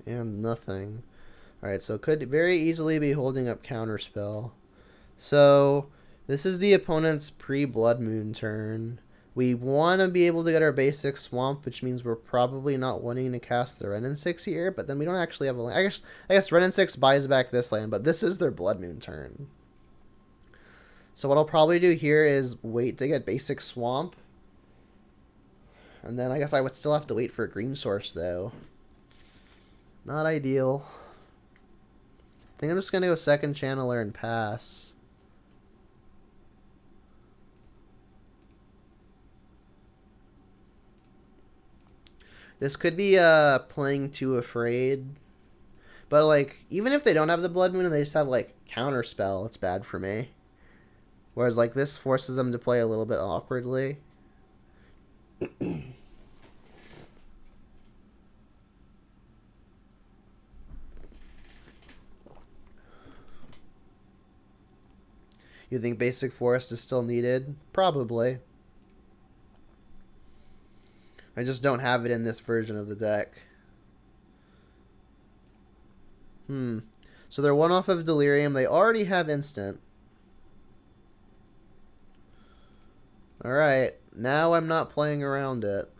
And nothing. Alright, so could very easily be holding up Counterspell. So, this is the opponent's pre-Blood Moon turn. We want to be able to get our basic Swamp, which means we're probably not wanting to cast the Wrenn and 6 here, but then we don't actually have a land. I guess Wrenn and 6 buys back this land, but this is their Blood Moon turn. So what I'll probably do here is wait to get basic Swamp. And then I guess I would still have to wait for a green source, though. Not ideal. I think I'm just going to go second channeler and pass. This could be playing too afraid. But, like, even if they don't have the Blood Moon and they just have, like, Counterspell, it's bad for me. Whereas, like, this forces them to play a little bit awkwardly. You think Basic Forest is still needed? Probably. I just don't have it in this version of the deck. So they're one off of Delirium. They already have instant. Alright, now I'm not playing around it.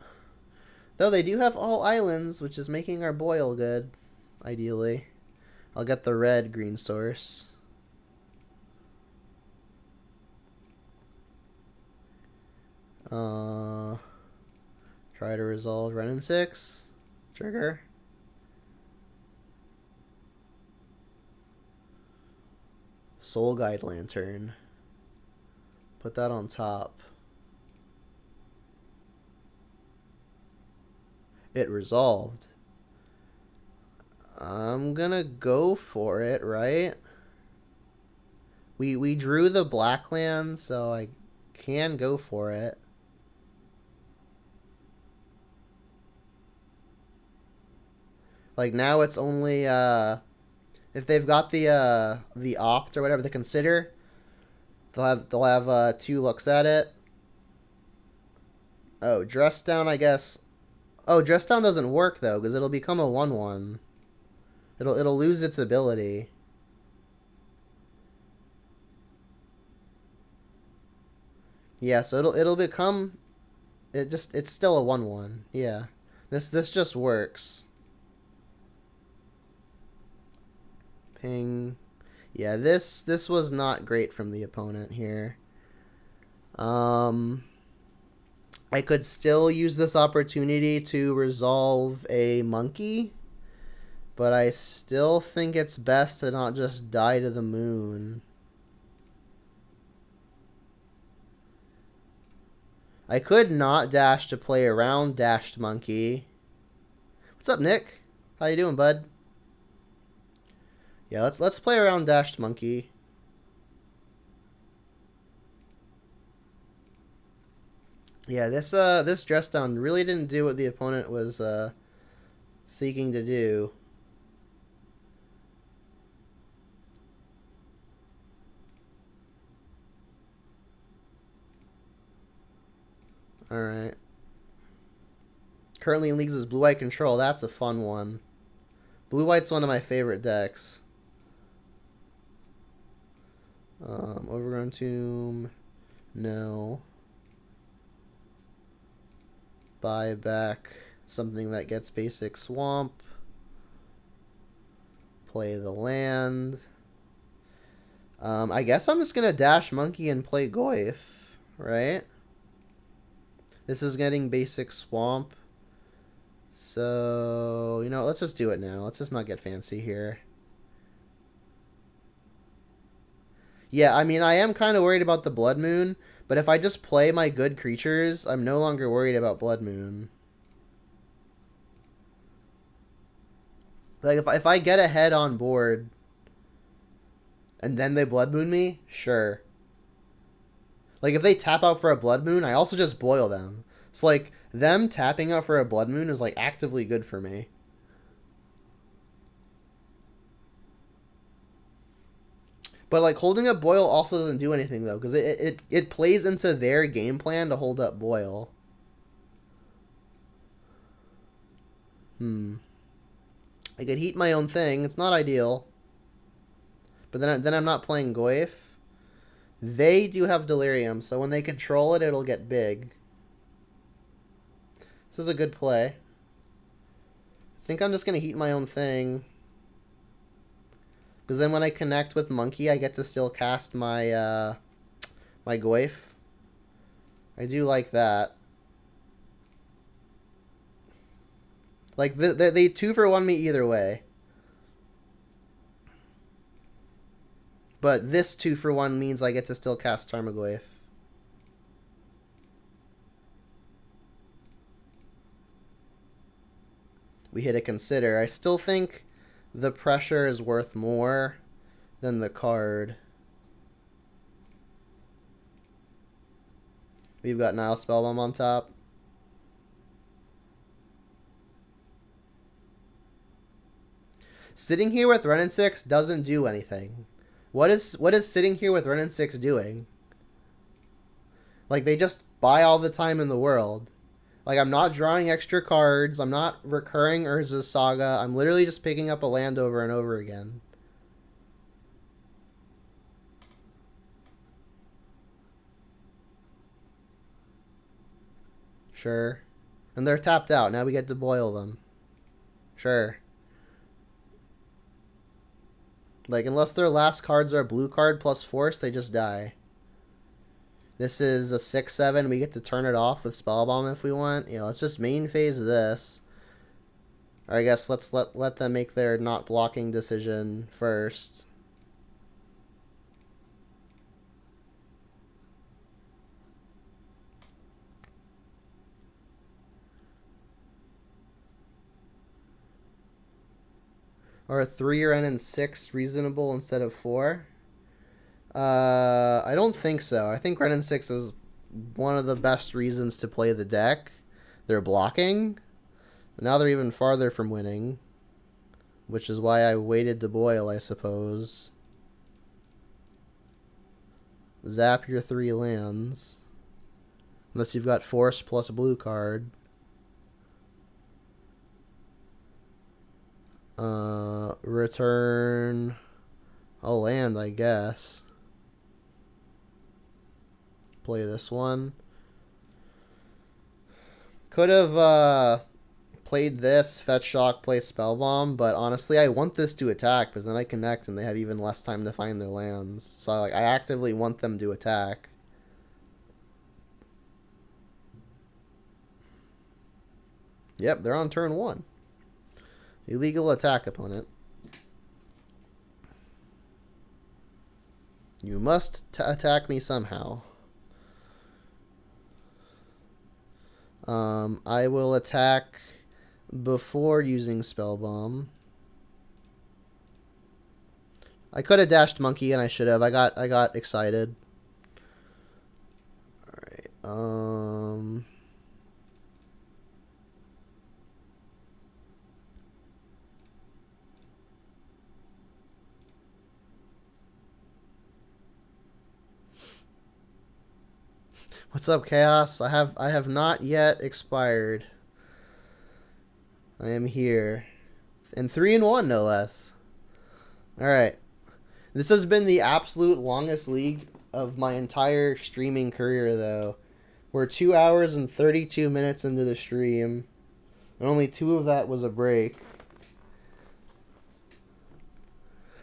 Though they do have all islands, which is making our boil good, ideally. I'll get the red green source. Try to resolve Wrenn and 6. Trigger. Soul Guide Lantern. Put that on top. It resolved. I'm gonna go for it, right? We drew the black land, so I can go for it. Like now it's only if they've got the opt or whatever, the consider, they'll have 2 looks at it. Oh, dress down, I guess. Oh, dress down doesn't work though, because it'll become a 1/1. It'll lose its ability. Yeah, so it'll become it's still a 1/1. Yeah. This just works. Ping. Yeah, this was not great from the opponent here. I could still use this opportunity to resolve a monkey, but I still think it's best to not just die to the moon. I could not dash to play around dashed monkey. What's up, Nick? How you doing, bud? Yeah, let's play around dashed monkey. Yeah, this dress down really didn't do what the opponent was seeking to do. Alright. Currently in leagues is Blue-White Control. That's a fun one. Blue-White's one of my favorite decks. Overgrown Tomb. No. Buy back something that gets basic Swamp. Play the land. I guess I'm just going to dash Monkey and play Goyf, right? This is getting basic Swamp. So, you know, let's just do it now. Let's just not get fancy here. Yeah, I mean, I am kind of worried about the Blood Moon, but if I just play my good creatures, I'm no longer worried about Blood Moon. Like, if I get ahead on board, and then they Blood Moon me, sure. Like, if they tap out for a Blood Moon, I also just boil them. So, like, them tapping out for a Blood Moon is, like, actively good for me. But, like, holding up Boil also doesn't do anything, though, because it plays into their game plan to hold up Boil. I could heat my own thing. It's not ideal. But then I'm not playing Goyf. They do have Delirium, so when they control it, it'll get big. This is a good play. I think I'm just going to heat my own thing. Because then when I connect with Monkey, I get to still cast my my Goyf. I do like that. Like, they 2-for-1 me either way. But this 2-for-1 means I get to still cast Tarmogoyf. We hit a consider. I still think the pressure is worth more than the card. We've got Nile Spellbomb on top. Sitting here with Wrenn and 6 doesn't do anything. What is sitting here with Wrenn and 6 doing? Like, they just buy all the time in the world. Like, I'm not drawing extra cards. I'm not recurring Urza's Saga. I'm literally just picking up a land over and over again. Sure. And they're tapped out. Now we get to boil them. Sure. Like, unless their last cards are blue card plus force, they just die. This is a 6/7. We get to turn it off with Spellbomb if we want. Yeah, let's just main phase this. Or I guess let's let them make their not blocking decision first. Or a 3 or N and 6 reasonable instead of 4? I don't think so. I think Wrenn and 6 is one of the best reasons to play the deck. They're blocking. But now they're even farther from winning. Which is why I waited to boil, I suppose. Zap your 3 lands. Unless you've got force plus a blue card. Return a land, I guess. Play this one. Could have played this, Fetch Shock, play Spellbomb, but honestly I want this to attack because then I connect and they have even less time to find their lands. So like, I actively want them to attack. Yep, they're on turn 1. Illegal attack, opponent. You must attack me somehow. I will attack before using Spellbomb. I could have dashed Monkey and I should have. I got excited. Alright, What's up, Chaos? I have not yet expired. I am here. And 3-1, no less. Alright. This has been the absolute longest league of my entire streaming career, though. We're 2 hours and 32 minutes into the stream. And only 2 of that was a break.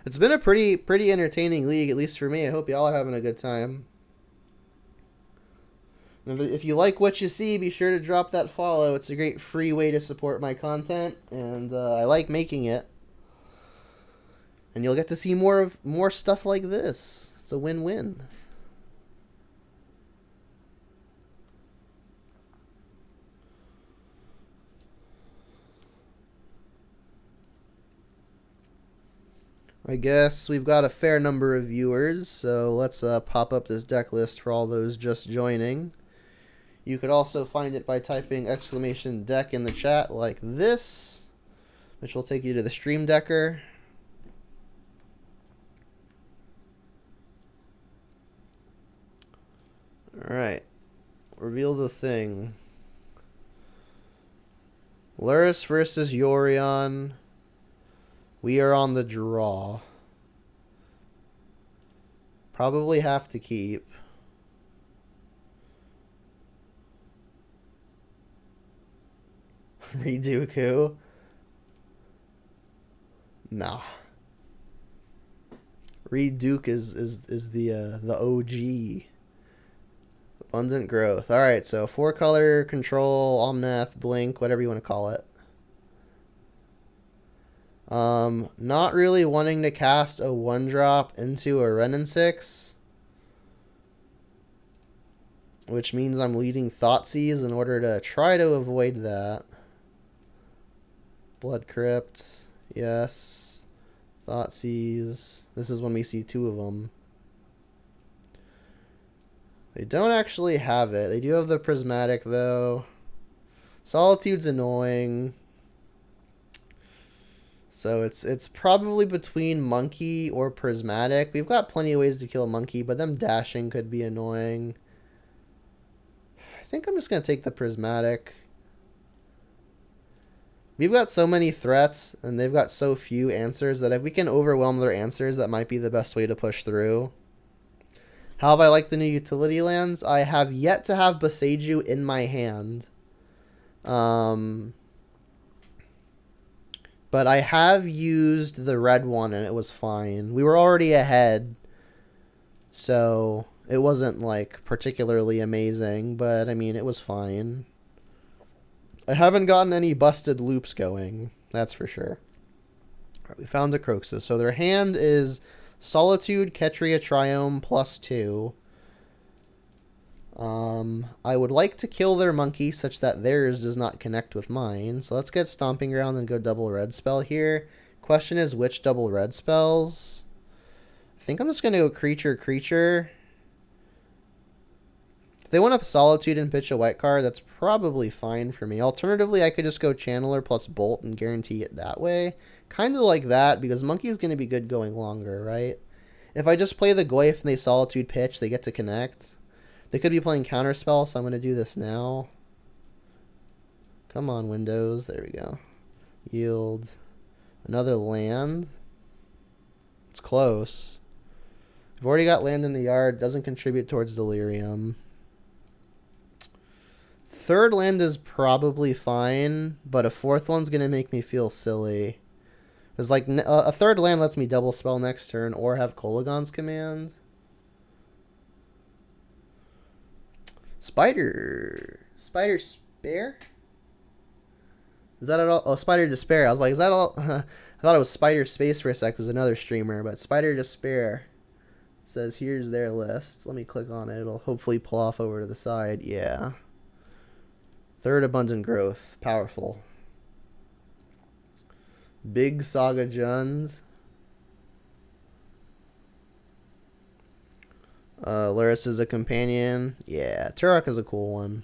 It's been a pretty entertaining league, at least for me. I hope y'all are having a good time. And if you like what you see, be sure to drop that follow. It's a great free way to support my content, and I like making it. And you'll get to see more stuff like this. It's a win-win. I guess we've got a fair number of viewers, so let's pop up this deck list for all those just joining. You could also find it by typing !deck in the chat like this, which will take you to the Stream Decker. Alright. Reveal the thing. Lurrus versus Yorion. We are on the draw. Probably have to keep. Reduku? Nah. Reduke is the OG. Abundant Growth. Alright, so 4-color, Control, Omnath, Blink, whatever you want to call it. Not really wanting to cast a 1-drop into a Renin 6. Which means I'm leading Thoughtseize in order to try to avoid that. Blood Crypt. Yes. Thoughtseize. This is when we see 2 of them. They don't actually have it. They do have the Prismatic, though. Solitude's annoying. So it's probably between Monkey or Prismatic. We've got plenty of ways to kill Monkey, but them dashing could be annoying. I think I'm just going to take the Prismatic. We've got so many threats, and they've got so few answers that if we can overwhelm their answers, that might be the best way to push through. How have I liked the new utility lands? I have yet to have Boseiju in my hand. But I have used the red one, and it was fine. We were already ahead, so it wasn't, like, particularly amazing, but, I mean, it was fine. I haven't gotten any busted loops going, that's for sure. All right, we found a Croxus. So their hand is Solitude, Ketria, Triome, +2. I would like to kill their Monkey such that theirs does not connect with mine. So let's get Stomping Ground and go double red spell here. Question is which double red spells? I think I'm just going to go creature. If they want to Solitude and pitch a white card, that's probably fine for me. Alternatively, I could just go Channeler plus Bolt and guarantee it that way. Kind of like that, because Monkey is going to be good going longer, right? If I just play the Goyf and they Solitude pitch, they get to connect. They could be playing Counterspell, so I'm going to do this now. Come on, Windows. There we go. Yield. Another land. It's close. I've already got land in the yard. Doesn't contribute towards Delirium. Third land is probably fine, but a 4th one's going to make me feel silly. Because, like, a 3rd land lets me double spell next turn or have Kolagon's Command. Spider Spare? Is that at all? Oh, Spider Despair. I was like, is that all? I thought it was Spider Space for a sec. It was another streamer, but Spider Despair says here's their list. Let me click on it. It'll hopefully pull off over to the side. Yeah. 3rd Abundant Growth. Powerful. Big Saga Juns. Lurrus is a companion. Yeah, Turok is a cool one.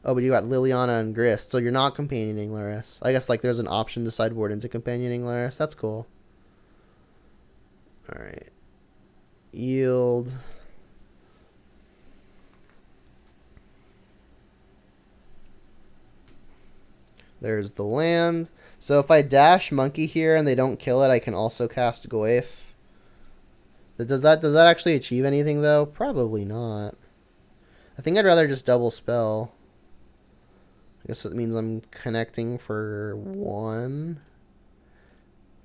Oh, but you got Liliana and Grist, so you're not companioning Lurrus. I guess, like, there's an option to sideboard into companioning Lurrus. That's cool. Alright. Yield. There's the land. So if I dash Monkey here and they don't kill it, I can also cast Goyf. Does that actually achieve anything, though? Probably not. I think I'd rather just double spell. I guess it means I'm connecting for 1.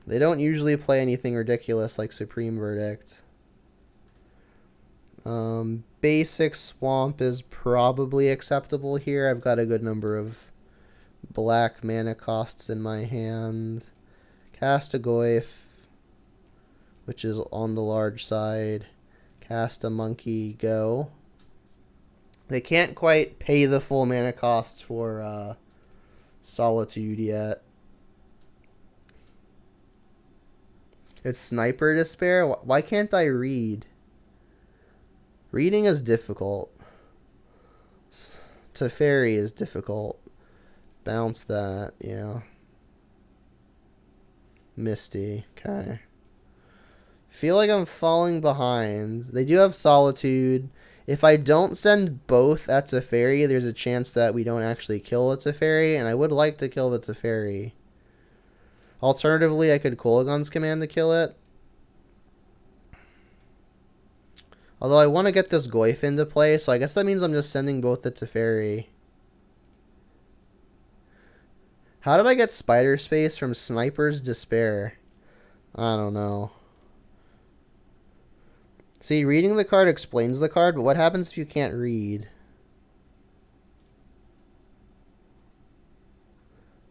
They don't usually play anything ridiculous like Supreme Verdict. Basic Swamp is probably acceptable here. I've got a good number of black mana costs in my hand. Cast a Goyf, which is on the large side. Cast a Monkey, go. They can't quite pay the full mana cost for Solitude yet. It's Sniper Despair? Why can't I read? Reading is difficult. Teferi is difficult. Bounce that, yeah. Misty, okay. Feel like I'm falling behind. They do have Solitude. If I don't send both at Teferi, there's a chance that we don't actually kill the Teferi, and I would like to kill the Teferi. Alternatively, I could Kolaghan's Command to kill it. Although I want to get this Goyf into play, so I guess that means I'm just sending both the Teferi. How did I get Spider Space from Sniper's Despair? I don't know. See, reading the card explains the card, but what happens if you can't read?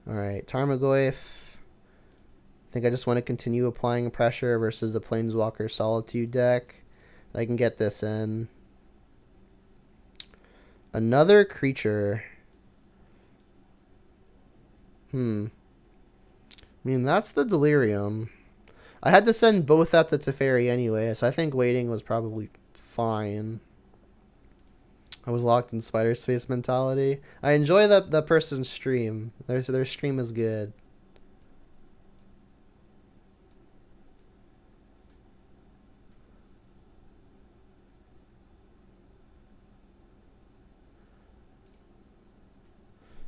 Alright, Tarmogoyf. I think I just want to continue applying pressure versus the Planeswalker Solitude deck. I can get this in. Another creature. I mean, that's the Delirium. I had to send both at the Teferi anyway, so I think waiting was probably fine. I was locked in Spider Space mentality. I enjoy that person's stream. Their stream is good.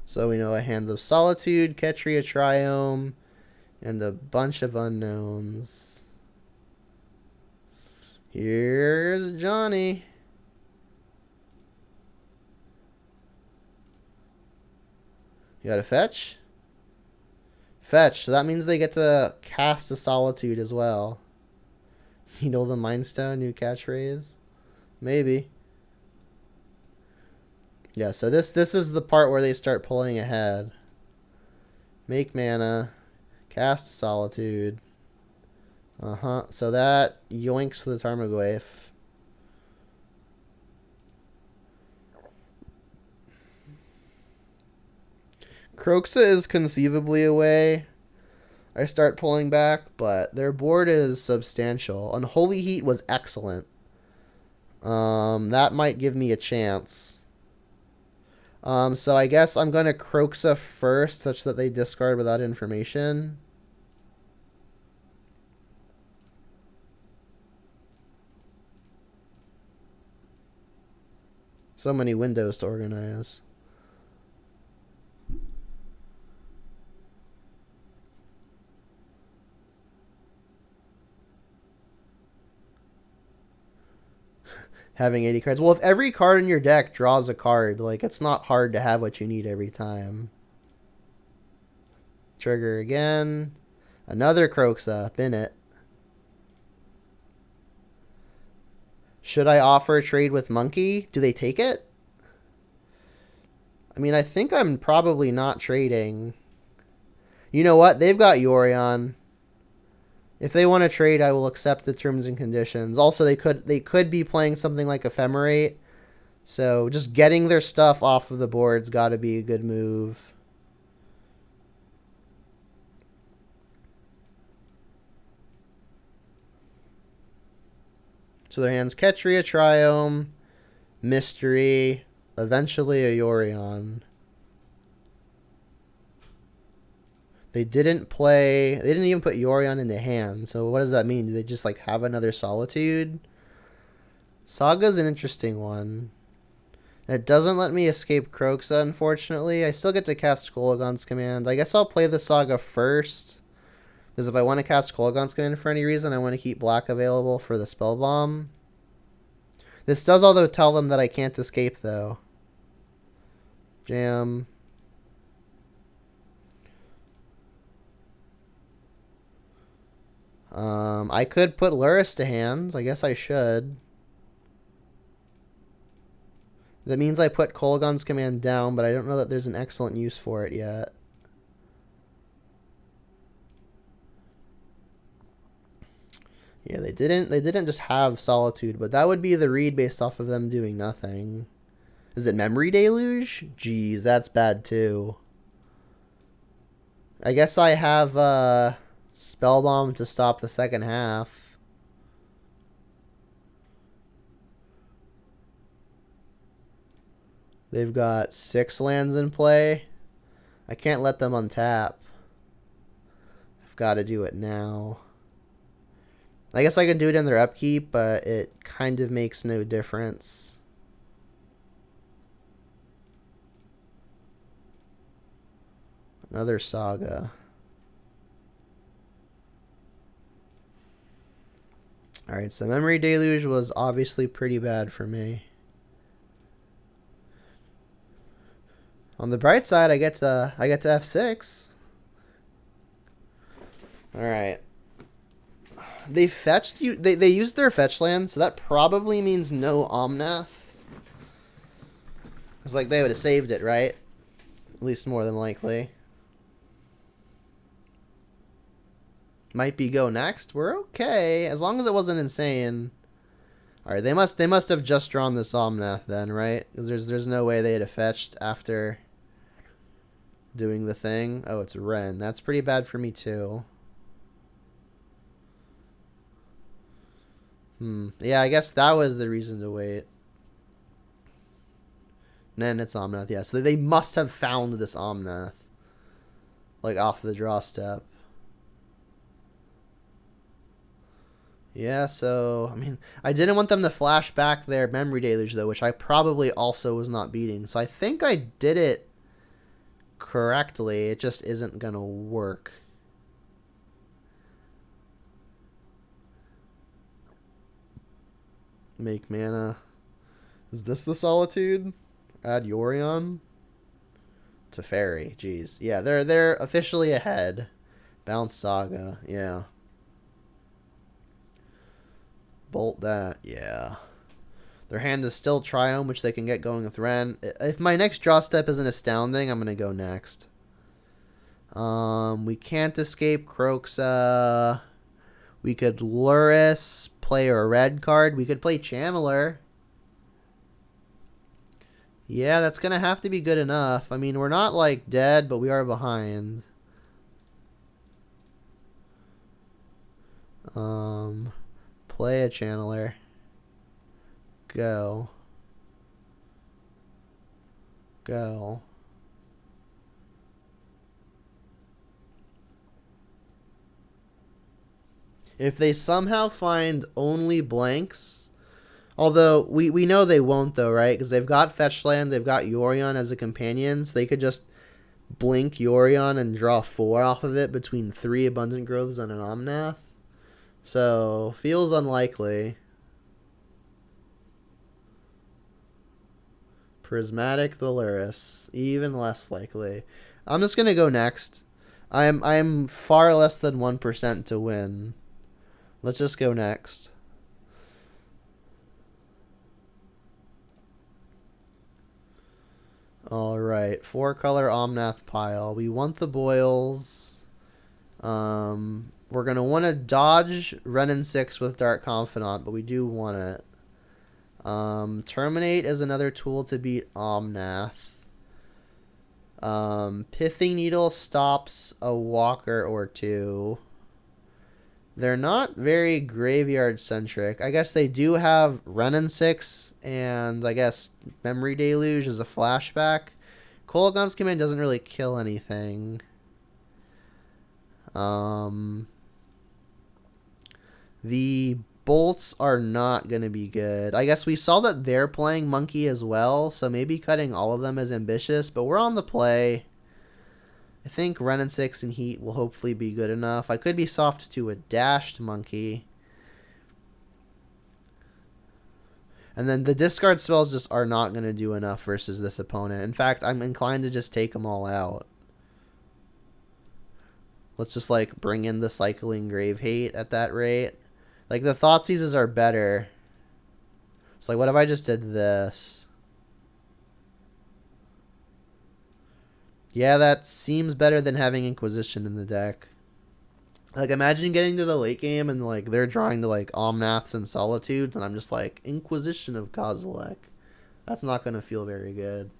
So we know a Hands of Solitude, Ketria Triome, and a bunch of unknowns. Here's Johnny. You got a fetch? Fetch. So that means they get to cast a Solitude as well. Needle the Mind Stone, new catchphrase? Maybe. Yeah, so this is the part where they start pulling ahead. Make mana. Cast a Solitude. So that yoinks the Tarmogoyf. Kroxa is conceivably a way I start pulling back, but their board is substantial. Unholy Heat was excellent. That might give me a chance. So I guess I'm going to Kroxa first, such that they discard without information. So many windows to organize. Having 80 cards. Well, if every card in your deck draws a card, like, it's not hard to have what you need every time. Trigger again. Another Kroxa. Bin it. Should I offer a trade with Monkey? Do they take it? I mean, I think I'm probably not trading. You know what? They've got Yorion. If they want to trade, I will accept the terms and conditions. Also, they could be playing something like Ephemerate. So just getting their stuff off of the board's got to be a good move. So their hands Ketria Triome, Mystery, eventually a Yorion. They didn't even put Yorion in the hand. So what does that mean? Do they just like have another Solitude? Saga's an interesting one. It doesn't let me escape Kroxa, unfortunately. I still get to cast Kolaghan's Command. I guess I'll play the Saga first. Because if I want to cast Kolaghan's Command for any reason, I want to keep black available for the Spell Bomb. This does, although, tell them that I can't escape, though. Jam. I could put Luris to hands. I guess I should. That means I put Kolaghan's Command down, but I don't know that there's an excellent use for it yet. Yeah, they didn't just have Solitude, but that would be the read based off of them doing nothing. Is it Memory Deluge? Jeez, that's bad too. I guess I have Spell Bomb to stop the second half. They've got 6 lands in play. I can't let them untap. I've got to do it now. I guess I can do it in their upkeep, but it kind of makes no difference. Another Saga. Alright, so Memory Deluge was obviously pretty bad for me. On the bright side, I get to F6. Alright. They fetched you. They used their fetch land, so that probably means no Omnath. It's like they would have saved it, right? At least more than likely. Might be go next. We're okay as long as it wasn't insane. All right, they must have just drawn this Omnath then, right? Because there's no way they'd have fetched after doing the thing. Oh, it's Ren. That's pretty bad for me too. Yeah, I guess that was the reason to wait. And then it's Omnath. Yeah, so they must have found this Omnath, like off the draw step. Yeah, so, I mean, I didn't want them to flash back their Memory Deluge, though, which I probably also was not beating. So I think I did it correctly. It just isn't going to work. Make mana. Is this the Solitude? Add Yorion? Teferi. Jeez. Yeah, they're officially ahead. Bounce Saga. Yeah. Bolt that. Yeah. Their hand is still Triome, which they can get going with Ren. If my next draw step isn't astounding, I'm going to go next. We can't escape Kroxa. We could Luris, play a red card. We could play Channeler. Yeah, that's going to have to be good enough. I mean, we're not, like, dead, but we are behind. Play a Channeler. Go. Go. If they somehow find only blanks, although we know they won't though, right? Because they've got fetch land, they've got Yorion as a companion, so they could just blink Yorion and draw 4 off of it between 3 Abundant Growths and an Omnath. So, feels unlikely. Prismatic the Luris, even less likely. I'm just gonna go next. I'm far less than 1% to win. Let's just go next. Alright, 4-color Omnath pile. We want the boils. We're going to want to dodge Renin 6 with Dark Confidant, but we do want it. Terminate is another tool to beat Omnath. Pithing Needle stops a walker or 2. They're not very graveyard-centric. I guess they do have Renin 6, and I guess Memory Deluge is a flashback. Kolaghan's Command doesn't really kill anything. The bolts are not going to be good. I guess we saw that they're playing monkey as well, so maybe cutting all of them is ambitious, but we're on the play. I think Renin 6 and Heat will hopefully be good enough. I could be soft to a dashed monkey. And then the discard spells just are not going to do enough versus this opponent. In fact, I'm inclined to just take them all out. Let's just, like, bring in the cycling Grave Hate at that rate. Like, the Thoughtseizes are better. It's like, what if I just did this? Yeah, that seems better than having Inquisition in the deck. Like, imagine getting to the late game and, like, they're drawing to, like, Omnaths and Solitudes, and I'm just like, Inquisition of Kozilek. That's not going to feel very good.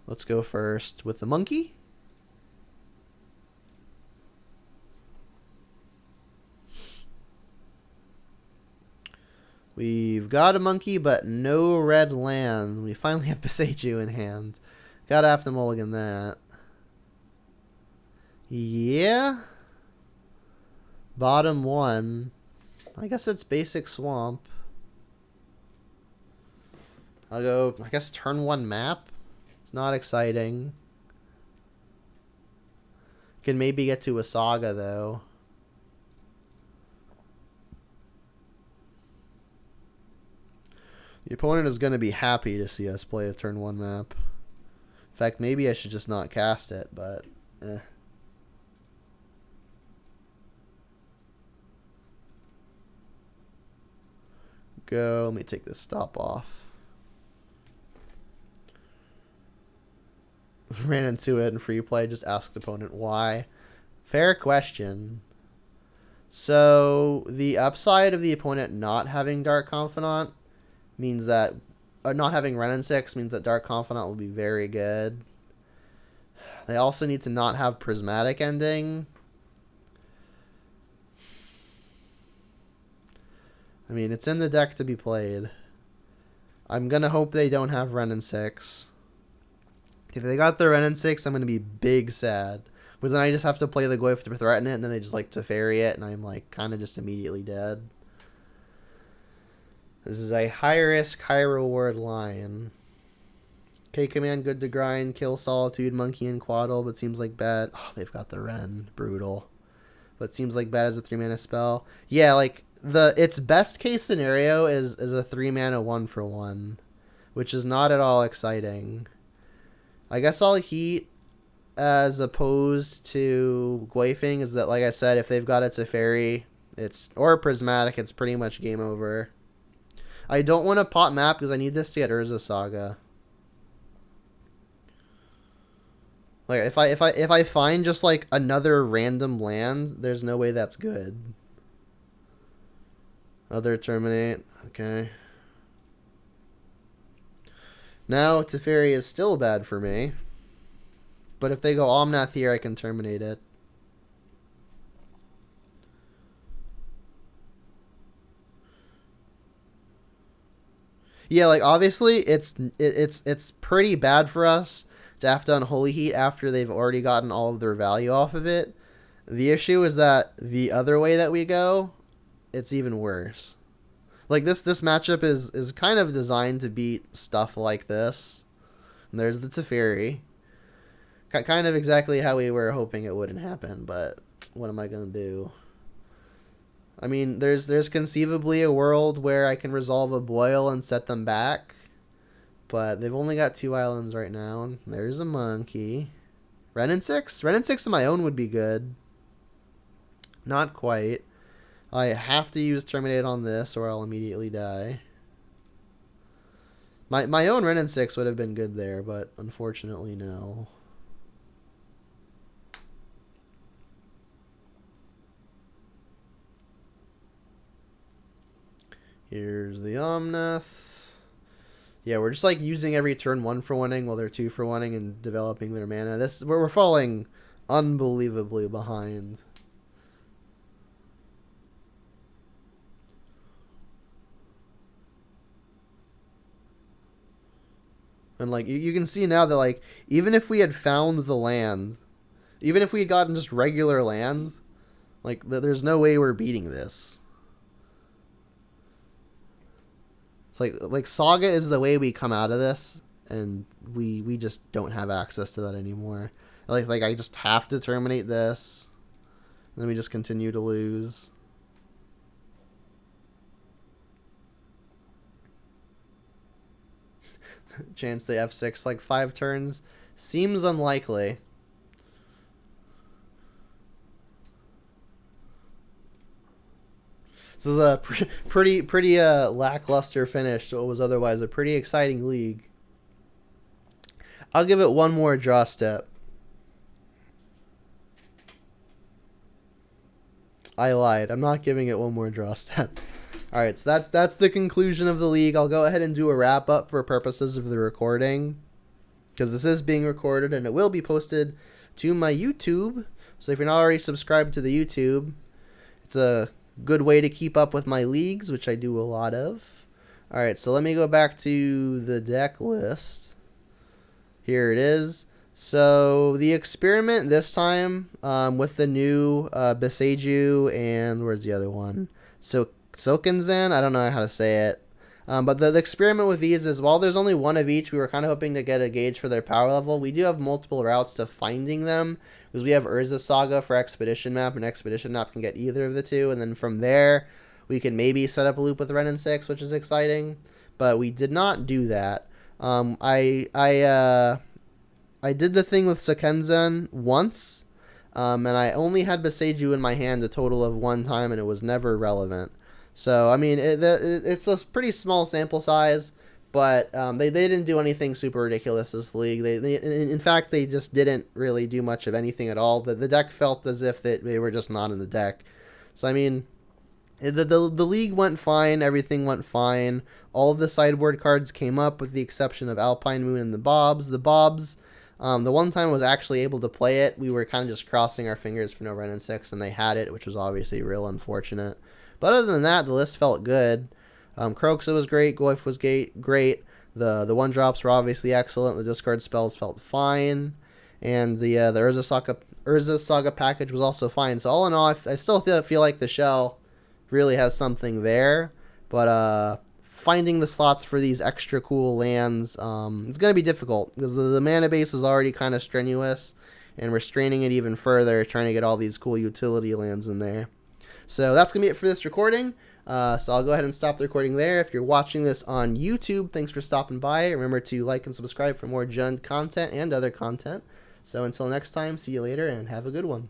Let's go first with the monkey. We've got a monkey, but no red land. We finally have Beseiju in hand. Gotta have to mulligan that. Yeah. Bottom one. I guess it's basic swamp. I'll go, I guess, turn one map. It's not exciting. Can maybe get to a saga, though. The opponent is going to be happy to see us play a turn one map. In fact, maybe I should just not cast it, but eh. Go. Let me take this stop off. Ran into it in free play. Just asked the opponent why. Fair question. So the upside of the opponent not having Dark Confidant means that, or not having Renin 6 means that Dark Confidant will be very good. They also need to not have Prismatic Ending. I mean, it's in the deck to be played. I'm going to hope they don't have Renin 6. If they got the Renin 6, I'm going to be big sad. Because then I just have to play the Glyph to threaten it, and then they just like Teferi it, and I'm like kind of just immediately dead. This is a high risk, high reward line. K-Command, good to grind. Kill Solitude, Monkey, and Quaddle, but seems like bad. Oh, they've got the Ren. Brutal. But seems like bad as a 3-mana spell. Yeah, like, its best case scenario is a 3-mana 1-for-1. Which is not at all exciting. I guess I'll Heat as opposed to Gwaifing is that, like I said, if they've got a Teferi, or Prismatic, it's pretty much game over. I don't want to pot map because I need this to get Urza Saga. Like if I find just like another random land, there's no way that's good. Other Terminate, okay. Now Teferi is still bad for me. But if they go Omnath here, I can terminate it. Yeah, like obviously it's pretty bad for us to have to Unholy Heat after they've already gotten all of their value off of it. The issue is that the other way that we go, it's even worse. Like this matchup is kind of designed to beat stuff like this. And there's the Teferi. Kind of exactly how we were hoping it wouldn't happen, but what am I going to do? I mean, there's conceivably a world where I can resolve a boil and set them back, but they've only got 2 islands right now. There's a monkey. Renin 6? Renin 6 of my own would be good. Not quite. I have to use Terminate on this or I'll immediately die. My own Renin 6 would have been good there, but unfortunately no. Here's the Omnath. Yeah, we're just like using every turn 1-for-1ing while they're 2-for-1ing and developing their mana. We're falling unbelievably behind. And like you can see now that like even if we had found the land, even if we had gotten just regular land, like there's no way we're beating this. It's like Saga is the way we come out of this, and we just don't have access to that anymore. Like I just have to terminate this, and then we just continue to lose. Chance to F6 like 5 turns seems unlikely. This is a pretty lackluster finish to what was otherwise a pretty exciting league. I'll give it one more draw step. I lied. I'm not giving it one more draw step. All right, so that's the conclusion of the league. I'll go ahead and do a wrap up for purposes of the recording, because this is being recorded and it will be posted to my YouTube. So if you're not already subscribed to the YouTube, it's a good way to keep up with my leagues, which I do a lot of. All right, so let me go back to the deck list. Here it is. So the experiment this time with the new Beseiju and where's the other one? So Sokenzen, I don't know how to say it. But the experiment with these is, while there's only one of each, we were kind of hoping to get a gauge for their power level. We do have multiple routes to finding them, because we have Urza Saga for Expedition Map, and Expedition Map can get either of the two. And then from there, we can maybe set up a loop with Ren and 6, which is exciting. But we did not do that. I did the thing with Sokenzen once, and I only had Beseiju in my hand a total of 1 time, and it was never relevant. So, I mean, it's a pretty small sample size, but they didn't do anything super ridiculous this league. In fact, they just didn't really do much of anything at all. The deck felt as if they were just not in the deck. So, I mean, the league went fine. Everything went fine. All of the sideboard cards came up, with the exception of Alpine Moon and the Bobs. The Bobs, the one time I was actually able to play it, we were kind of just crossing our fingers for no Ren and 6, and they had it, which was obviously real unfortunate. But other than that, the list felt good. Kroxa was great. Goyf was great. The 1-drops were obviously excellent. The discard spells felt fine. And the Urza Saga package was also fine. So all in all, I still feel like the shell really has something there. But finding the slots for these extra cool lands, it's going to be difficult, because the mana base is already kind of strenuous. And we're straining it even further, trying to get all these cool utility lands in there. So that's going to be it for this recording. So I'll go ahead and stop the recording there. If you're watching this on YouTube, thanks for stopping by. Remember to like and subscribe for more Jund content and other content. So until next time, see you later and have a good one.